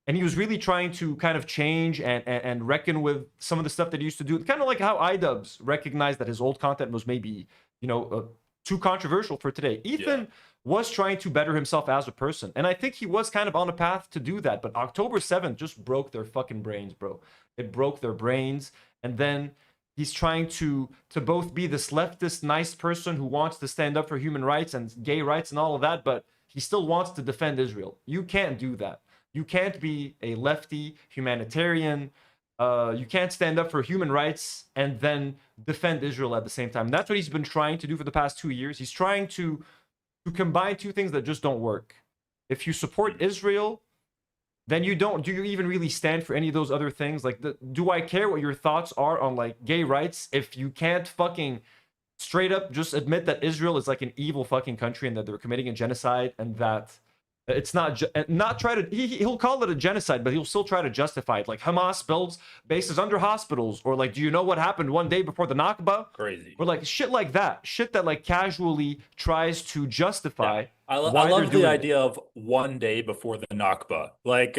and he was really trying to kind of change and reckon with some of the stuff that he used to do, kind of like how Idubbbz recognized that his old content was maybe, you know, too controversial for today. Ethan was trying to better himself as a person, and I think he was kind of on a path to do that, but October 7th just broke their fucking brains, bro. It broke their brains. And then He's trying to both be this leftist nice person who wants to stand up for human rights and gay rights and all of that, but he still wants to defend Israel. You can't do that. You can't be a lefty humanitarian. You can't stand up for human rights and then defend Israel at the same time. That's what he's been trying to do for the past 2 years. He's trying to combine two things that just don't work. If you support Israel, then do you even really stand for any of those other things? Like, do I care what your thoughts are on like gay rights if you can't fucking straight up just admit that Israel is like an evil fucking country and that they're committing a genocide and that it's not try to he'll call it a genocide, but he'll still try to justify it. Like Hamas builds bases under hospitals, or like, do you know what happened one day before the Nakba? Crazy. Or like shit like that, shit that like casually tries to justify. Yeah. I why love they're the doing idea of one day before the Nakba. Like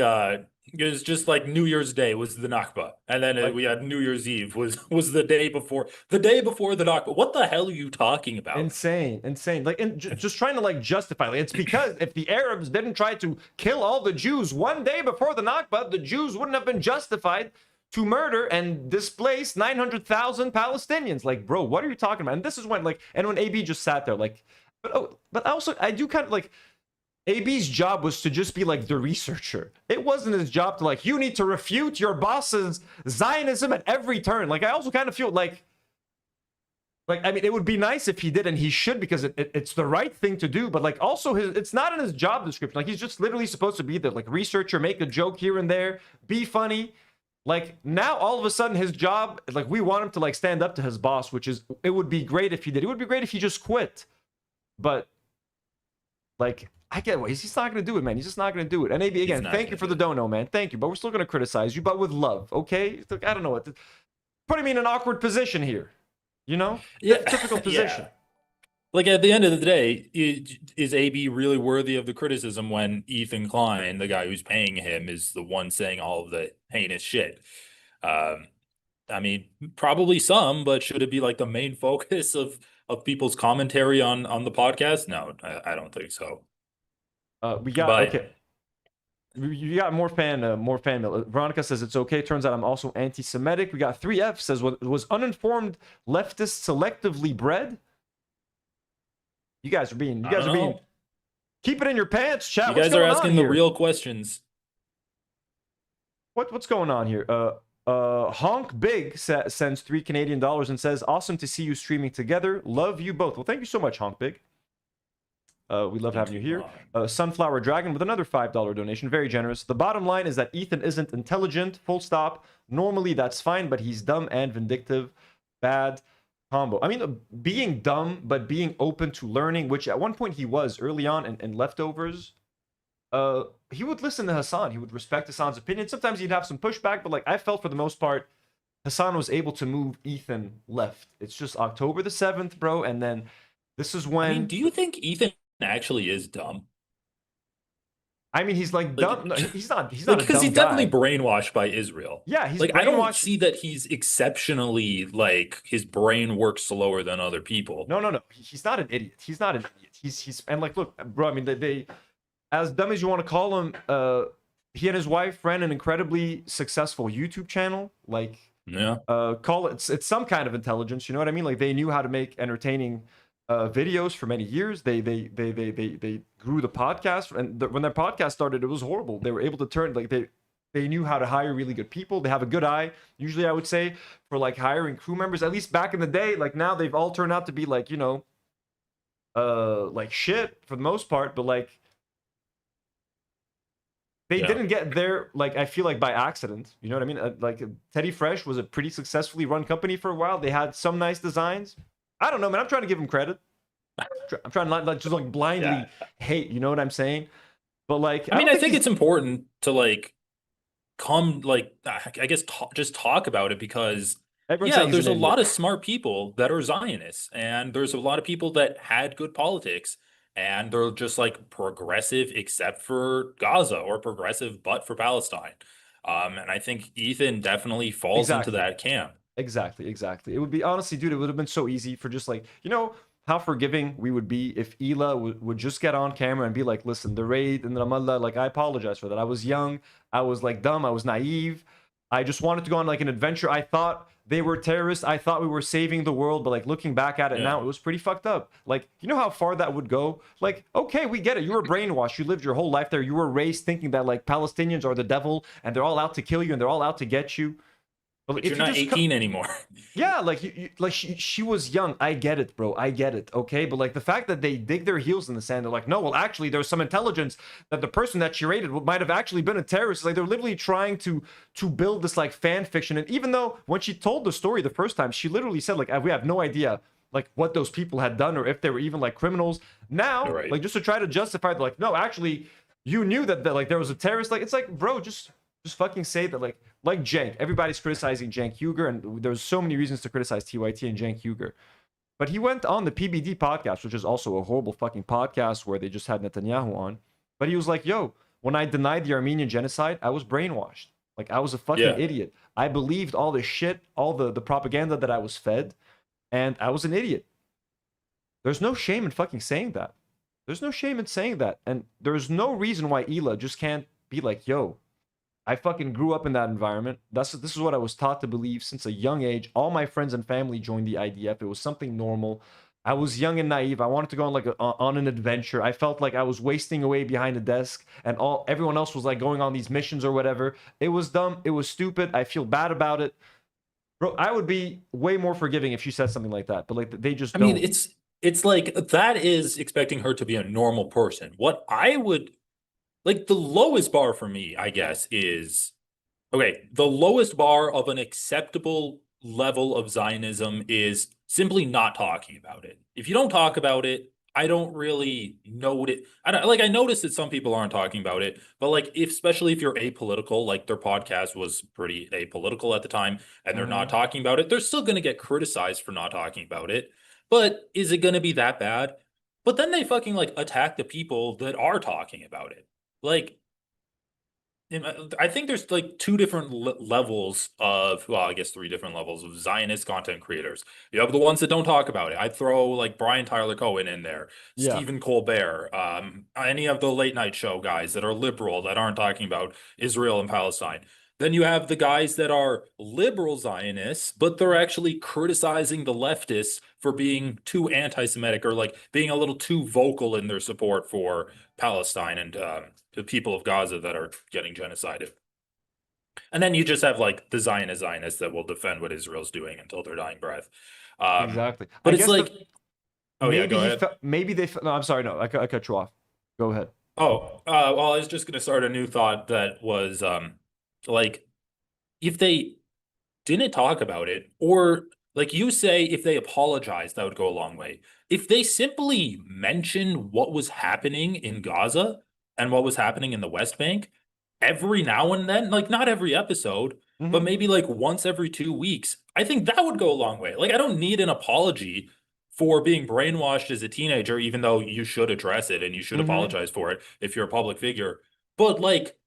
it was just like New Year's Day was the Nakba, and then Like- we had New Year's Eve was the day before the Nakba. What the hell are you talking about? Insane. Like, and just trying to like justify. Like, it's because if the Arabs didn't try to kill all the Jews one day before the Nakba, the Jews wouldn't have been justified to murder and displace 900,000 Palestinians. Like, bro, what are you talking about? And this is when like, and when AB just sat there, like, but also I do kind of like. AB's job was to just be like the researcher. It wasn't his job to like, you need to refute your boss's Zionism at every turn. Like, I also kind of feel like, I mean, it would be nice if he did, and he should, because it's the right thing to do. But like, also it's not in his job description. Like, he's just literally supposed to be the like researcher, make a joke here and there, be funny. Like, now all of a sudden his job, like, we want him to like stand up to his boss, which is, it would be great if he did. It would be great if he just quit. But like, I get what he's not going to do it, man. He's just not going to do it. And AB, again, thank you for the dono, man. Thank you. But we're still going to criticize you, but with love, okay? I don't know what. Putting me in an awkward position here, you know? Yeah, Typical position. Yeah. Like, at the end of the day, is AB really worthy of the criticism when Ethan Klein, the guy who's paying him, is the one saying all of the heinous shit? I mean, probably some, but should it be like the main focus of people's commentary on the podcast? No, I don't think so. We got okay. You got more fan mail. Veronica says it's okay. Turns out I'm also anti-Semitic. We got 3F says, was uninformed leftist selectively bred? You guys are being keep it in your pants, chat. You guys are asking the real questions. What's going on here? Honk Big sends $3 Canadian and says, awesome to see you streaming together. Love you both. Well, thank you so much, Honk Big. We love having you here. Sunflower Dragon with another $5 donation. Very generous. The bottom line is that Ethan isn't intelligent. Full stop. Normally that's fine, but he's dumb and vindictive. Bad combo. I mean, being dumb, but being open to learning, which at one point he was early on in Leftovers. He would listen to Hassan. He would respect Hassan's opinion. Sometimes he'd have some pushback, but like, I felt for the most part, Hassan was able to move Ethan left. It's just October the 7th, bro. And then this is when... I mean, do you think Ethan actually is dumb? I mean, he's like dumb. No, he's not because he's definitely brainwashed by Israel. Yeah, he's like, I don't see that he's exceptionally, like, his brain works slower than other people. No. He's not an idiot. He's not an idiot. He's and like, look, bro. I mean, they as dumb as you want to call him, he and his wife ran an incredibly successful YouTube channel. Like, yeah, call it's some kind of intelligence. You know what I mean? Like, they knew how to make entertaining videos for many years. They grew the podcast, and when their podcast started, it was horrible. They were able to turn, like, they knew how to hire really good people. They have a good eye, usually, I would say, for like hiring crew members. At least back in the day. Like, now they've all turned out to be like, you know, like shit for the most part. But like, they didn't get there, like, I feel like by accident. You know what I mean? Like, Teddy Fresh was a pretty successfully run company for a while. They had some nice designs. I don't know, man. I'm trying to give him credit. I'm trying not like just like blindly hate. You know what I'm saying? But like, I mean, I think it's important to like I guess just talk about it, because there's a lot of smart people that are Zionists, and there's a lot of people that had good politics, and they're just like progressive except for Gaza, or progressive but for Palestine. And I think Ethan definitely falls into that camp. Exactly. It would be, honestly, dude, it would have been so easy for just like, you know, how forgiving we would be if Ela would just get on camera and be like, listen, the raid in Ramallah, like, I apologize for that. I was young. I was like dumb. I was naive. I just wanted to go on like an adventure. I thought they were terrorists. I thought we were saving the world, but like looking back at it now, it was pretty fucked up. Like, you know how far that would go? Like, okay, we get it. You were brainwashed. You lived your whole life there. You were raised thinking that like Palestinians are the devil and they're all out to kill you and they're all out to get you. But you're not 18 anymore. Yeah, like like she was young. I get it, bro. I get it. Okay, but like the fact that they dig their heels in the sand, they're like, no, well, actually, there's some intelligence that the person that she raided might have actually been a terrorist. Like they're literally trying to build this like fan fiction. And even though when she told the story the first time, she literally said like, we have no idea like what those people had done or if they were even like criminals. Now, like just to try to justify, like, no, actually, you knew that like there was a terrorist. Like it's like, bro, just fucking say that, like Cenk. Everybody's criticizing Cenk Uygur, and there's so many reasons to criticize TYT and Cenk Uygur. But he went on the PBD podcast, which is also a horrible fucking podcast where they just had Netanyahu on. But he was like, yo, when I denied the Armenian genocide, I was brainwashed. Like, I was a fucking idiot. I believed all the shit, all the propaganda that I was fed, and I was an idiot. There's no shame in fucking saying that. There's no shame in saying that. And there's no reason why Ela just can't be like, yo, I fucking grew up in that environment. This is what I was taught to believe since a young age. All my friends and family joined the IDF. It was something normal. I was young and naive. I wanted to go on like on an adventure. I felt like I was wasting away behind a desk, and everyone else was like going on these missions or whatever. It was dumb. It was stupid. I feel bad about it, bro. I would be way more forgiving if she said something like that. But like they just. I mean, it's like that is expecting her to be a normal person. What I would. Like, the lowest bar for me, I guess, is... Okay, the lowest bar of an acceptable level of Zionism is simply not talking about it. If you don't talk about it, I don't really note it. I noticed that some people aren't talking about it, but, like, especially if you're apolitical, like, their podcast was pretty apolitical at the time, and they're not talking about it, they're still going to get criticized for not talking about it. But is it going to be that bad? But then they fucking, like, attack the people that are talking about it. Like, I think there's like two different levels of, well, I guess three different levels of Zionist content creators. You have the ones that don't talk about it. I'd throw like Brian Tyler Cohen in there, Stephen Colbert, any of the late night show guys that are liberal that aren't talking about Israel and Palestine. Then you have the guys that are liberal Zionists, but they're actually criticizing the leftists for being too anti-Semitic or like being a little too vocal in their support for Palestine and the people of Gaza that are getting genocided. And then you just have like the Zionists that will defend what Israel's doing until their dying breath. Exactly. But it's like, go ahead. No, I'm sorry. No, I cut you off. Go ahead. Well, I was just going to start a new thought that was like, if they didn't talk about it, or like you say, if they apologized, that would go a long way. If they simply mentioned what was happening in Gaza and what was happening in the West Bank every now and then, like not every episode, but maybe like once every 2 weeks, I think that would go a long way. Like, I don't need an apology for being brainwashed as a teenager, even though you should address it and you should apologize for it if you're a public figure. But like,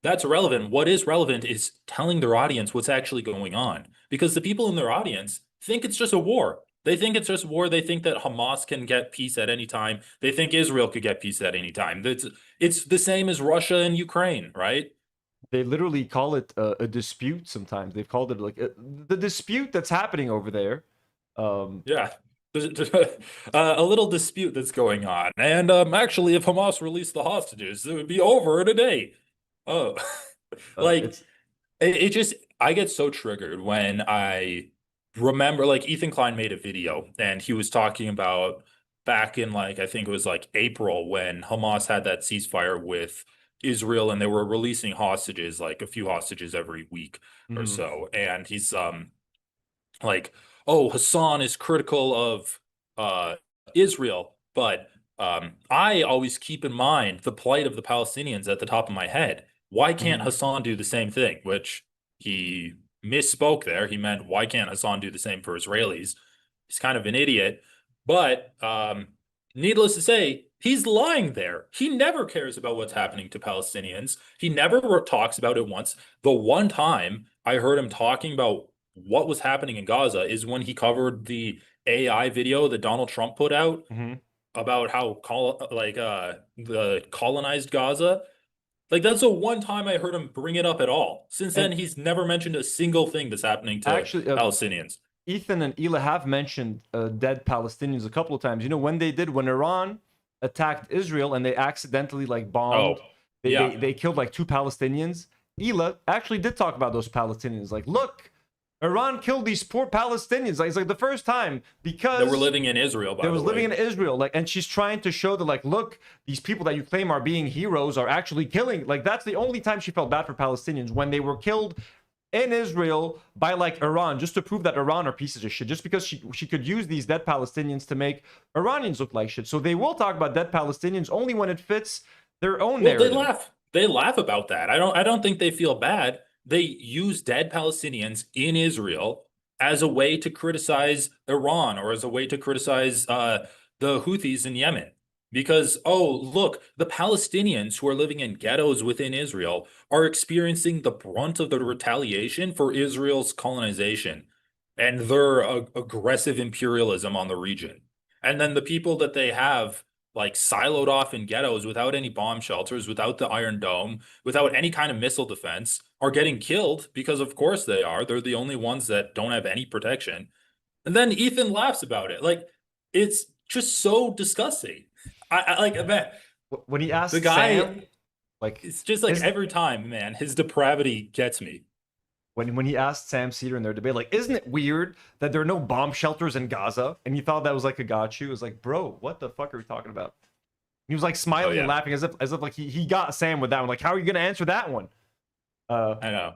that's irrelevant. What is relevant is telling their audience what's actually going on, because the people in their audience think it's just a war. They think it's just war. They think that Hamas can get peace at any time. They think Israel could get peace at any time. It's the same as Russia and Ukraine, right? They literally call it a dispute sometimes. They've called it like the dispute that's happening over there. Yeah. A little dispute that's going on. And actually, if Hamas released the hostages, it would be over in a day. Oh, like it just, I get so triggered when I remember, like, Ethan Klein made a video and he was talking about back in like, I think it was like April when Hamas had that ceasefire with Israel and they were releasing hostages, like a few hostages every week or so. And he's like, oh, Hassan is critical of Israel, but I always keep in mind the plight of the Palestinians at the top of my head. Why can't Hassan do the same thing? Which he misspoke there. He meant, why can't Hassan do the same for Israelis? He's kind of an idiot. But needless to say, he's lying there. He never cares about what's happening to Palestinians. He never talks about it once. The one time I heard him talking about what was happening in Gaza is when he covered the AI video that Donald Trump put out about how the colonized Gaza. Like that's the one time I heard him bring it up at all. Since then, And- he's never mentioned a single thing that's happening to Actually, Palestinians. Ethan and Ela have mentioned dead Palestinians a couple of times. You know, when Iran attacked Israel and they accidentally like bombed, they killed like 2 Palestinians. Ela actually did talk about those Palestinians. Like, look, Iran killed these poor Palestinians. Like, it's like the first time because They were living in Israel. By the way, living in Israel. Like, and she's trying to show that, like, look, these people that you claim are being heroes are actually killing. Like, that's the only time she felt bad for Palestinians, when they were killed in Israel by like Iran, just to prove that Iran are pieces of shit, just because she could use these dead Palestinians to make Iranians look like shit. So they will talk about dead Palestinians only when it fits their own narrative. They laugh about that. I don't think they feel bad. They use dead Palestinians in Israel as a way to criticize Iran, or as a way to criticize the Houthis in Yemen. Because, oh, look, the Palestinians who are living in ghettos within Israel are experiencing the brunt of the retaliation for Israel's colonization and their aggressive imperialism on the region. And then the people that they have like siloed off in ghettos without any bomb shelters, without the Iron Dome, without any kind of missile defense, are getting killed because, of course, they are. They're the only ones that don't have any protection. And then Ethan laughs about it. Like, it's just so disgusting. I like, man, when he asked the guy, Sam, like, it's just like every time, man, his depravity gets me. When he asked Sam Cedar in their debate, like, isn't it weird that there are no bomb shelters in Gaza? And he thought that was like a gotcha. It was like, bro, what the fuck are we talking about? He was like smiling and laughing as if like he got Sam with that one. Like, how are you gonna answer that one? I know.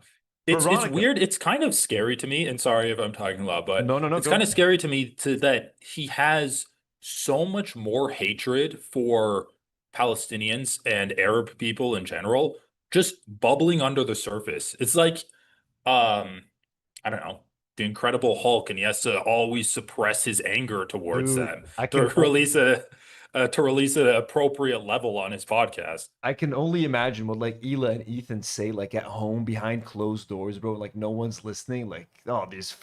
It's weird. It's kind of scary to me. And sorry if I'm talking loud, but no, it's kind of scary to me that he has so much more hatred for Palestinians and Arab people in general, just bubbling under the surface. It's like, I don't know, the Incredible Hulk, and he has to always suppress his anger towards them to release an appropriate level on his podcast. I can only imagine what like Ela and Ethan say like at home behind closed doors, bro. Like no one's listening. Like, oh, these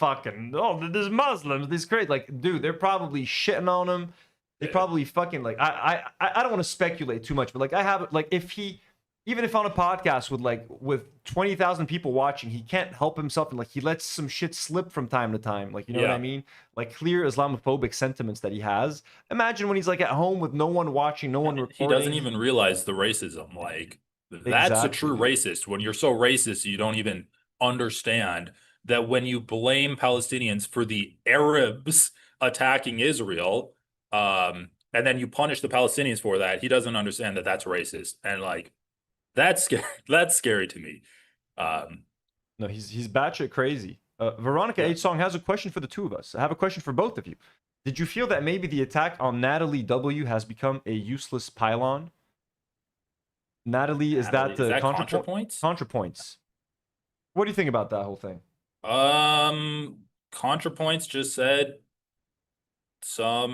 Muslims, these crazy. Like, dude, they're probably shitting on him. They probably fucking like. I don't want to speculate too much, but like I have like even if on a podcast with 20,000 people watching, he can't help himself and like he lets some shit slip from time to time. Like, you know what I mean? Like clear Islamophobic sentiments that he has. Imagine when he's like at home with no one watching, no one recording. He doesn't even realize the racism. Like that's a true racist. When you're so racist, you don't even understand that when you blame Palestinians for the Arabs attacking Israel, and then you punish the Palestinians for that, he doesn't understand that that's racist. And like, that's scary. That's scary to me. No, he's batshit crazy. Veronica H. Song has a question for the two of us. I have a question for both of you. Did you feel that maybe the attack on Natalie W has become a useless pylon? Natalie, is that the ContraPoints? ContraPoints. What do you think about that whole thing? ContraPoints just said so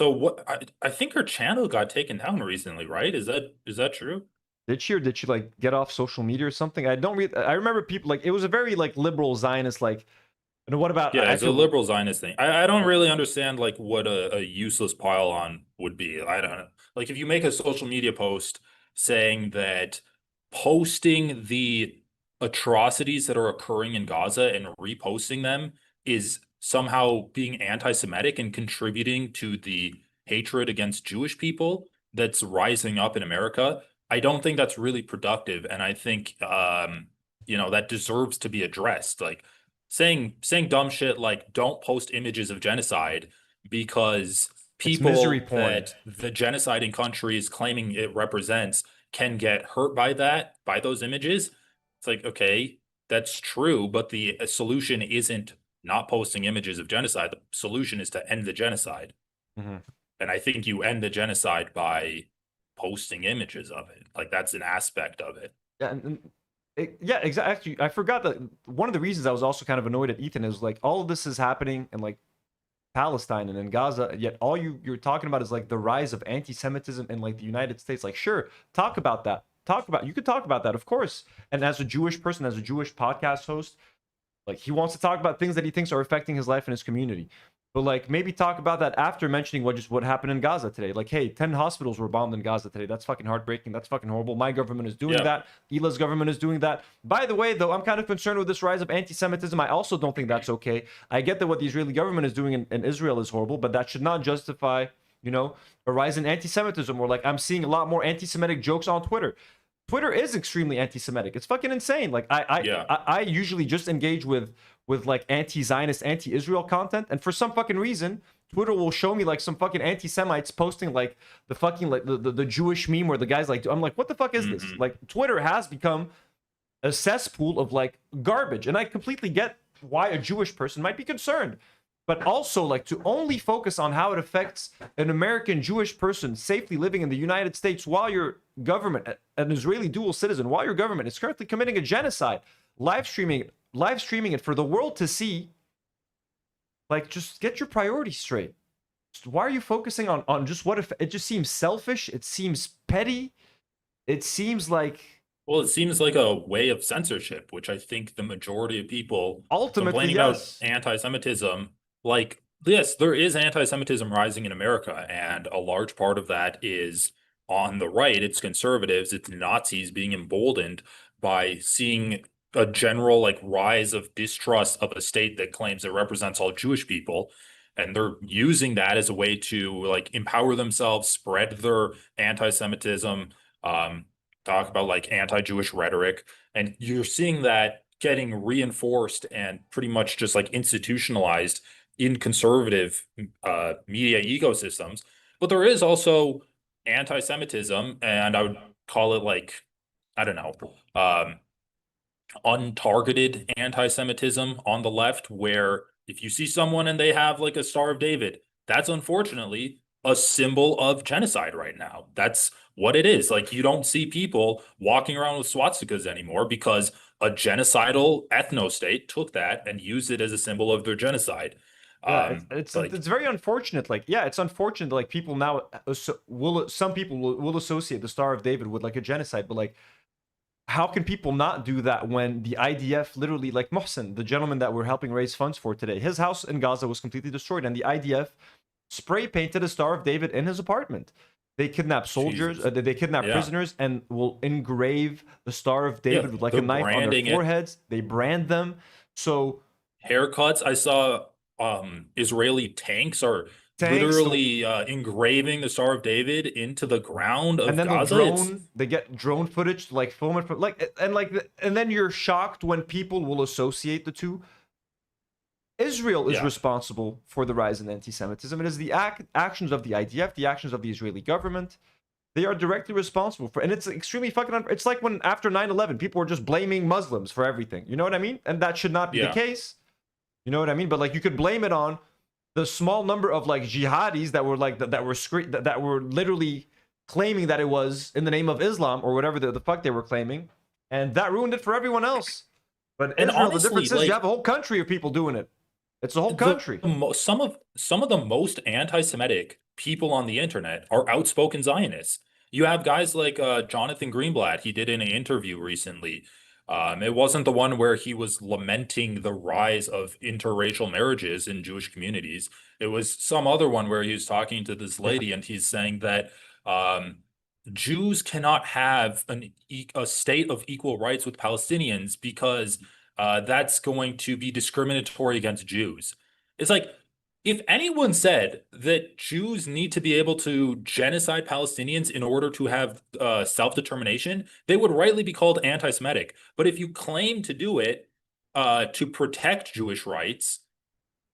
what I think her channel got taken down recently, right? Is that true? Did she, or did she like get off social media or something? I remember people like it was a very like liberal Zionist like. And what about? Yeah, it's a liberal Zionist thing. I don't really understand like what a useless pylon would be. I don't know. Like if you make a social media post saying that posting the atrocities that are occurring in Gaza and reposting them is somehow being anti-Semitic and contributing to the hatred against Jewish people that's rising up in America, I don't think that's really productive. And I think, that deserves to be addressed. Like saying dumb shit like don't post images of genocide because people that the genociding country is claiming it represents can get hurt by those images. It's like, okay, that's true, but the solution isn't not posting images of genocide. The solution is to end the genocide. Mm-hmm. And I think you end the genocide by posting images of it. Like that's an aspect of it. Yeah, exactly. I forgot that one of the reasons I was also kind of annoyed at Ethan is like all of this is happening in like Palestine and in Gaza, yet all you're talking about is like the rise of anti-Semitism in like the United States. Like, sure, talk about that. You could talk about that, of course. And as a Jewish person, as a Jewish podcast host, like he wants to talk about things that he thinks are affecting his life and his community. But like maybe talk about that after mentioning what happened in Gaza today. Like, hey, 10 hospitals were bombed in Gaza today. That's fucking heartbreaking. That's fucking horrible. My government is doing that. Ila's government is doing that. By the way, though, I'm kind of concerned with this rise of anti-Semitism. I also don't think that's okay. I get that what the Israeli government is doing in Israel is horrible, but that should not justify, you know, a rise in anti-Semitism. Or like I'm seeing a lot more anti-Semitic jokes on Twitter. Twitter is extremely anti-Semitic. It's fucking insane. Like I usually just engage with like anti-Zionist, anti-Israel content, and for some fucking reason, Twitter will show me like some fucking anti-Semites posting like the fucking like the Jewish meme where the guy's like, I'm like, what the fuck is this? Like Twitter has become a cesspool of like garbage, and I completely get why a Jewish person might be concerned. But also, like, to only focus on how it affects an American Jewish person safely living in the United States while your government, an Israeli dual citizen, while your government is currently committing a genocide, live streaming it for the world to see. Like, just get your priorities straight. Why are you focusing on just what if it just seems selfish? It seems petty. It seems like... Well, it seems like a way of censorship, which I think the majority of people ultimately, complaining about anti-Semitism... Like, yes, there is anti-Semitism rising in America, and a large part of that is on the right. It's conservatives, it's Nazis being emboldened by seeing a general like rise of distrust of a state that claims it represents all Jewish people. And they're using that as a way to like empower themselves, spread their anti-Semitism, talk about like anti-Jewish rhetoric. And you're seeing that getting reinforced and pretty much just like institutionalized in conservative media ecosystems. But there is also anti-Semitism, and I would call it like, I don't know, untargeted anti-Semitism on the left, where if you see someone and they have like a Star of David, that's unfortunately a symbol of genocide right now. That's what it is. Like, you don't see people walking around with swastikas anymore because a genocidal ethno-state took that and used it as a symbol of their genocide. Yeah, it's very unfortunate. Like, yeah, it's unfortunate. Like, people now some people will associate the Star of David with like a genocide, but like, how can people not do that when the IDF literally, like Mohsen, the gentleman that we're helping raise funds for today, his house in Gaza was completely destroyed, and the IDF spray painted a Star of David in his apartment. They kidnap soldiers, they kidnap prisoners, and will engrave the Star of David with like a knife on their foreheads. They brand them. So haircuts. I saw Israeli tanks are literally engraving the Star of David into the ground of Gaza. And then they get drone footage to like film it, and then you're shocked when people will associate the two. Israel is responsible for the rise in anti-Semitism. It is the actions of the IDF, the actions of the Israeli government. They are directly responsible for, and it's extremely fucking. It's like when after 9/11, people were just blaming Muslims for everything. You know what I mean? And that should not be the case. You know what I mean? But like, you could blame it on the small number of like jihadis that were like that were literally claiming that it was in the name of Islam or whatever the fuck they were claiming, and that ruined it for everyone else. But Israel, honestly, the difference is you have a whole country of people doing it. It's a whole country. Some of the most anti-Semitic people on the internet are outspoken Zionists. You have guys like Jonathan Greenblatt. He did in an interview recently. It wasn't the one where he was lamenting the rise of interracial marriages in Jewish communities. It was some other one where he was talking to this lady, and he's saying that Jews cannot have a state of equal rights with Palestinians because that's going to be discriminatory against Jews. It's like, if anyone said that Jews need to be able to genocide Palestinians in order to have self-determination, they would rightly be called anti-Semitic. But if you claim to do it to protect Jewish rights,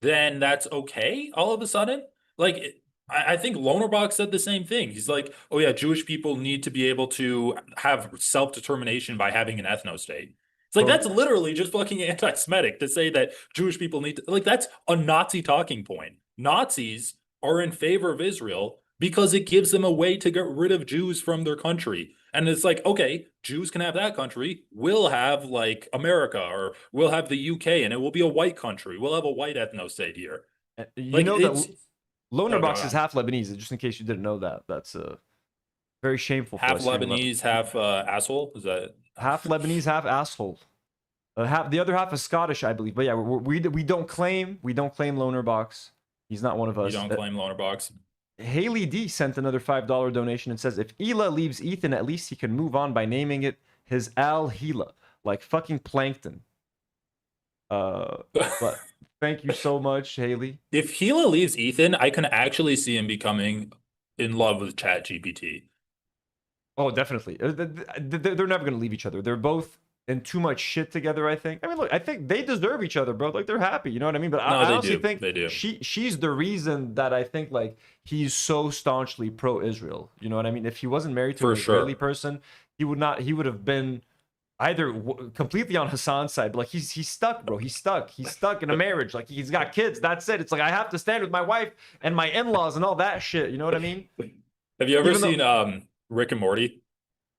then that's okay all of a sudden? Like, I think Lonerbach said the same thing. He's like, oh yeah, Jewish people need to be able to have self-determination by having an ethno-state. It's like, that's literally just fucking anti-Semitic to say that Jewish people need to, like, that's a Nazi talking point. Nazis are in favor of Israel because it gives them a way to get rid of Jews from their country. And it's like, okay, Jews can have that country. We'll have like America, or we'll have the UK, and it will be a white country. We'll have a white ethno-state here. You know that Lonerbox is half Lebanese, just in case you didn't know that. That's very shameful. Half Lebanese, half asshole? Is that... Half Lebanese, half asshole. The other half is Scottish, I believe. But yeah, we don't claim Lonerbox. He's not one of You us. don't claim loaner box. Haley D sent another $5 donation and says, if Hila leaves Ethan, at least he can move on by naming it his Al Hila, like fucking Plankton. But thank you so much, Haley. If Gila leaves Ethan, I can actually see him becoming in love with ChatGPT. Oh, definitely. They're never going to leave each other. They're both in too much shit together, I think. I mean, look, I think they deserve each other, bro. Like, they're happy, you know what I mean? But I they honestly do. think They do. she's the reason that I think, like, he's so staunchly pro-Israel. You know what I mean? If he wasn't married to For an Israeli sure. person, he would have been either completely on Hassan's side, but like he's stuck, bro. He's stuck in a marriage. Like, he's got kids. That's it. It's like, I have to stand with my wife and my in-laws and all that shit. You know what I mean? Have you ever Even though- seen Rick and Morty?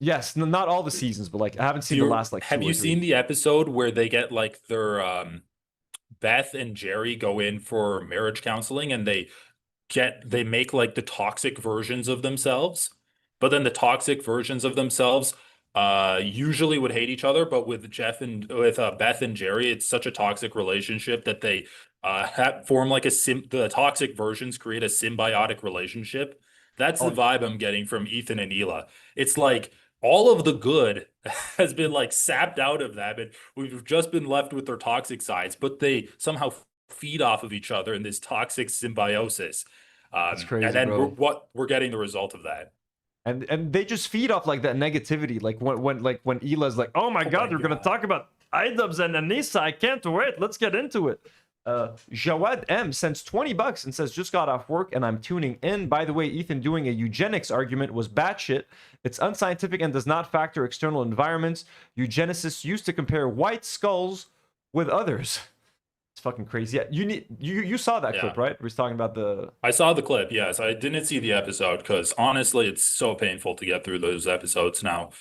Yes, not all the seasons, but like I haven't seen the last like. Have two or you three. seen the episode where they get like their Beth and Jerry go in for marriage counseling and they make like the toxic versions of themselves, but then the toxic versions of themselves usually would hate each other, but with Beth and Jerry, it's such a toxic relationship that they form like the toxic versions create a symbiotic relationship. That's the vibe I'm getting from Ethan and Hila. It's like all of the good has been like sapped out of them, and we've just been left with their toxic sides, but they somehow feed off of each other in this toxic symbiosis. That's crazy, and then bro. we're getting the result of that. And they just feed off like that negativity. Like when Hila's like, oh my god, they're gonna talk about Idubbbz and Anissa. I can't wait. Let's get into it. Jawad M sends $20 and says, just got off work and I'm tuning in. By the way, Ethan doing a eugenics argument was batshit. It's unscientific and does not factor external environments. Eugenicists used to compare white skulls with others. It's fucking crazy. Yeah, you saw that clip, right? We're talking about the. I saw the clip. Yes, I didn't see the episode because honestly, it's so painful to get through those episodes now.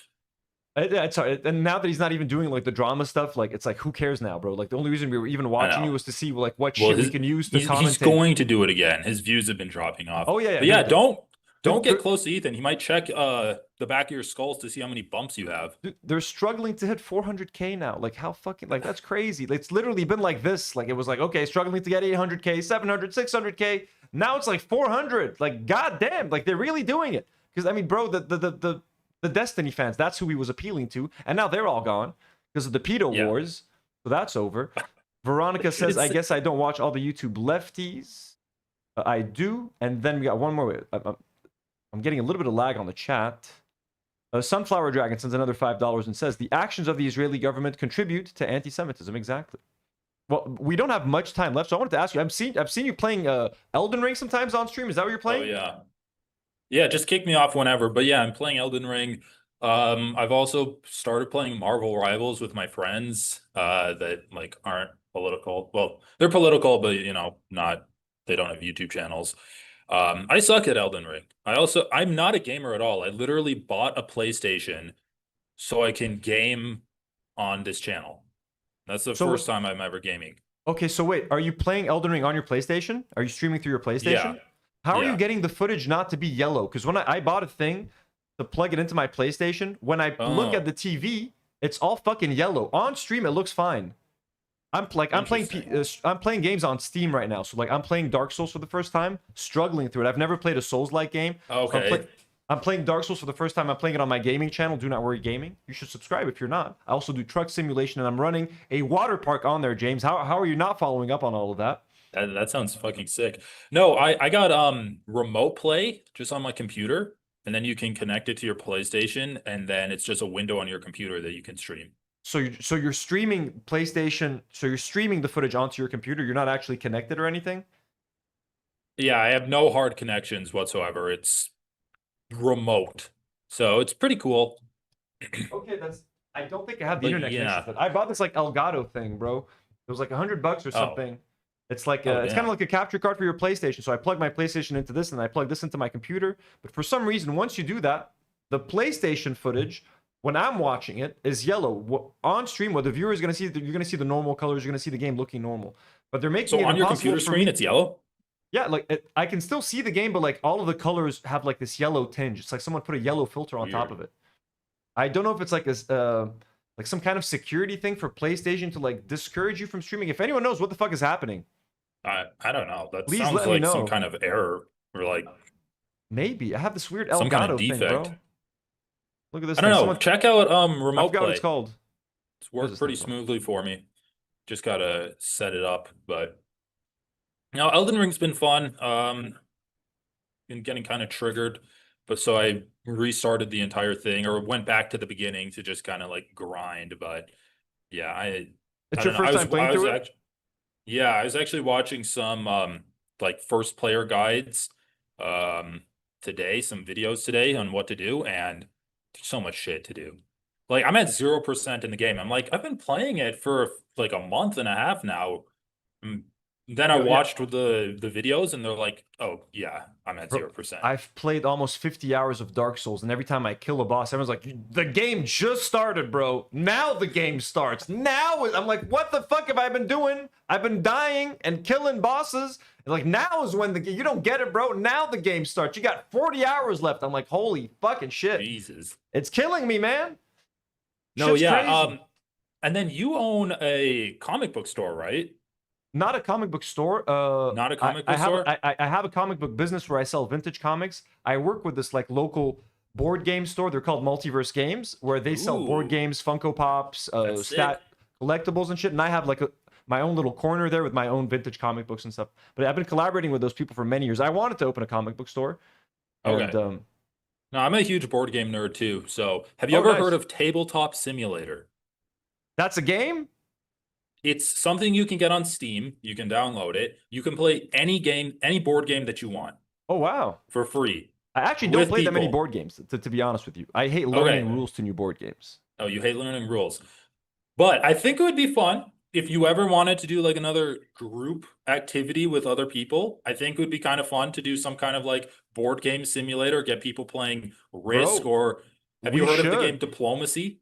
It's hard. And now that he's not even doing like the drama stuff, like it's like, who cares now, bro? Like the only reason we were even watching you was to see like what shit we can use to commentate. He's going to do it again. His views have been dropping off. Oh yeah, but yeah. Don't get close to Ethan. He might check the back of your skulls to see how many bumps you have. Dude, they're struggling to hit 400K now. Like how fucking like that's crazy. It's literally been like this. Like it was like, okay, struggling to get 800K, 700, 600K. Now it's like 400. Like goddamn, like they're really doing it. Because I mean, bro, the Destiny fans, that's who he was appealing to, and now they're all gone because of the pedo wars. So that's over. Veronica says, I guess I don't watch all the YouTube lefties. I do. And then we got one more. I'm getting a little bit of lag on the chat. Sunflower Dragon sends another $5 and says, the actions of the Israeli government contribute to anti-Semitism. Exactly. Well, we don't have much time left, so I wanted to ask you, I've seen you playing Elden Ring sometimes on stream. Is that what you're playing? Oh, yeah. Yeah, just kick me off whenever. But yeah, I'm playing Elden Ring. I've also started playing Marvel Rivals with my friends that like aren't political. Well, they're political, but you know, they don't have YouTube channels. I suck at Elden Ring. I'm not a gamer at all. I literally bought a PlayStation so I can game on this channel. That's the first time I'm ever gaming. Okay, so wait, are you playing Elden Ring on your PlayStation? Are you streaming through your PlayStation? Yeah. How are you getting the footage not to be yellow? Because when I bought a thing to plug it into my PlayStation, when I look at the TV, it's all fucking yellow. On stream, it looks fine. I'm playing games on Steam right now. So like I'm playing Dark Souls for the first time, struggling through it. I've never played a Souls-like game. Okay. I'm playing Dark Souls for the first time. I'm playing it on my gaming channel, Do Not Worry Gaming. You should subscribe if you're not. I also do truck simulation, and I'm running a water park on there, James. How are you not following up on all of that? That sounds fucking sick. No, I got remote play just on my computer, and then you can connect it to your PlayStation, and then it's just a window on your computer that you can stream. So you're streaming PlayStation. So you're streaming the footage onto your computer. You're not actually connected or anything. Yeah, I have no hard connections whatsoever. It's remote, so it's pretty cool. Okay, I don't think I have the internet connection, but I bought this like Elgato thing, bro. It was like $100 or something. It's like it's kind of like a capture card for your PlayStation. So I plug my PlayStation into this, and I plug this into my computer. But for some reason, once you do that, the PlayStation footage, when I'm watching it, is yellow. On stream, what the viewer is going to see, you're going to see the normal colors. You're going to see the game looking normal. But they're making it on your impossible computer screen, it's yellow. Yeah, like I can still see the game, but like all of the colors have like this yellow tinge. It's like someone put a yellow filter on top of it. I don't know if it's like a like some kind of security thing for PlayStation to like discourage you from streaming. If anyone knows what the fuck is happening, I don't know. That Please sounds let me like some know. kind of error or like Maybe I have this weird some kind of Elgato thing, defect. bro. Look at this I don't thing. know. Someone, Check out I remote forgot what play. it's called. It's What is worked this pretty thing called? smoothly for me. Just gotta set it up. But now Elden Ring's been fun. Been getting kind of triggered, but so I restarted the entire thing or went back to the beginning to just kind of like grind. But yeah, I It's your don't know. first time playing through it? Actually, yeah, I was actually watching some like first player guides um today, some videos today on what to do, and there's so much shit to do. Like I'm at 0% in the game. I'm like, I've been playing it for like a month and a half now. Mm, Then I Yeah, watched the videos and they're like, oh yeah, I'm at Bro, 0%. I've played almost 50 hours of Dark Souls, and every time I kill a boss, everyone's like, the game just started, bro. Now the game starts. I'm like, what the fuck have I been doing? I've been dying and killing bosses. And like, now is when you don't get it, bro. Now the game starts. You got 40 hours left. I'm like, holy fucking shit. Jesus. It's killing me, man. No, Shit's yeah. crazy. And then you own a comic book store, right? Not a comic book store. Not a comic book I have, store? I have a comic book business where I sell vintage comics. I work with this like local board game store. They're called Multiverse Games, where they sell board Ooh. games, Funko Pops, That's stat collectibles and shit. And I have like my own little corner there with my own vintage comic books and stuff. But I've been collaborating with those people for many years. I wanted to open a comic book store. Okay. And, No, I'm a huge board game nerd too. So have you Oh, ever nice. heard of Tabletop Simulator? that's a game? It's something you can get on Steam. You can download it. You can play any game, any board game that you want Oh, wow. for free. I actually don't With play that many people. board games, to be honest with you. I hate learning Okay. rules to new board games. Oh, you hate learning rules. But I think it would be fun if you ever wanted to do like another group activity with other people. I think it would be kind of fun to do some kind of like board game simulator, get people playing Risk, Bro, or have you we heard of the game should. Diplomacy?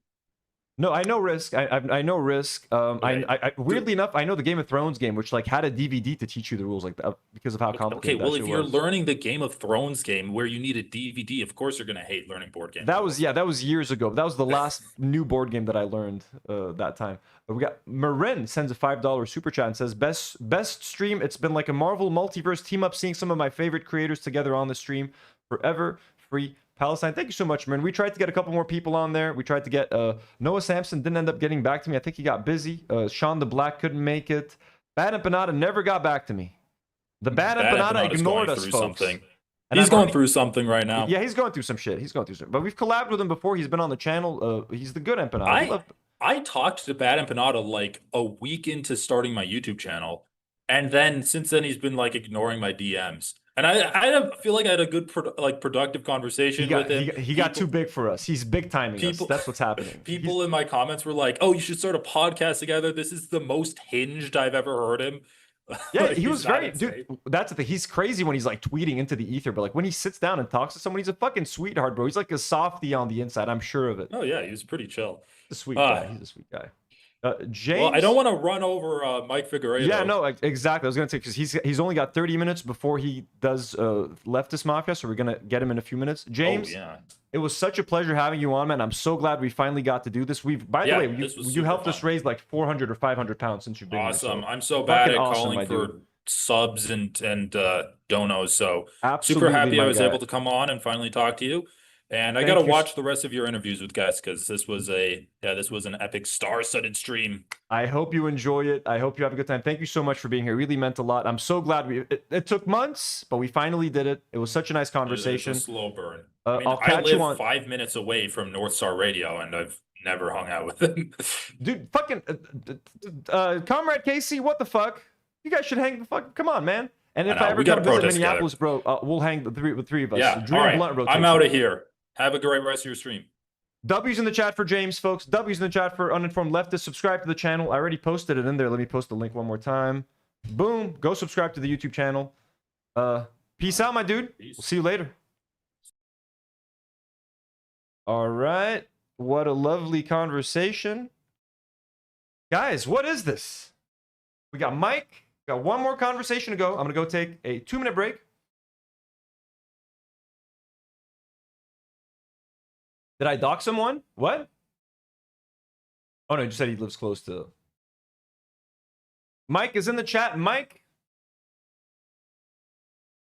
No, I know Risk. I know Risk. Okay. I weirdly enough, I know the Game of Thrones game, which like had a DVD to teach you the rules, like that, because of how Okay, complicated well, that if shit you're was. learning the Game of Thrones game where you need a DVD, of course you're gonna hate learning board game That rules. was that was years ago. That was the last new board game that I learned that time. But we got Marin sends a $5 super chat and says best stream. It's been like a Marvel multiverse team up, seeing some of my favorite creators together on the stream. Forever free Palestine. Thank you so much, Marin. We tried to get a couple more people on there. We tried to get Noah Sampson, didn't end up getting back to me. I think he got busy. Sean the Black couldn't make it. Bad Empanada never got back to me. The Bad Empanada Empanada's ignored going us, through folks. something. And He's I've going already- through something right now. Yeah, he's going through some shit. He's going through some. But we've collabed with him before. He's been on the channel. He's the good Empanada. I talked to Bad Empanada like a week into starting my YouTube channel, and then since then he's been like ignoring my DMs. And I feel like I had a good productive conversation with him. He got too big for us. He's big timing us. That's what's happening. People in my comments were like, "Oh, you should start a podcast together. This is the most hinged I've ever heard him." Yeah, Like, he was he's not very insane. dude. That's the thing. He's crazy when he's like tweeting into the ether, but like when he sits down and talks to someone, he's a fucking sweetheart, bro. He's like a softie on the inside. I'm sure of it. Oh yeah, he was pretty chill. He's a sweet guy. He's a sweet guy. James. Well, I don't want to run over Mike Figueredo. Yeah, no, exactly. I was gonna say because he's only got 30 minutes before he does Leftist Mafia, so we're gonna get him in a few minutes. James, Oh, yeah. it was such a pleasure having you on, man. I'm so glad we finally got to do this. By the way, this was you super helped us fun. raise like 400 or 500 pounds since you've been Awesome. here. I'm so bad fucking at awesome, calling my for dude. subs and donos. So Absolutely, super happy my I was guy. able to come on and finally talk to you. And I Thank got to you. watch the rest of your interviews with guests because this was an epic star-studded stream. I hope you enjoy it. I hope you have a good time. Thank you so much for being here. It really meant a lot. I'm so glad it took months, but we finally did it. It was such a nice conversation. It's a slow burn. I'll I catch live you on 5 minutes away from North Star Radio, and I've never hung out with him. dude. Fucking Comrade Casey, what the fuck? You guys should hang the fuck. Come on, man. And if know, I ever we gotta come visit protest Minneapolis, bro, we'll hang the three of us. Yeah, Dream all right. Blunt rotation. I'm out of here. Have a great rest of your stream. W's in the chat for James, folks. W's in the chat for Uninformed Leftist. Subscribe to the channel. I already posted it in there. Let me post the link one more time. Boom. Go subscribe to the YouTube channel. Peace out, my dude. Peace. We'll see you later. All right. What a lovely conversation. Guys, what is this? We got Mike. Got one more conversation to go. I'm going to go take a 2-minute break. Did I dox someone? What? Oh, no, you just said he lives close to... Mike is in the chat. Mike,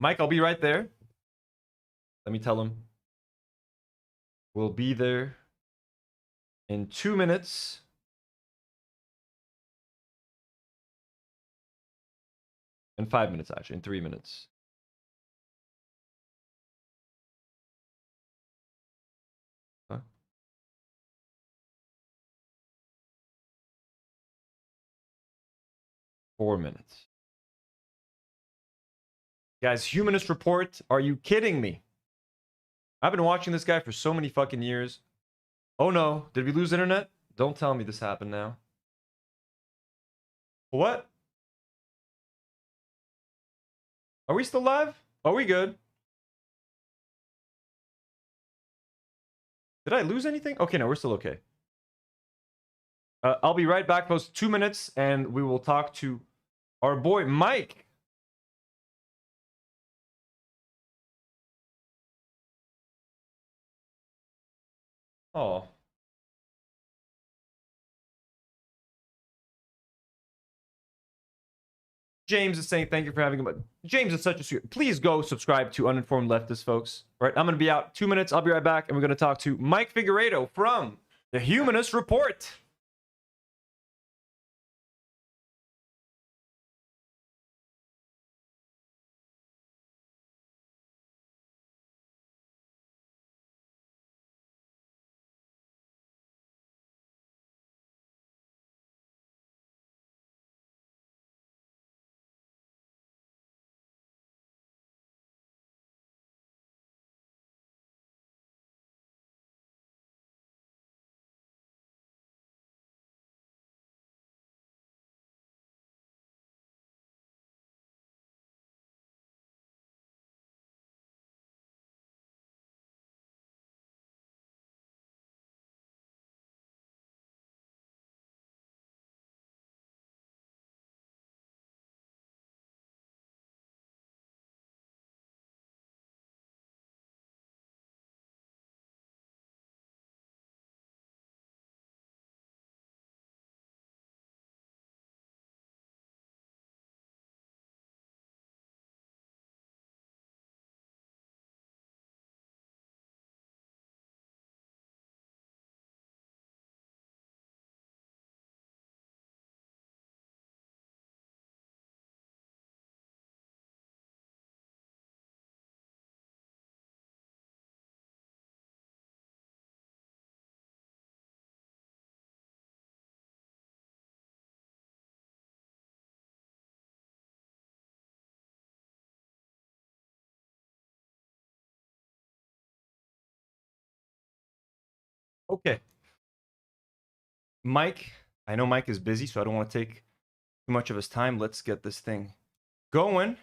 Mike, I'll be right there. Let me tell him. We'll be there in 2 minutes. In 5 minutes, actually. In 3 minutes. Huh? Four minutes. Guys, Humanist Report, are you kidding me? I've been watching this guy for so many fucking years. Oh no, did we lose internet? Don't tell me this happened now. What? Are we still live? Are we good? Did I lose anything? Okay, no, we're still okay. I'll be right back, post 2 minutes, and we will talk to our boy Mike. Oh. James is saying thank you for having him. James is such a sweet. Please go subscribe to Uninformed Leftist, folks. All right, I'm going to be out 2 minutes. I'll be right back, and we're going to talk to Mike Figueiredo from the Humanist Report. Okay. Mike, I know Mike is busy, so I don't want to take too much of his time. Let's get this thing going.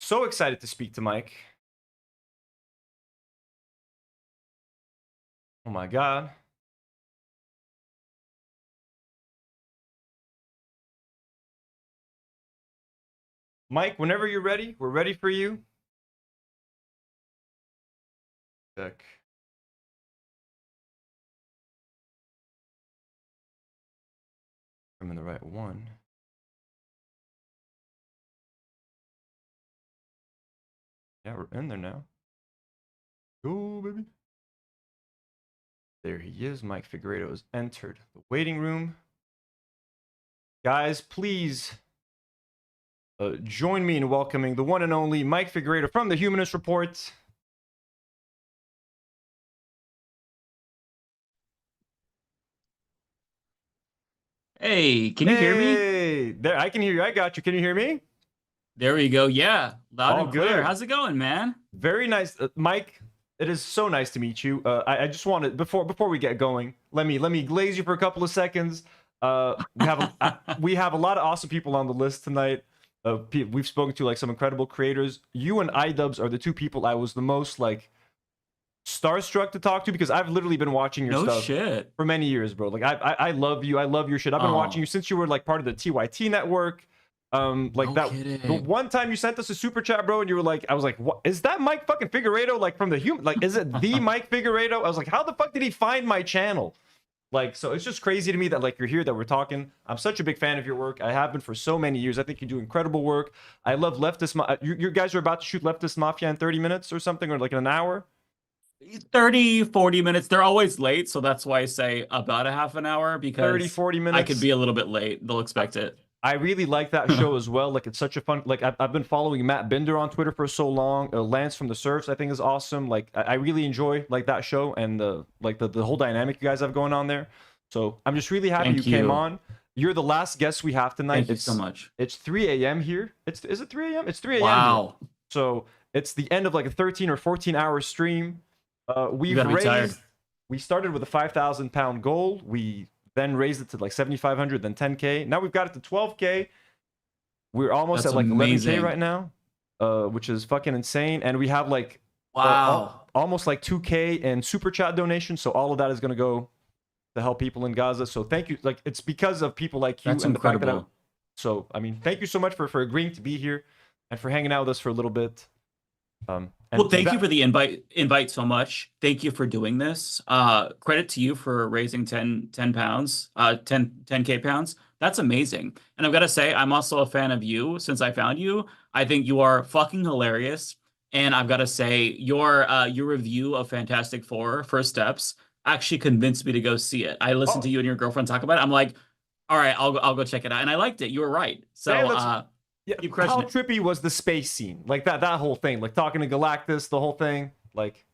So excited to speak to Mike. Oh my God. Mike, whenever you're ready, we're ready for you. Check. I'm in the right one. Yeah, we're in there now. Go, baby. There he is. Mike Figueiredo has entered the waiting room. Guys, please join me in welcoming the one and only Mike Figueiredo from the Humanist Report. Hey, can you hear me? Hey, there, I can hear you. I got you. Can you hear me? There we go. Yeah, loud All and clear. good. How's it going, man? Very nice, Mike. It is so nice to meet you. I just wanted before we get going, let me glaze you for a couple of seconds. We have a lot of awesome people on the list tonight. We've spoken to like some incredible creators. You and Idubbbz are the two people I was the most like starstruck to talk to, because I've literally been watching your stuff shit. for many years, bro. Like I love you. I love your shit. I've been watching you since you were like part of the TYT network. Like No that kidding. the one time you sent us a super chat, bro, and you were like, I was like, what is that Mike fucking Figueiredo, like from the human, like is it the Mike Figueiredo? I was like, how the fuck did he find my channel? Like, so it's just crazy to me that like you're here, that we're talking. I'm such a big fan of your work. I have been for so many years. I think you do incredible work. I love leftist. You guys are about to shoot Leftist Mafia in 30 minutes or something, or like in an hour. 30, 40 minutes. They're always late, so that's why I say about a half an hour, because 30, 40 minutes. I could be a little bit late. They'll expect it. I really like that show as well. Like, it's such a fun, like, I've been following Matt Binder on Twitter for so long. Lance from the Surfs, I think, is awesome. Like, I really enjoy like that show and the whole dynamic you guys have going on there. So I'm just really happy Thank you came you. on. You're the last guest we have tonight. Thank you so much. It's 3 a.m. here. Is it 3 a.m.? It's 3 a.m. Wow. Here. So it's the end of like a 13 or 14 hour stream. We've gotta be tired. We started with a 5,000 pound goal. We then raised it to like 7,500, then 10K. Now we've got it to 12K. We're almost That's at like amazing. 11K right now, which is fucking insane. And we have like Wow. almost like 2K in super chat donations. So all of that is going to go to help people in Gaza. So thank you. Like, it's because of people like you. That's and the fact that incredible. so, I mean, thank you so much for agreeing to be here and for hanging out with us for a little bit. And Well, thank you for the invite so much. Thank you for doing this. Credit to you for raising 10 pounds, 10K pounds. That's amazing. And I've got to say, I'm also a fan of you since I found you. I think you are fucking hilarious. And I've got to say, your review of Fantastic Four, First Steps, actually convinced me to go see it. I listened to you and your girlfriend talk about it. I'm like, all right, I'll go check it out. And I liked it. You were right. So, yeah, keep how crushing it. trippy was the space scene? Like that whole thing, like talking to Galactus, the whole thing, like.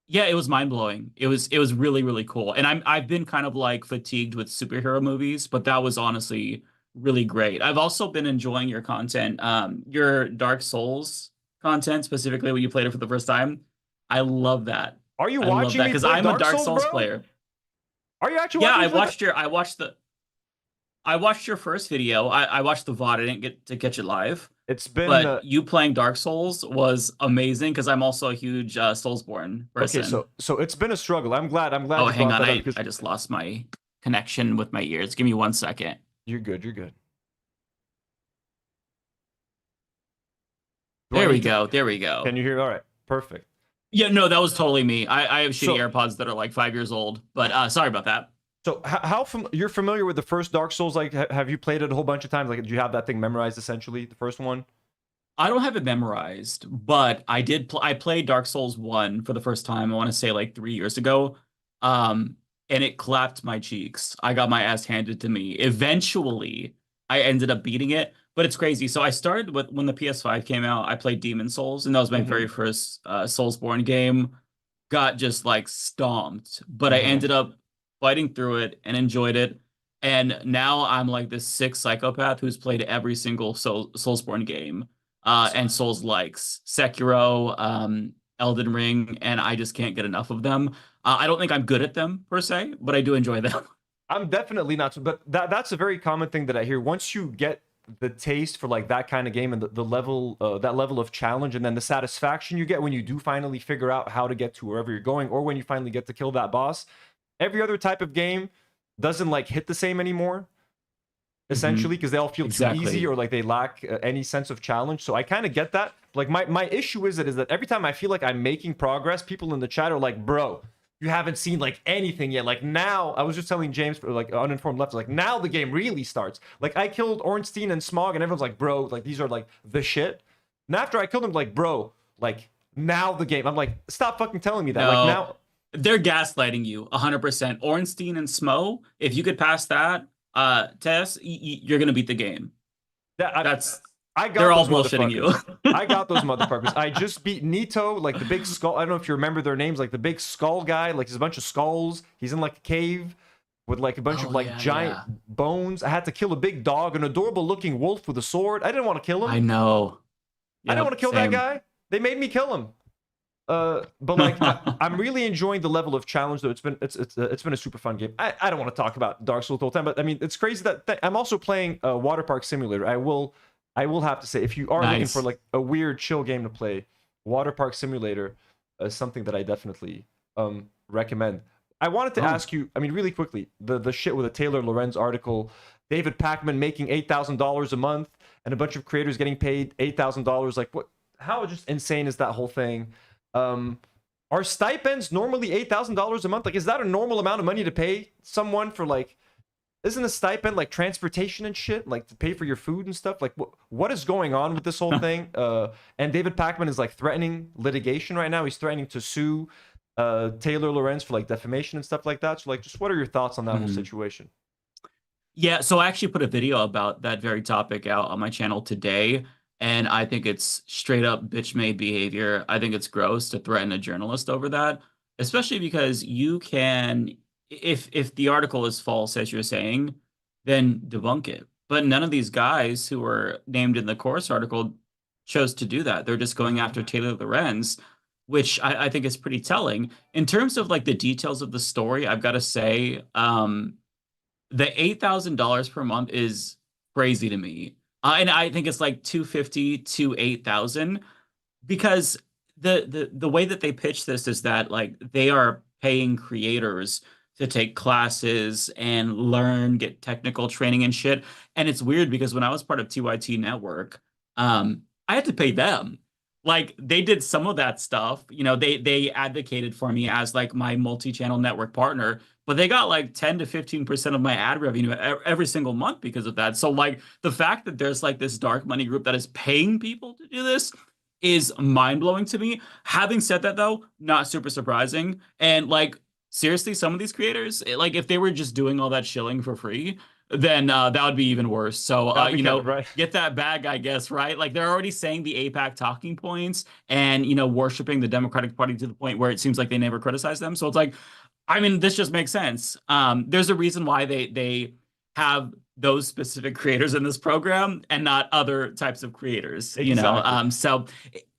Yeah, it was mind blowing. It was really, really cool. And I've been kind of like fatigued with superhero movies, but that was honestly really great. I've also been enjoying your content, your Dark Souls content, specifically when you played it for the first time. I love that. Are you I love watching that me because play I'm a Dark Souls bro? player. Are you actually? Yeah, watching I watched your first video. I watched the VOD. I didn't get to catch it live. It's been. But you playing Dark Souls was amazing because I'm also a huge Soulsborne person. Okay, so it's been a struggle. I'm glad. Oh, you hang brought on. that up because I just lost my connection with my ears. Give me 1 second. You're good. You're good. There we go. There we go. Can you hear? All right. Perfect. Yeah, no, that was totally me. I have shitty So- AirPods that are like 5 years old, but sorry about that. So you're familiar with the first Dark Souls? Like, have you played it a whole bunch of times? Like, do you have that thing memorized essentially? The first one. I don't have it memorized, but I did. I played Dark Souls 1 for the first time. I want to say like 3 years ago, and it clapped my cheeks. I got my ass handed to me. Eventually, I ended up beating it, but it's crazy. So I started with when the PS5 came out. I played Demon Souls, and that was my very first Soulsborne game. Got just like stomped, but I ended up fighting through it and enjoyed it. And now I'm like this sick psychopath who's played every single Soulsborne game. And Souls likes Sekiro, Elden Ring, and I just can't get enough of them. I don't think I'm good at them per se, but I do enjoy them. I'm definitely not. But that's a very common thing that I hear. Once you get the taste for like that kind of game and the level, that level of challenge, and then the satisfaction you get when you do finally figure out how to get to wherever you're going, or when you finally get to kill that boss, every other type of game doesn't like hit the same anymore. Essentially, because they all feel too easy or like they lack any sense of challenge. So I kind of get that. Like my issue is that every time I feel like I'm making progress, people in the chat are like, bro, you haven't seen like anything yet. Like now, I was just telling James, like Uninformed Leftist, like now the game really starts. Like I killed Ornstein and Smog and everyone's like, bro, like these are like the shit. And after I killed them, like, bro, like now the game. I'm like, stop fucking telling me that. No. Like now. They're gaslighting you 100%. Ornstein and Smo, if you could pass that test, you're gonna beat the game. They're all bullshitting you. I got those motherfuckers. I just beat Nito, like the big skull. I don't know if you remember their names, like the big skull guy. Like there's a bunch of skulls. He's in like a cave with like a bunch of like giant bones. I had to kill a big dog, an adorable looking wolf with a sword. I didn't want to kill him. I know. I didn't want to kill that guy. They made me kill him. But like I'm really enjoying the level of challenge though. It's been a super fun game. I don't want to talk about Dark Souls the whole time, but I mean it's crazy that I'm also playing Water Park Simulator. I will have to say, if you are looking for like a weird chill game to play, Water Park Simulator is something that I definitely recommend. I wanted to ask you, I mean, really quickly, the shit with the Taylor Lorenz article, David Pakman making $8,000 a month, and a bunch of creators getting paid $8,000. Like, what? How just insane is that whole thing? Are Are stipends normally $8,000 a month? Like, is that a normal amount of money to pay someone for, like, isn't a stipend like transportation and shit, like to pay for your food and stuff? Like, what is going on with this whole thing? And David Pakman is like threatening litigation right now. He's threatening to sue Taylor Lorenz for like defamation and stuff like that. So, like, just what are your thoughts on that whole situation? Yeah, so I actually put a video about that very topic out on my channel today, and I think it's straight up bitch-made behavior. I think it's gross to threaten a journalist over that, especially because you can, if the article is false, as you're saying, then debunk it. But none of these guys who were named in the course article chose to do that. They're just going after Taylor Lorenz, which I think is pretty telling. In terms of like the details of the story, I've got to say, the $8,000 per month is crazy to me. And I think it's like $250 to $8,000, because the way that they pitch this is that like they are paying creators to take classes and learn, get technical training and shit. And it's weird because when I was part of TYT Network, I had to pay them. Like, they did some of that stuff. You know, they advocated for me as like my multi-channel network partner, but they got like 10 to 15% of my ad revenue every single month because of that. So like the fact that there's like this dark money group that is paying people to do this is mind-blowing to me. Having said that, though, not super surprising. And like, seriously, some of these creators, like if they were just doing all that shilling for free, then that would be even worse. So, you know, right. Get that bag, I guess, right? Like they're already saying the AIPAC talking points and, you know, worshiping the Democratic Party to the point where it seems like they never criticize them. So it's like, I mean, this just makes sense. There's a reason why they have those specific creators in this program and not other types of creators, you know? So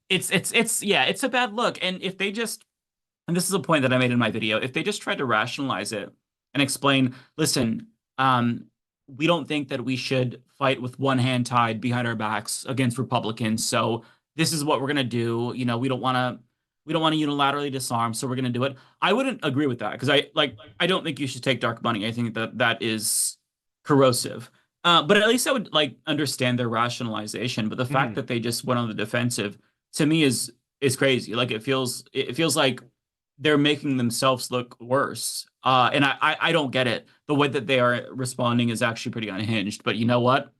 it's a bad look. And if they just, and this is a point that I made in my video, if they just tried to rationalize it and explain, listen, we don't think that we should fight with one hand tied behind our backs against Republicans. So this is what we're going to do. You know, we don't want to unilaterally disarm, so we're going to do it. I wouldn't agree with that because I don't think you should take dark money. I think that is corrosive. But at least I would like understand their rationalization. But the fact that they just went on the defensive to me is crazy. Like it feels like they're making themselves look worse. And I don't get it. The way that they are responding is actually pretty unhinged. But you know what?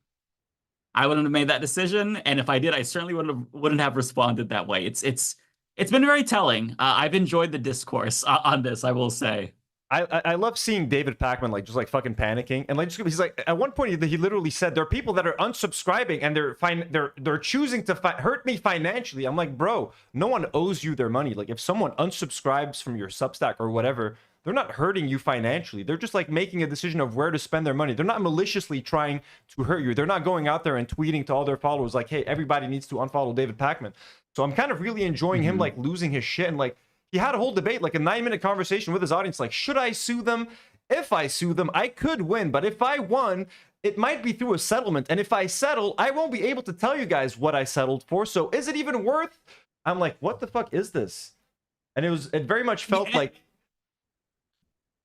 I wouldn't have made that decision. And if I did, I certainly wouldn't have responded that way. It's been very telling. I've enjoyed the discourse on this, I will say. I love seeing David Pakman like just like fucking panicking, and like he's like at one point he literally said there are people that are unsubscribing and they're choosing to hurt me financially. I'm like, bro, no one owes you their money. Like if someone unsubscribes from your Substack or whatever, they're not hurting you financially. They're just like making a decision of where to spend their money. They're not maliciously trying to hurt you. They're not going out there and tweeting to all their followers like, hey, everybody needs to unfollow David Pakman. So I'm kind of really enjoying him like losing his shit, and like he had a whole debate, like a 9-minute conversation with his audience. Like, should I sue them? If I sue them, I could win. But if I won, it might be through a settlement. And if I settle, I won't be able to tell you guys what I settled for. So is it even worth? I'm like, what the fuck is this? And it very much felt like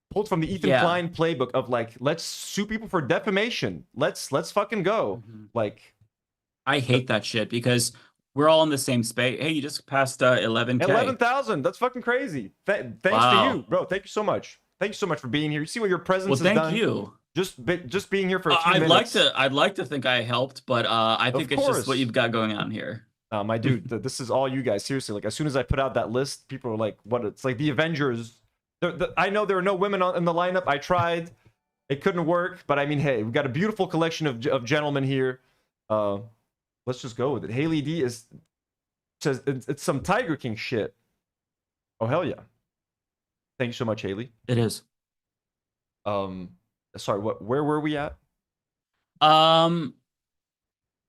pulled from the Ethan Klein playbook of like, let's sue people for defamation. Let's fucking go. Like, I hate that shit because we're all in the same space. Hey, you just passed 11K. 11,000. That's fucking crazy. Thanks to you, bro. Thank you so much. Thank you so much for being here. You see what your presence has done. Well, thank you. Just being here for a few minutes. I'd like to think I helped, but I think it's just what you've got going on here. My dude, this is all you guys. Seriously, like as soon as I put out that list, people are like, "What?" It's like the Avengers. I know there are no women in the lineup. I tried, it couldn't work. But I mean, hey, we've got a beautiful collection of gentlemen here. Let's just go with it. Haley D says it's some Tiger King shit. Oh hell yeah! Thank you so much, Haley. It is. Sorry, where were we at?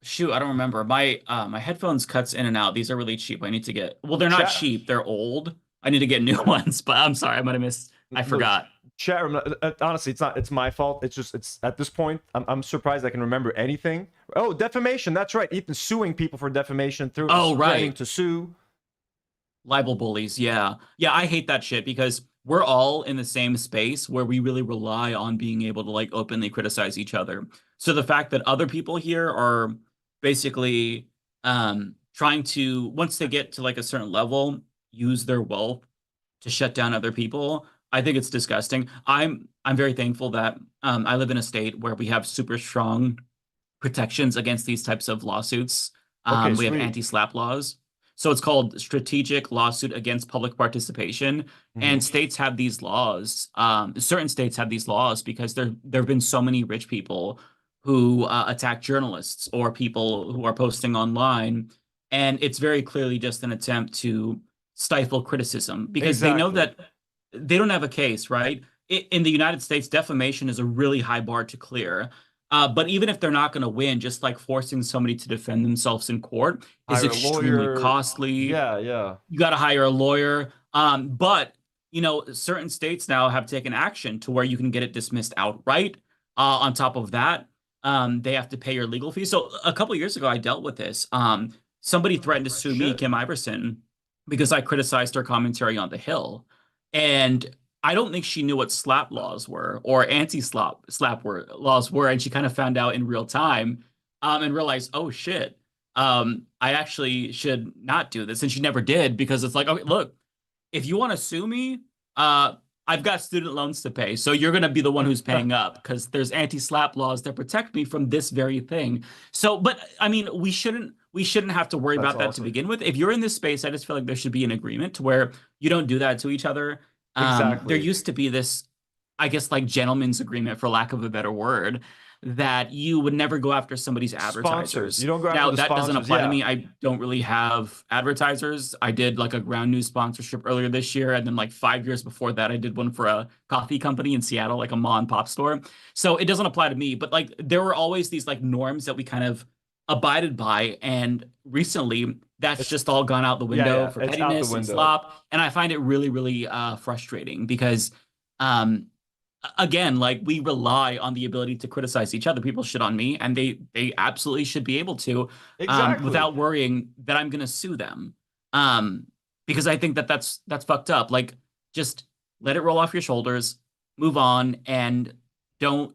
Shoot, I don't remember. My headphones cuts in and out. These are really cheap. I need to get. Well, they're not cheap. They're old. I need to get new ones. But I'm sorry, I might have missed. I forgot. Chat room, honestly, it's my fault. It's at this point, I'm surprised I can remember anything. Oh, defamation. That's right. Ethan suing people for defamation through threatening to sue. Libel bullies. Yeah. I hate that shit because we're all in the same space where we really rely on being able to like openly criticize each other. So the fact that other people here are basically trying to, once they get to like a certain level, use their wealth to shut down other people. I think it's disgusting. I'm very thankful that I live in a state where we have super strong protections against these types of lawsuits. Okay, We have sweet. anti-SLAPP laws. So it's called Strategic Lawsuit Against Public Participation. And states have these laws. Certain states have these laws because there have been so many rich people who attack journalists or people who are posting online. And it's very clearly just an attempt to stifle criticism because they know Exactly. that they don't have a case, right? In the United States, defamation is a really high bar to clear. But even if they're not going to win, just like forcing somebody to defend themselves in court is Hire a extremely lawyer. costly. Yeah. You got to hire a lawyer. But certain states now have taken action to where you can get it dismissed outright. On top of that, they have to pay your legal fees. So a couple of years ago, I dealt with this. Somebody threatened to sue me, Shit. Kim Iverson, because I criticized her commentary on The Hill. And I don't think she knew what SLAPP laws were or anti-SLAPP laws were. And she kind of found out in real time and realized, oh, shit, I actually should not do this. And she never did because it's like, okay, look, if you want to sue me, I've got student loans to pay. So you're going to be the one who's paying up because there's anti-SLAPP laws that protect me from this very thing. So, but I mean, we shouldn't have to worry That's about that awesome. to begin with. If you're in this space, I just feel like there should be an agreement to where you don't do that to each other. Exactly. There used to be this, I guess, like gentleman's agreement, for lack of a better word, that you would never go after somebody's advertisers. Sponsors. You don't go after Now, the that doesn't sponsors, apply yeah. to me. I don't really have advertisers. I did like a ground news sponsorship earlier this year. And then like 5 years before that, I did one for a coffee company in Seattle, like a mom and pop store. So it doesn't apply to me. But like there were always these like norms that we kind of abided by. And recently, that's just all gone out the window for it's out the pettiness and window. slop. And I find it really, really frustrating because again, like we rely on the ability to criticize each other. People shit on me, and they absolutely should be able to, Exactly. without worrying that I'm going to sue them. Because I think that that's fucked up. Like, just let it roll off your shoulders, move on, and don't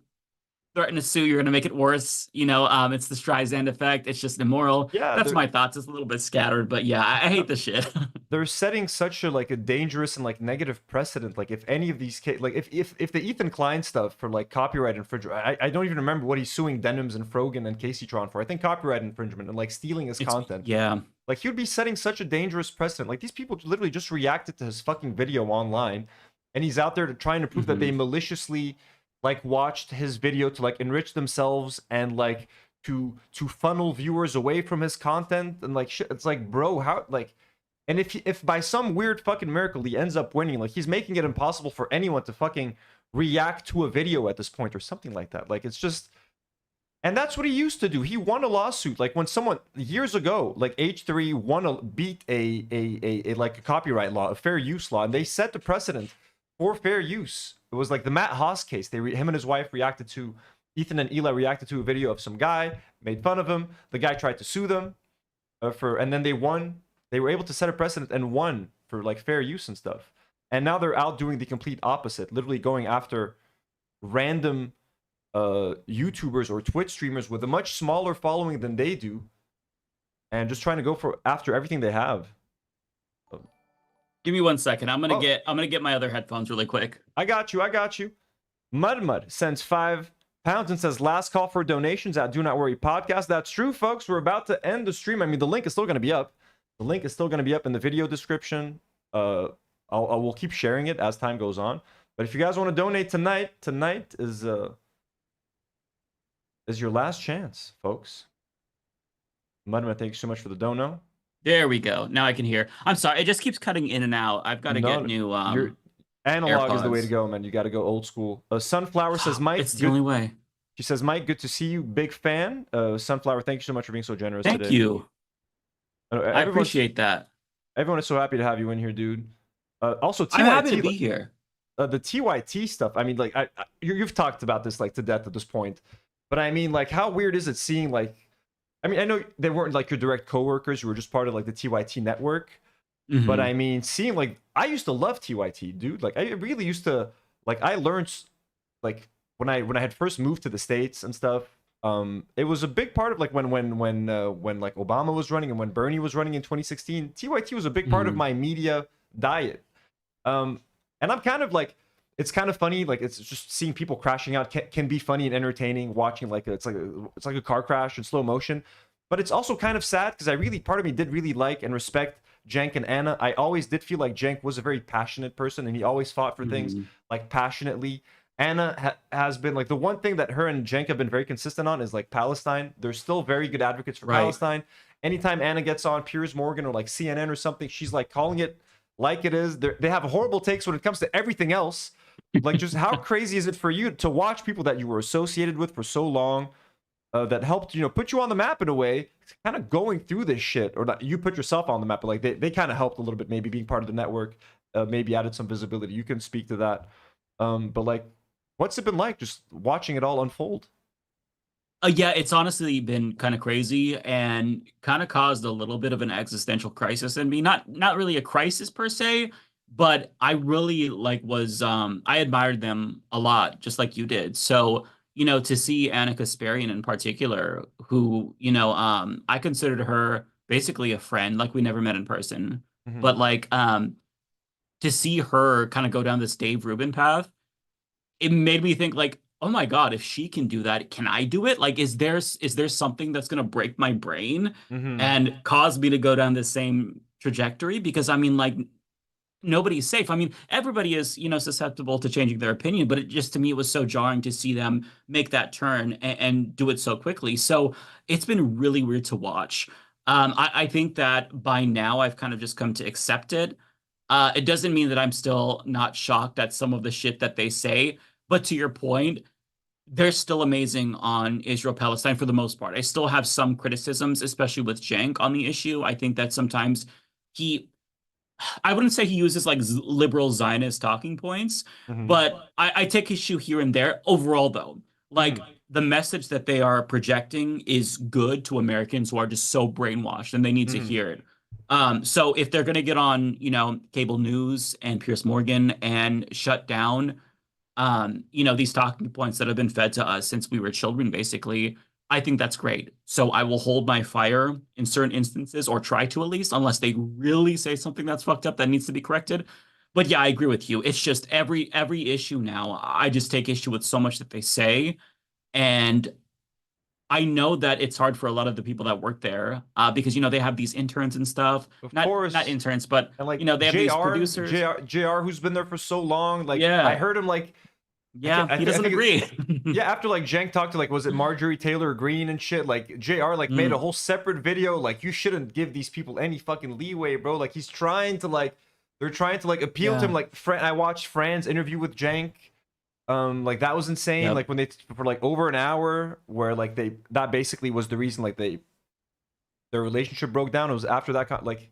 threaten to sue. You're going to make it worse. It's the Streisand effect. It's just immoral. Yeah, That's my thoughts. It's a little bit scattered, but yeah, I hate the shit. They're setting such a dangerous and like negative precedent. Like if any of these like if the Ethan Klein stuff for like copyright infringement, I don't even remember what he's suing Denims and Frogan and Caseytron for. I think copyright infringement and like stealing his content. Yeah. Like he would be setting such a dangerous precedent. Like these people literally just reacted to his fucking video online, and he's out there trying to prove that they maliciously like watched his video to like enrich themselves and like to funnel viewers away from his content and like shit. It's like, bro, how like, and if by some weird fucking miracle he ends up winning, like he's making it impossible for anyone to fucking react to a video at this point or something like that. Like it's just. And that's what he used to do. He won a lawsuit. Like when someone years ago, like H3 beat a like a copyright law, a fair use law, and they set the precedent for fair use. It was like the Matt Haas case. Him and his wife reacted to, Ethan and Eli reacted to a video of some guy, made fun of him. The guy tried to sue them and then they won. They were able to set a precedent and won for like fair use and stuff. And now they're out doing the complete opposite, literally going after random YouTubers or Twitch streamers with a much smaller following than they do, and just trying to go after everything they have. Give me 1 second. I'm gonna get my other headphones really quick. I got you. Mud sends £5 and says last call for donations at Do Not Worry Podcast. That's true, folks. We're about to end the stream. I mean, the link is still going to be up. The link is still going to be up in the video description. I will keep sharing it as time goes on. But if you guys want to donate tonight is your last chance, folks. Mudman, thank you so much for the dono. There we go. Now I can hear. I'm sorry. It just keeps cutting in and out. I've got to get new your analog is the way AirPods. to go, man. You got to go old school. Sunflower says, Mike. It's the only way. She says, Mike, good to see you. Big fan. Sunflower, thank you so much for being so generous Thank today. you. I appreciate that. Everyone is so happy to have you in here, dude. Also, I'm happy to TYT, be here. the TYT stuff. I mean, like, you've talked about this like to death at this point, but I mean, like, how weird is it seeing like, I mean, I know they weren't like your direct coworkers; you were just part of like the TYT network. But I mean, seeing like, I used to love TYT, dude. Like, I really used to like. I learned like when I had first moved to the States and stuff. It was a big part of like when like Obama was running and when Bernie was running in 2016. TYT was a big part of my media diet. And I'm kind of like, it's kind of funny. Like, it's just seeing people crashing out can be funny and entertaining. Watching like it's like a car crash in slow motion, but it's also kind of sad because part of me did really like and respect Cenk and Anna. I always did feel like Cenk was a very passionate person and he always fought for things like passionately. Anna has been like the one thing that her and Cenk have been very consistent on is like Palestine. They're still very good advocates for Palestine. Anytime Anna gets on Piers Morgan or like CNN or something, she's like calling it like it is. They have horrible takes when it comes to everything else. Like, just how crazy is it for you to watch people that you were associated with for so long, that helped, put you on the map in a way, kind of going through this shit, or not, you put yourself on the map, but like they kind of helped a little bit, maybe being part of the network, maybe added some visibility. You can speak to that. But like, what's it been like just watching it all unfold? Yeah, it's honestly been kind of crazy and kind of caused a little bit of an existential crisis in me. Not really a crisis per se, but I really I admired them a lot, just like you did. So, to see Anna Kasparian in particular, who, I considered her basically a friend, like we never met in person. But like to see her kind of go down this Dave Rubin path, it made me think like, oh my God, if she can do that, can I do it? Like, is there something that's going to break my brain and cause me to go down the same trajectory? Because I mean, like, nobody's safe. I mean, everybody is, susceptible to changing their opinion, but to me, it was so jarring to see them make that turn and do it so quickly. So it's been really weird to watch. I think that by now I've kind of just come to accept it. It doesn't mean that I'm still not shocked at some of the shit that they say. But to your point, they're still amazing on Israel-Palestine for the most part. I still have some criticisms, especially with Cenk on the issue. I think that sometimes I wouldn't say he uses like liberal Zionist talking points, but I take issue here and there. Overall, though, like the message that they are projecting is good to Americans who are just so brainwashed and they need to hear it. So if they're going to get on, cable news and Piers Morgan and shut down these talking points that have been fed to us since we were children, basically, I think that's great. So I will hold my fire in certain instances, or try to at least, unless they really say something that's fucked up that needs to be corrected. But yeah, I agree with you. It's just every issue now, I just take issue with so much that they say. And I know that it's hard for a lot of the people that work there because, they have these interns and stuff. Of not, course. Not interns, but, and like, they have these producers. JR, who's been there for so long. Like, yeah. I heard him like, yeah, he doesn't agree. Yeah, after like Cenk talked to like, was it Marjorie Taylor Greene and shit? Like JR like made a whole separate video. Like, you shouldn't give these people any fucking leeway, bro. Like, he's trying to like, they're trying to like appeal to him. Like, I watched Fran's interview with Cenk. Like, that was insane. Yep. Like, when they for like over an hour, where like that basically was the reason like their relationship broke down. It was after that like.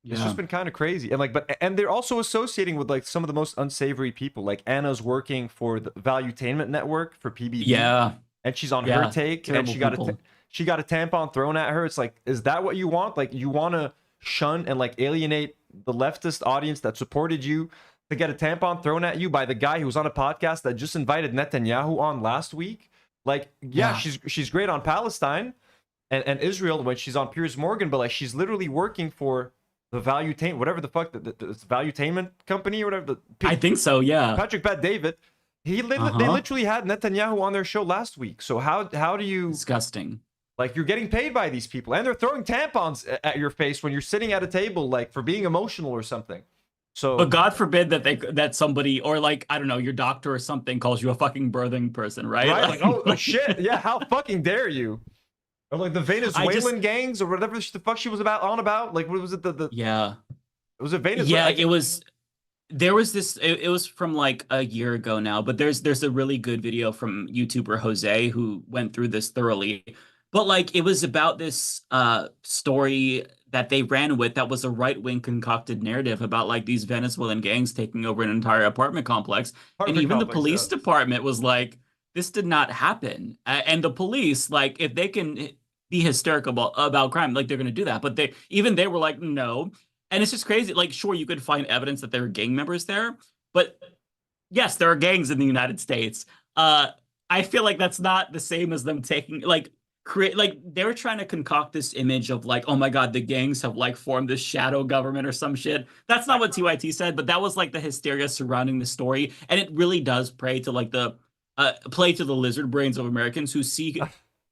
It's just been kind of crazy. And like, and they're also associating with like some of the most unsavory people. Like, Anna's working for the Valuetainment Network for PBB. Yeah. And she's on her take, and she got a tampon thrown at her. It's like, is that what you want? Like, you want to shun and like alienate the leftist audience that supported you to get a tampon thrown at you by the guy who was on a podcast that just invited Netanyahu on last week? Like, yeah. she's great on Palestine and Israel when she's on Piers Morgan, but like, she's literally working for the Valuetainment, whatever the fuck, the Valuetainment company or whatever. I think so, yeah. Patrick Bet-David, they literally had Netanyahu on their show last week. So how do you... Disgusting. Like, you're getting paid by these people, and they're throwing tampons at your face when you're sitting at a table, like, for being emotional or something. So, but God forbid that somebody, or like, I don't know, your doctor or something calls you a fucking birthing person, right? Right? Like, oh shit, yeah, how fucking dare you? Or like the Venezuelan gangs or whatever the fuck she was on about. Like, what was it? Yeah. Was it Venezuela? Yeah, it was. There was this. It was from like a year ago now, but there's a really good video from YouTuber Jose who went through this thoroughly. But like, it was about this story that they ran with that was a right-wing concocted narrative about like these Venezuelan gangs taking over an entire apartment complex, and even the police department was like, this did not happen. And the police, like, if they can be hysterical about crime, like, they're going to do that. But they were like, no. And it's just crazy. Like, sure, you could find evidence that there are gang members there. But yes, there are gangs in the United States. I feel like that's not the same as them taking, like, create, like, they were trying to concoct this image of like, oh my God, the gangs have like formed this shadow government or some shit. That's not what TYT said, but that was like the hysteria surrounding the story. And it really does play to like the lizard brains of Americans who see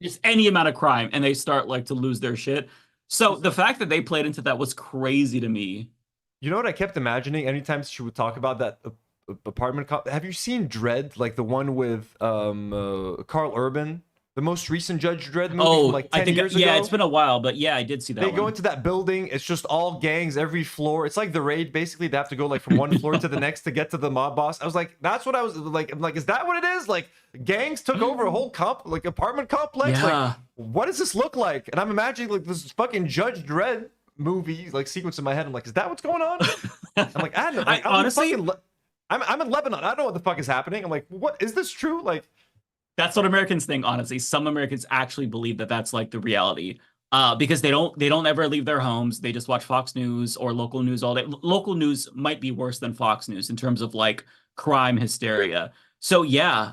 just any amount of crime and they start like to lose their shit. So the fact that they played into that was crazy to me. You know what I kept imagining anytime she would talk about that apartment? Have you seen Dredd, like the one with Carl Urban, the most recent Judge Dredd movie from like 10 years ago? Yeah, it's been a while, but yeah, I did see that. They go into that building. It's just all gangs every floor. It's like The Raid. Basically, they have to go like from one floor to the next to get to the mob boss. I was like, that's what I was like. I'm like, is that what it is? Like, gangs took over a whole apartment complex. Yeah. Like, what does this look like? And I'm imagining like this fucking Judge Dredd movie like sequence in my head. I'm like, is that what's going on? I'm like, I don't know. Like, honestly, I'm in Lebanon. I don't know what the fuck is happening. I'm like, what is this true? Like. That's what Americans think, honestly. Some Americans actually believe that that's like the reality, because they don't ever leave their homes. They just watch Fox News or local news all day. Local news might be worse than Fox News in terms of like crime hysteria. So yeah,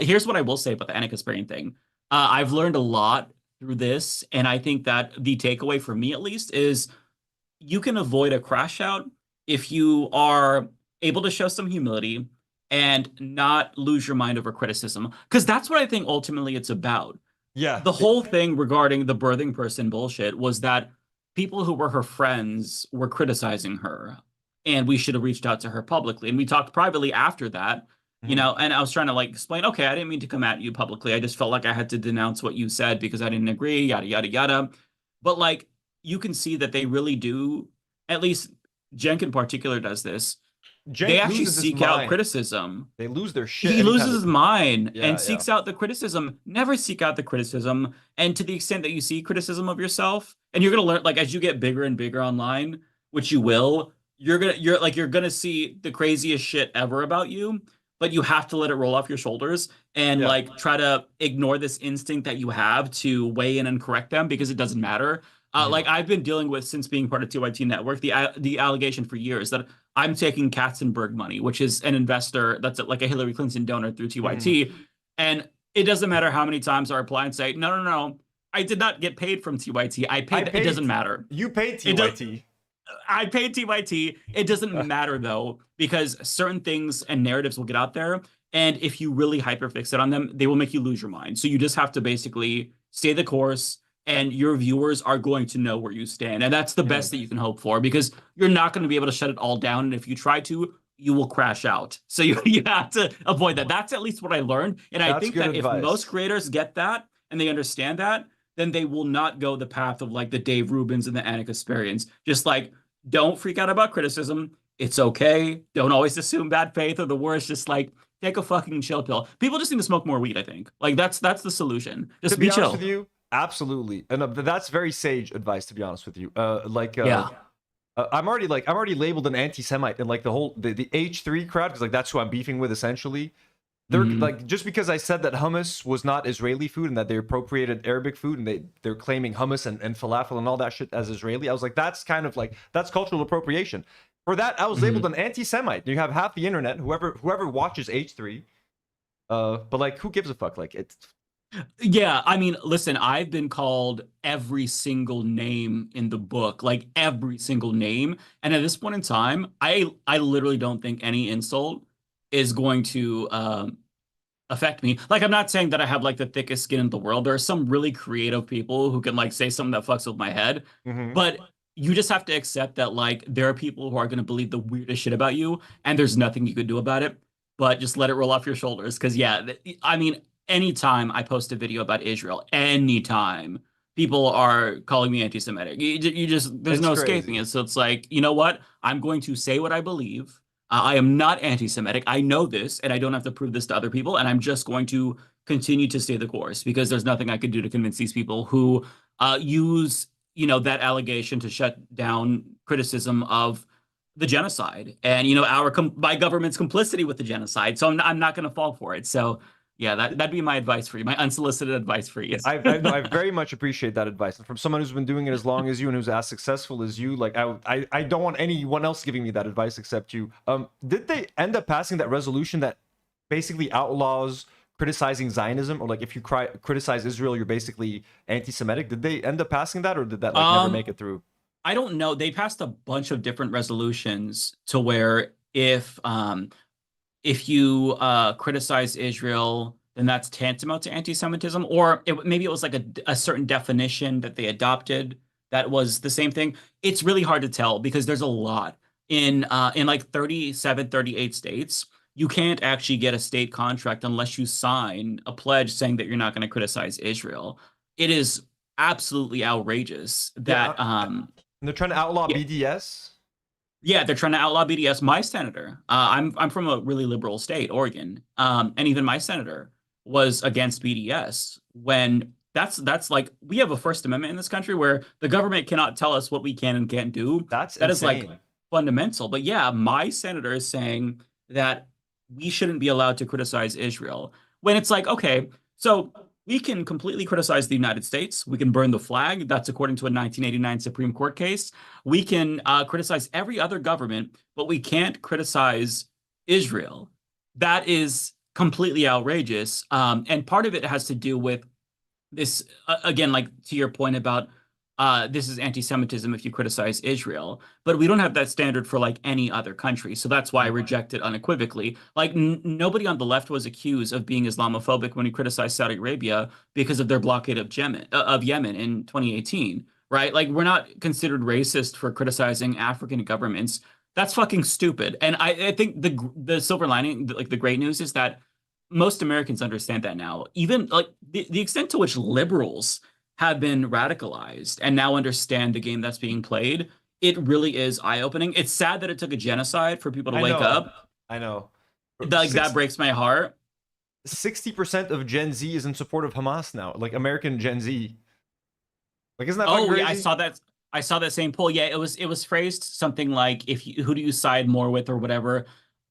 here's what I will say about the Anna Kasparian thing. I've learned a lot through this, and I think that the takeaway for me at least is you can avoid a crash out if you are able to show some humility and not lose your mind over criticism. Because that's what I think ultimately it's about. Yeah. The whole thing regarding the birthing person bullshit was that people who were her friends were criticizing her, and we should have reached out to her publicly. And we talked privately after that, you know, and I was trying to like explain, okay, I didn't mean to come at you publicly. I just felt like I had to denounce what you said because I didn't agree, yada, yada, yada. But like, you can see that they really do, at least Jenk in particular does this. They actually seek out criticism. They lose their shit. He loses his mind and seeks out the criticism. Never seek out the criticism. And to the extent that you see criticism of yourself, and you're gonna learn, like, as you get bigger and bigger online, which you will, you're gonna see the craziest shit ever about you. But you have to let it roll off your shoulders and like try to ignore this instinct that you have to weigh in and correct them, because it doesn't matter. Like I've been dealing with, since being part of TYT Network, the allegation for years that I'm taking Katzenberg money, which is an investor that's like a Hillary Clinton donor through TYT. And it doesn't matter how many times I reply and say, no, I did not get paid from TYT. I paid. It doesn't matter. You paid TYT. I paid TYT. It doesn't matter though, because certain things and narratives will get out there. And if you really hyperfixate on them, they will make you lose your mind. So you just have to basically stay the course, and your viewers are going to know where you stand. And that's the best that you can hope for, because you're not going to be able to shut it all down. And if you try to, you will crash out. So you have to avoid that. That's at least what I learned. And I think that if most creators get that and they understand that, then they will not go the path of like the Dave Rubins and the Anna Kasparians. Just like, don't freak out about criticism. It's okay. Don't always assume bad faith, or the worst, just like take a fucking chill pill. People just need to smoke more weed, I think. Like that's the solution. Just be chill. With you, absolutely. And that's very sage advice, to be honest with you. I'm already labeled an anti-Semite in like the H3 crowd, because like that's who I'm beefing with essentially. They're like, just because I said that hummus was not Israeli food and that they appropriated Arabic food, and they're claiming hummus and falafel and all that shit as Israeli, I was like, that's kind of like, that's cultural appropriation. For that, I was labeled an anti-Semite. You have half the internet, whoever watches H3, but like, who gives a fuck? Like, it's. Yeah, I mean, listen, I've been called every single name in the book, like every single name. And at this point in time, I literally don't think any insult is going to affect me. Like, I'm not saying that I have like the thickest skin in the world. There are some really creative people who can like say something that fucks with my head. But you just have to accept that like there are people who are going to believe the weirdest shit about you, and there's nothing you could do about it. But just let it roll off your shoulders. Because yeah, I mean, anytime I post a video about Israel, anytime, people are calling me anti-Semitic. There's no escaping it. So it's like, you know what? I'm going to say what I believe. I am not anti-Semitic. I know this, and I don't have to prove this to other people. And I'm just going to continue to stay the course, because there's nothing I could do to convince these people who use, you know, that allegation to shut down criticism of the genocide and, you know, my government's complicity with the genocide. So I'm not going to fall for it. So yeah, that'd be my advice for you, my unsolicited advice for you. I very much appreciate that advice. And from someone who's been doing it as long as you and who's as successful as you, like I don't want anyone else giving me that advice except you. Did they end up passing that resolution that basically outlaws criticizing Zionism, or like if you criticize Israel, you're basically anti-Semitic. Did they end up passing that, or did that like never make it through? I don't know. They passed a bunch of different resolutions to where if you criticize Israel, then that's tantamount to anti-Semitism, or maybe it was like a certain definition that they adopted that was the same thing. It's really hard to tell because there's a lot in like 37, 38 states. You can't actually get a state contract unless you sign a pledge saying that you're not going to criticize Israel. It is absolutely outrageous that and they're trying to outlaw BDS. Yeah, they're trying to outlaw BDS. My senator, I'm from a really liberal state, Oregon, and even my senator was against BDS when that's like we have a First Amendment in this country where the government cannot tell us what we can and can't do. That is like fundamental. But yeah, my senator is saying that we shouldn't be allowed to criticize Israel when it's like, okay, so we can completely criticize the United States. We can burn the flag. That's according to a 1989 Supreme Court case. We can criticize every other government, but we can't criticize Israel. That is completely outrageous. And part of it has to do with this, again, like to your point about this is anti-Semitism if you criticize Israel, but we don't have that standard for like any other country. So that's why I reject it unequivocally. Like nobody on the left was accused of being Islamophobic when he criticized Saudi Arabia because of their blockade of Yemen in 2018, right? Like we're not considered racist for criticizing African governments. That's fucking stupid. And I think the silver lining, like the great news is that most Americans understand that now. Even like the extent to which liberals have been radicalized and now understand the game that's being played, it really is eye-opening. It's sad that it took a genocide for people to wake up. I know. Like that breaks my heart. 60% of Gen Z is in support of Hamas now, like American Gen Z. Like, isn't that fucking crazy? Yeah, I saw that same poll. Yeah, it was phrased something like who do you side more with or whatever.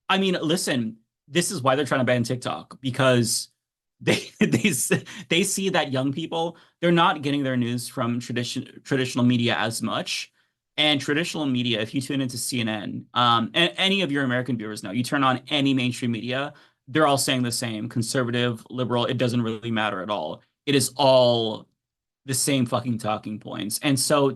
I mean, listen, this is why they're trying to ban TikTok, because they see that young people, they're not getting their news from traditional media as much. And traditional media, if you tune into CNN, and any of your American viewers know, you turn on any mainstream media, they're all saying the same: conservative, liberal, it doesn't really matter at all. It is all the same fucking talking points. And so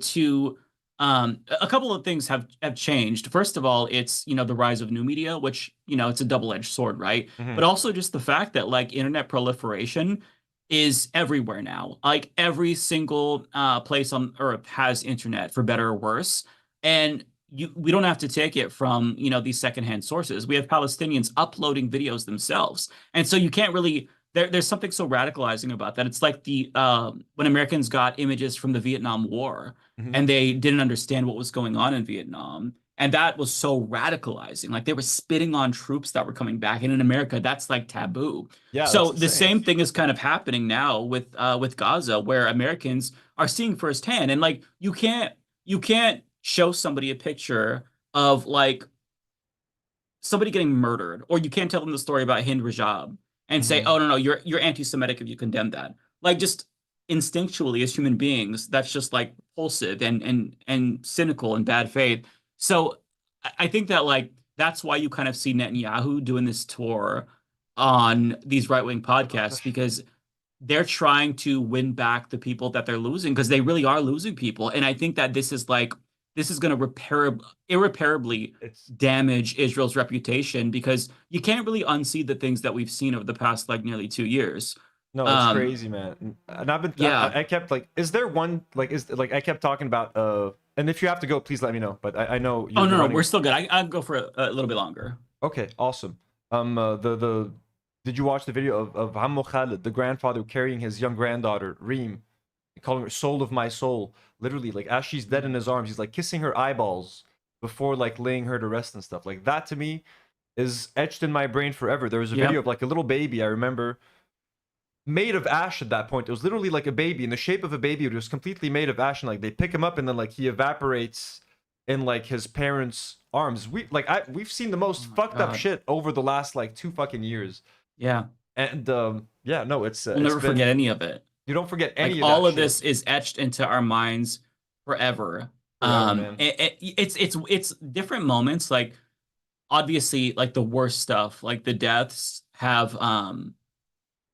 a couple of things have changed. First of all, it's, the rise of new media, which, it's a double-edged sword, right? Mm-hmm. But also just the fact that like internet proliferation is everywhere now. Like every single place on earth has internet, for better or worse. And we don't have to take it from, these secondhand sources. We have Palestinians uploading videos themselves. And so you can't really, there's something so radicalizing about that. It's like when Americans got images from the Vietnam War, mm-hmm. and they didn't understand what was going on in Vietnam. And that was so radicalizing. Like they were spitting on troops that were coming back. And in America, that's like taboo. Yeah. So the same thing is kind of happening now with Gaza, where Americans are seeing firsthand. And like you can't show somebody a picture of like somebody getting murdered, or you can't tell them the story about Hind Rajab and mm-hmm. say, oh no, you're anti-Semitic if you condemn that. Like just instinctually as human beings, that's just like repulsive and cynical and bad faith. So I think that like that's why you kind of see Netanyahu doing this tour on these right-wing podcasts, because they're trying to win back the people that they're losing, because they really are losing people. And I think that this is going to irreparably damage Israel's reputation, because you can't really unsee the things that we've seen over the past like nearly 2 years. No, it's crazy, man. And I've been, I kept like, is there one, like, I kept talking about, and if you have to go, please let me know. But I know. Oh, no, we're still good. I'll go for a little bit longer. Okay, awesome. Did you watch the video of Hammo Khalid, the grandfather carrying his young granddaughter, Reem, calling her soul of my soul? Literally, like, as she's dead in his arms, he's like kissing her eyeballs before like laying her to rest and stuff. Like that to me is etched in my brain forever. There was a video of like a little baby, I remember, made of ash at that point. It was literally like a baby in the shape of a baby. It was completely made of ash, and like they pick him up and then like he evaporates in like his parents' arms. We've seen the most fucked up shit over the last like 2 fucking years. Yeah. And it's we'll never forget any of it. You don't forget any like, of that all of shit. This is etched into our minds forever. It's different moments, like obviously like the worst stuff, like the deaths have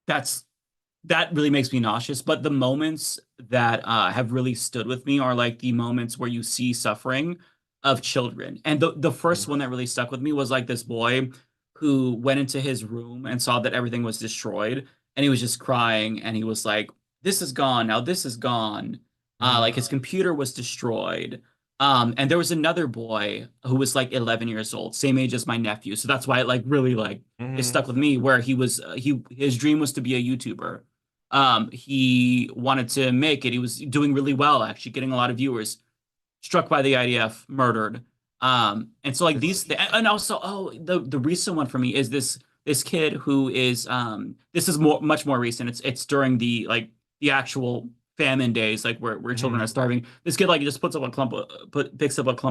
that really makes me nauseous. But the moments that have really stood with me are like the moments where you see suffering of children. And the first one that really stuck with me was like this boy who went into his room and saw that everything was destroyed, and he was just crying, and he was like, "This is gone now. This is gone." Like his computer was destroyed. And there was another boy who was like 11 years old, same age as my nephew. So that's why it like really like it stuck with me, where he was his dream was to be a YouTuber. He wanted to make it. He was doing really well, actually getting a lot of viewers. Struck by the IDF, murdered. And so like these and also the recent one for me is this kid who is this is much more recent. It's during the like the actual famine days, like where children are starving. This kid like just picks up a clump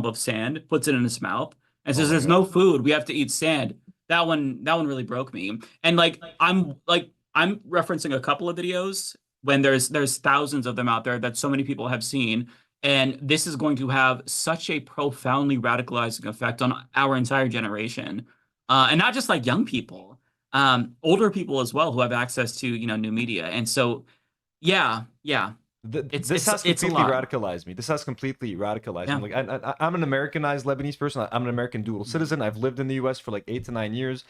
of sand, puts it in his mouth, and says, "There's no food. We have to eat sand." That one really broke me. And like I'm referencing a couple of videos when there's thousands of them out there that so many people have seen. And this is going to have such a profoundly radicalizing effect on our entire generation. And not just like young people, older people as well who have access to, new media. And so, yeah. This has completely radicalized me. This has completely radicalized me. Like I'm an Americanized Lebanese person. I'm an American dual citizen. I've lived in the US for like 8 to 9 years.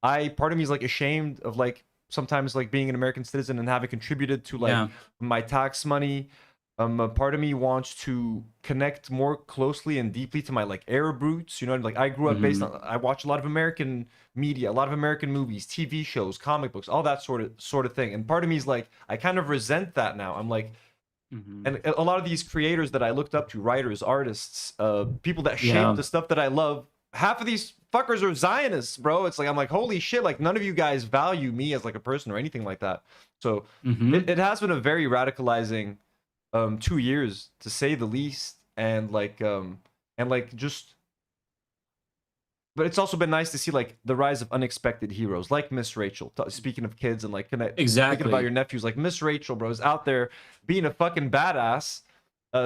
Part of me is like ashamed of like sometimes like being an American citizen and having contributed to like my tax money. A part of me wants to connect more closely and deeply to my like Arab roots. Like I grew up based on, I watch a lot of American media, a lot of American movies, TV shows, comic books, all that sort of thing. And part of me is like, I kind of resent that now. I'm like, and a lot of these creators that I looked up to, writers, artists, people that shape the stuff that I love, half of these fuckers are Zionists, bro. It's like, I'm like, holy shit, like none of you guys value me as like a person or anything like that. So it has been a very radicalizing 2 years to say the least, and just, but it's also been nice to see like the rise of unexpected heroes like Miss Rachel. Speaking of kids and like thinking about your nephews, like Miss Rachel, bro, is out there being a fucking badass,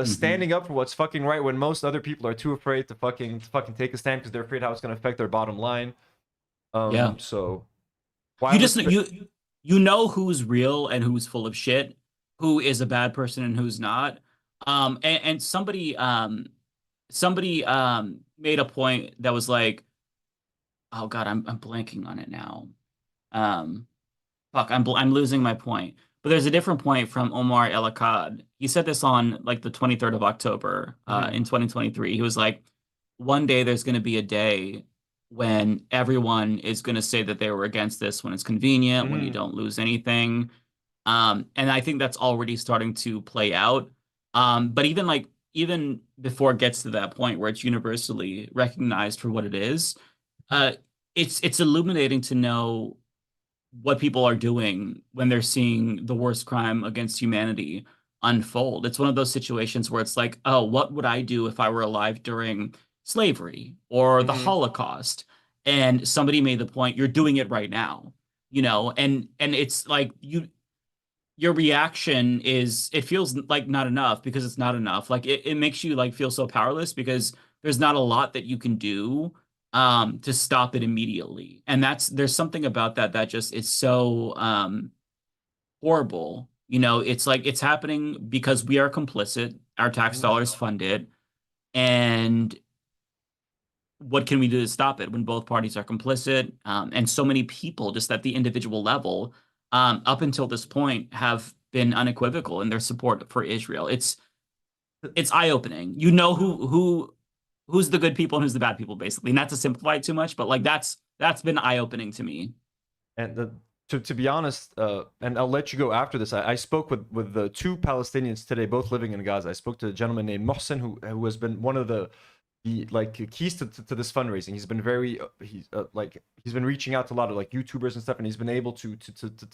standing up for what's fucking right when most other people are too afraid to fucking take a stand because they're afraid how it's going to affect their bottom line. So why you know who's real and who's full of shit, who is a bad person and who's not. And somebody made a point that was like, oh God, I'm blanking on it now. I'm losing my point. But there's a different point from Omar El Akkad. He said this on like the 23rd of October in 2023. He was like, one day there's going to be a day when everyone is going to say that they were against this when it's convenient, when you don't lose anything. And I think that's already starting to play out. But even before it gets to that point where it's universally recognized for what it is, it's illuminating to know what people are doing when they're seeing the worst crime against humanity unfold. It's one of those situations where it's like, oh, what would I do if I were alive during slavery or the Holocaust? And somebody made the point, you're doing it right now, and it's like your reaction is, it feels like not enough because it's not enough. Like it makes you like feel so powerless because there's not a lot that you can do to stop it immediately. And there's something about that just is so horrible. It's like it's happening because we are complicit. Our tax dollars fund it. And what can we do to stop it when both parties are complicit? And so many people just at the individual level up until this point have been unequivocal in their support for Israel. It's eye-opening. Who's the good people and who's the bad people, basically. Not to simplify it too much, but like that's been eye-opening to me. And to be honest, and I'll let you go after this. I spoke with the 2 Palestinians today, both living in Gaza. I spoke to a gentleman named Mohsen who has been one of the keys to this fundraising. He's been he's been reaching out to a lot of like YouTubers and stuff, and he's been able to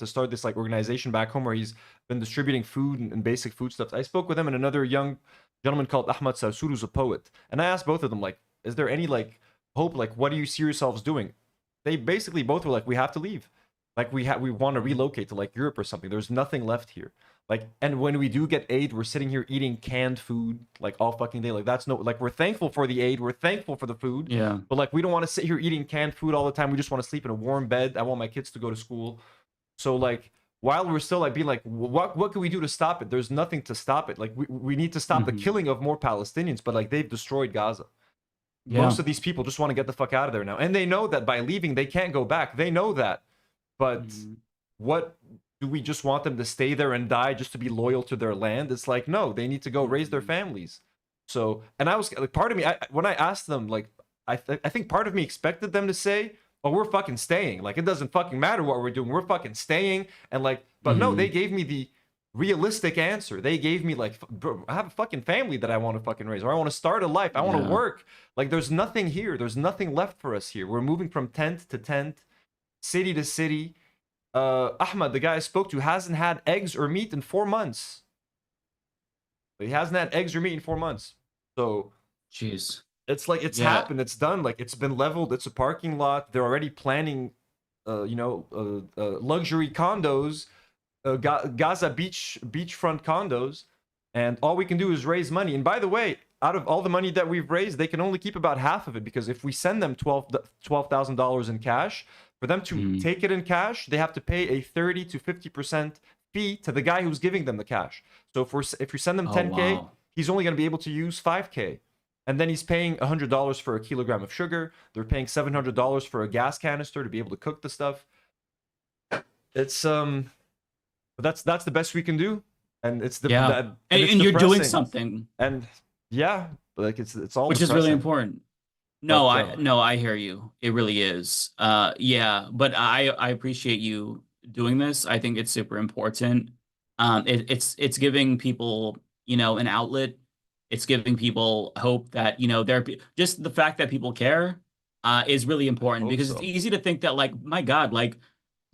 start this like organization back home where he's been distributing food and basic food stuff. I spoke with him and another young gentleman called Ahmad Sarsour, who's a poet, and I asked both of them like, is there any like hope? Like, what do you see yourselves doing? They basically both were like, we have to leave. Like we want to relocate to like Europe or something. There's nothing left here. Like, and when we do get aid, we're sitting here eating canned food like all fucking day. Like that's we're thankful for the aid. We're thankful for the food. Yeah. But like, we don't want to sit here eating canned food all the time. We just want to sleep in a warm bed. I want my kids to go to school. So like, while we're still like being like, what can we do to stop it? There's nothing to stop it. Like we need to stop the killing of more Palestinians, but like they've destroyed Gaza. Yeah. Most of these people just want to get the fuck out of there now, and they know that by leaving they can't go back. They know that, but what do we just want them to stay there and die just to be loyal to their land? It's like, no, they need to go raise their families. So, and I was like, part of me, when I asked them, like, I think part of me expected them to say, "Oh, we're fucking staying. Like, it doesn't fucking matter what we're doing. We're fucking staying." And like, but no, they gave me the realistic answer. They gave me like, bro, I have a fucking family that I want to fucking raise, or I want to start a life. I want to work. Like, there's nothing here. There's nothing left for us here. We're moving from tent to tent, city to city. Ahmad, the guy I spoke to, hasn't had eggs or meat in 4 months. He hasn't had eggs or meat in 4 months. So, Jeez. it's like it's happened. It's done. Like, it's been leveled. It's a parking lot. They're already planning, luxury condos, Gaza beachfront condos, and all we can do is raise money. And by the way, out of all the money that we've raised, they can only keep about half of it, because if we send them $12,000 in cash, for them to take it in cash, they have to pay a 30 to 50% fee to the guy who's giving them the cash. So if you send them 10K, he's only going to be able to use 5K. And then he's paying $100 for a kilogram of sugar. They're paying $700 for a gas canister to be able to cook the stuff. It's that's the best we can do, and it's the and it's you're doing depressing. something, And like it's all which depressing. is really important. No, But, I hear you. It really is. But I appreciate you doing this. I think it's super important. It's giving people, an outlet. It's giving people hope that, just the fact that people care is really important, because it's easy to think that, like, my God, like,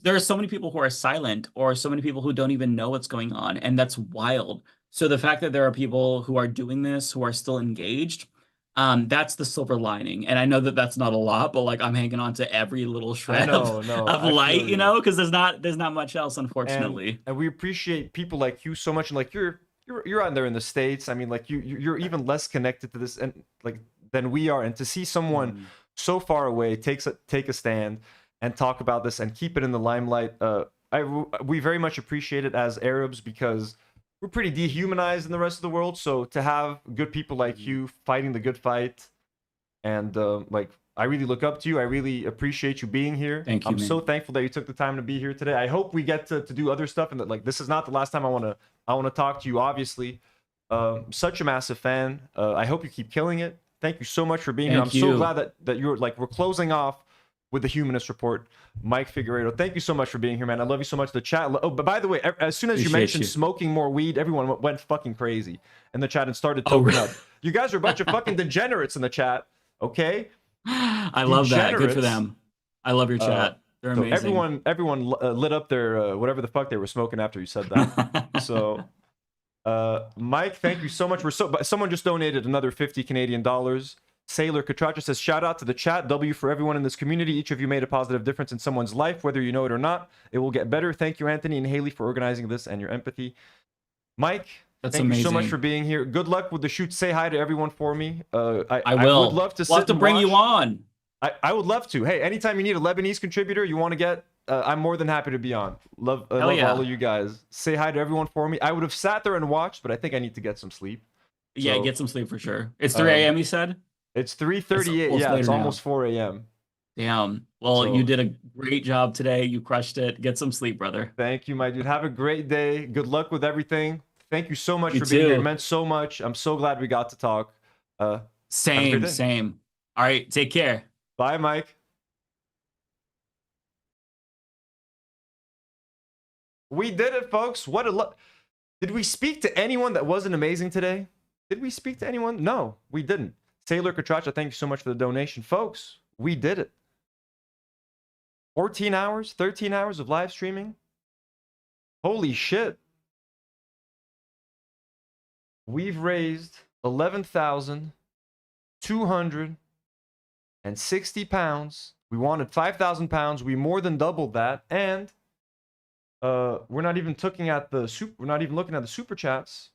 there are so many people who are silent, or so many people who don't even know what's going on. And that's wild. So the fact that there are people who are doing this, who are still engaged, that's the silver lining. And I know that that's not a lot, but like, I'm hanging on to every little shred of light, because there's not much else, unfortunately. And we appreciate people like you so much. And like, you're out there in the States. I mean, like you're even less connected to this and like than we are. And to see someone so far away take a stand and talk about this and keep it in the limelight, we very much appreciate it as Arabs, because we're pretty dehumanized in the rest of the world. So to have good people like you fighting the good fight, and like, I really look up to you. I really appreciate you being here. Thank you, I'm man. so thankful that you took the time to be here today. I hope we get to do other stuff, and that, like, this is not the last time I want to talk to you, obviously. Such a massive fan. I hope you keep killing it. Thank you so much for being here. I'm so glad that you're like, we're closing off with the Humanist Report. Mike Figueiredo, thank you so much for being here, man. I love you so much. The chat. Oh, but by the way, as soon as you mentioned smoking more weed, everyone went fucking crazy in the chat and started toking up. You guys are a bunch of fucking degenerates in the chat. Okay. I love that. Good for them. I love your chat. They're amazing. So everyone lit up their whatever the fuck they were smoking after you said that. So, Mike, thank you so much. Someone just donated another 50 Canadian dollars. Sailor Katracha says, shout out to the chat. W for everyone in this community. Each of you made a positive difference in someone's life, whether you know it or not. It will get better. Thank you, Anthony and Haley, for organizing this and your empathy. Mike, thank you so much for being here. Good luck with the shoot. Say hi to everyone for me. I will. I would love to we'll have to bring you on. I would love to. Hey, anytime you need a Lebanese contributor you want to get, I'm more than happy to be on. Love all of you guys. Say hi to everyone for me. I would have sat there and watched, but I think I need to get some sleep. Yeah, get some sleep for sure. It's 3 a.m. you said? It's 3:38. Yeah, it's almost 4 a.m. Damn. Well, you did a great job today. You crushed it. Get some sleep, brother. Thank you, my dude. Have a great day. Good luck with everything. Thank you so much for being here. It meant so much. I'm so glad we got to talk. Same. All right, take care. Bye, Mike. We did it, folks. What a luck. Did we speak to anyone that wasn't amazing today? Did we speak to anyone? No, we didn't. Sailor Katracha, thank you so much for the donation. Folks, we did it. 14 hours, 13 hours of live streaming. Holy shit. We've raised 11,260 pounds. We wanted 5,000 pounds. We more than doubled that. And we're not even looking at the super chats.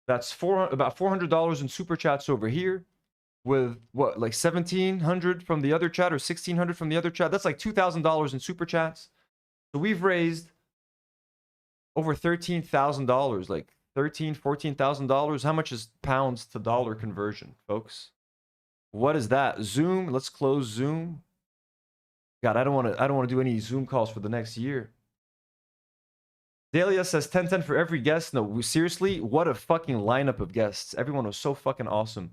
That's about $400 in super chats over here, with what, like 1,700 from the other chat or 1,600 from the other chat. That's like $2,000 in super chats. So we've raised over $13,000, like $14,000. How much is pounds to dollar conversion, folks? What is that? Zoom. Let's close Zoom. God, I don't want to do any Zoom calls for the next year. Dahlia says 10-10 for every guest. No, seriously, what a fucking lineup of guests. Everyone was so fucking awesome.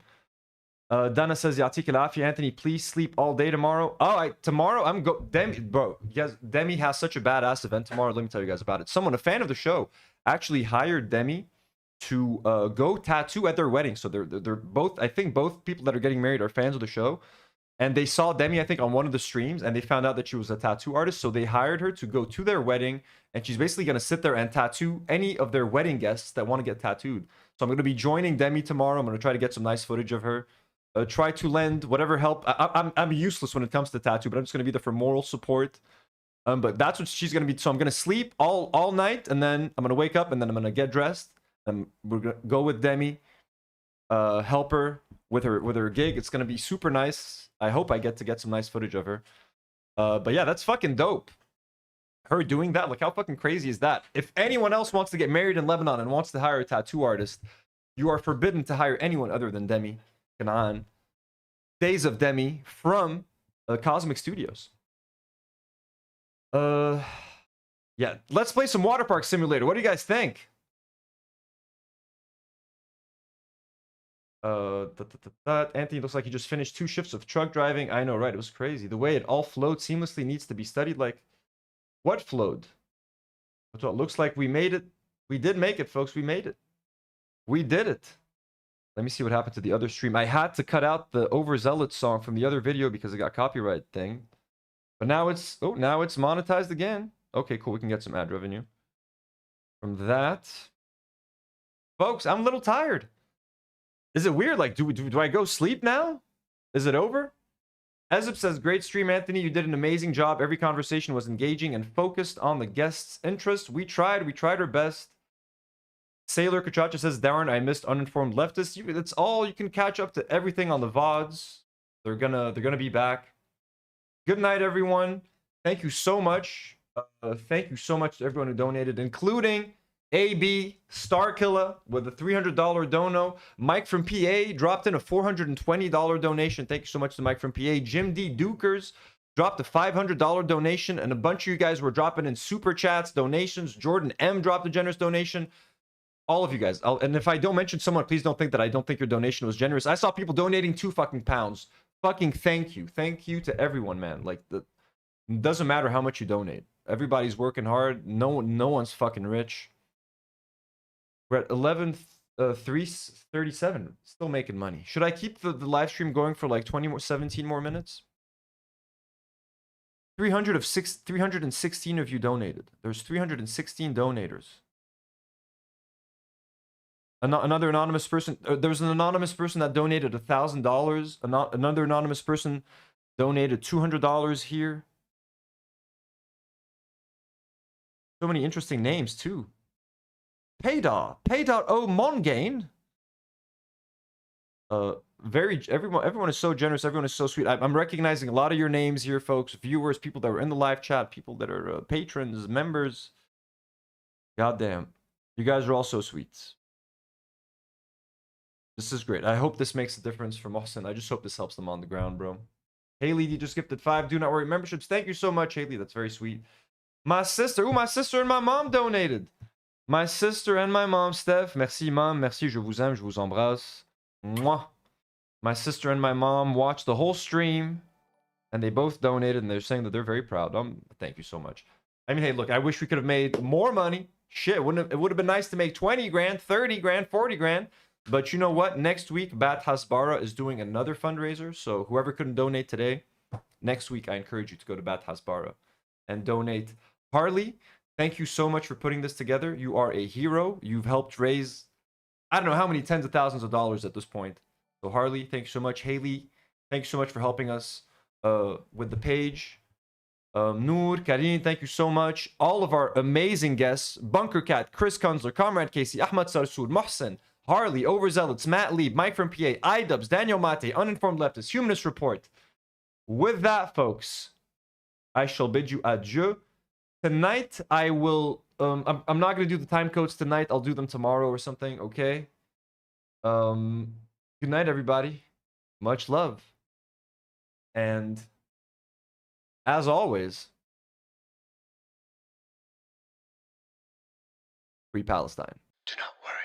Dana says, Yatik al-Afi, Anthony, please sleep all day tomorrow. Oh, tomorrow I'm bro, yes, Demi has such a badass event tomorrow. Let me tell you guys about it. Someone, a fan of the show, actually hired Demi to go tattoo at their wedding. So they're both, I think both people that are getting married are fans of the show. And they saw Demi, I think, on one of the streams, and they found out that she was a tattoo artist. So they hired her to go to their wedding, and she's basically going to sit there and tattoo any of their wedding guests that want to get tattooed. So I'm going to be joining Demi tomorrow. I'm going to try to get some nice footage of her. Try to lend whatever help. I'm useless when it comes to tattoo, but I'm just going to be there for moral support. But that's what she's going to be. So I'm going to sleep all night, and then I'm going to wake up, and then I'm going to get dressed, and we're going to go with Demi, help her with her gig. It's going to be super nice. I hope I get some nice footage of her. But yeah, that's fucking dope. Her doing that, like how fucking crazy is that? If anyone else wants to get married in Lebanon and wants to hire a tattoo artist, you are forbidden to hire anyone other than Demi. Canaan. Days of Demi from Cosmic Studios. Yeah, let's play some Water Park Simulator. What do you guys think? Anthony looks like he just finished 2 shifts of truck driving. I know, right? It was crazy. The way it all flowed seamlessly needs to be studied. Like, what flowed? So it looks like we made it. We did make it, folks. We made it. We did it. Let me see what happened to the other stream. I had to cut out the Overzealot song from the other video because it got copyright thing. But now it's monetized again. Okay, cool. We can get some ad revenue from that. Folks, I'm a little tired. Is it weird? Like, do I go sleep now? Is it over? Ezip says, great stream, Anthony. You did an amazing job. Every conversation was engaging and focused on the guest's interest. We tried our best. Sailor Kachacha says, Darren, I missed Uninformed Leftist. That's all. You can catch up to everything on the VODs. They're gonna be back. Good night, everyone. Thank you so much. Thank you so much to everyone who donated, including AB Starkiller with a $300 dono. Mike from PA dropped in a $420 donation. Thank you so much to Mike from PA. Jim D. Dukers dropped a $500 donation, and a bunch of you guys were dropping in super chats, donations. Jordan M dropped a generous donation. All of you guys. And if I don't mention someone, please don't think that I don't think your donation was generous. I saw people donating £2 fucking pounds. Fucking thank you. Thank you to everyone, man. Like, it doesn't matter how much you donate. Everybody's working hard. No one's fucking rich. We're at 337. Still making money. Should I keep the live stream going for like 17 more minutes? 316 of you donated. There's 316 donators. Another anonymous person. There was an anonymous person that donated $1,000. Another anonymous person donated $200 here. So many interesting names too. Payda Mongain. Everyone is so generous. Everyone is so sweet. I'm recognizing a lot of your names here, folks. Viewers, people that were in the live chat, people that are patrons, members. Goddamn, you guys are all so sweet. This is great. I hope this makes a difference for Mohsen. I just hope this helps them on the ground, bro. Haley, you just gifted 5 Do Not Worry memberships. Thank you so much, Haley. That's very sweet. My sister and my mom donated. My sister and my mom, Steph. Merci, mom. Merci, je vous aime, je vous embrasse. Mwah. My sister and my mom watched the whole stream, and they both donated, and they're saying that they're very proud. Thank you so much. I mean, hey, look, I wish we could have made more money. Shit, it would have been nice to make 20 grand, 30 grand, 40 grand. But you know what? Next week, Bat Hasbara is doing another fundraiser. So whoever couldn't donate today, next week, I encourage you to go to Bat Hasbara and donate. Harley, thank you so much for putting this together. You are a hero. You've helped raise, I don't know how many tens of thousands of dollars at this point. So Harley, thank you so much. Haley, thank you so much for helping us with the page. Nour, Karine, thank you so much. All of our amazing guests, Bunker Cat, Chris Kunzler, Comrade Casey, Ahmad Sarsoud, Mohsen, Harley, Overzealots, Matt Lieb, Mike from PA, Idubbbz, Daniel Maté, Uninformed Leftist, Humanist Report. With that, folks, I shall bid you adieu. Tonight I will. I'm not gonna do the time codes tonight. I'll do them tomorrow or something. Okay. Good night, everybody. Much love. And as always, free Palestine. Do not worry.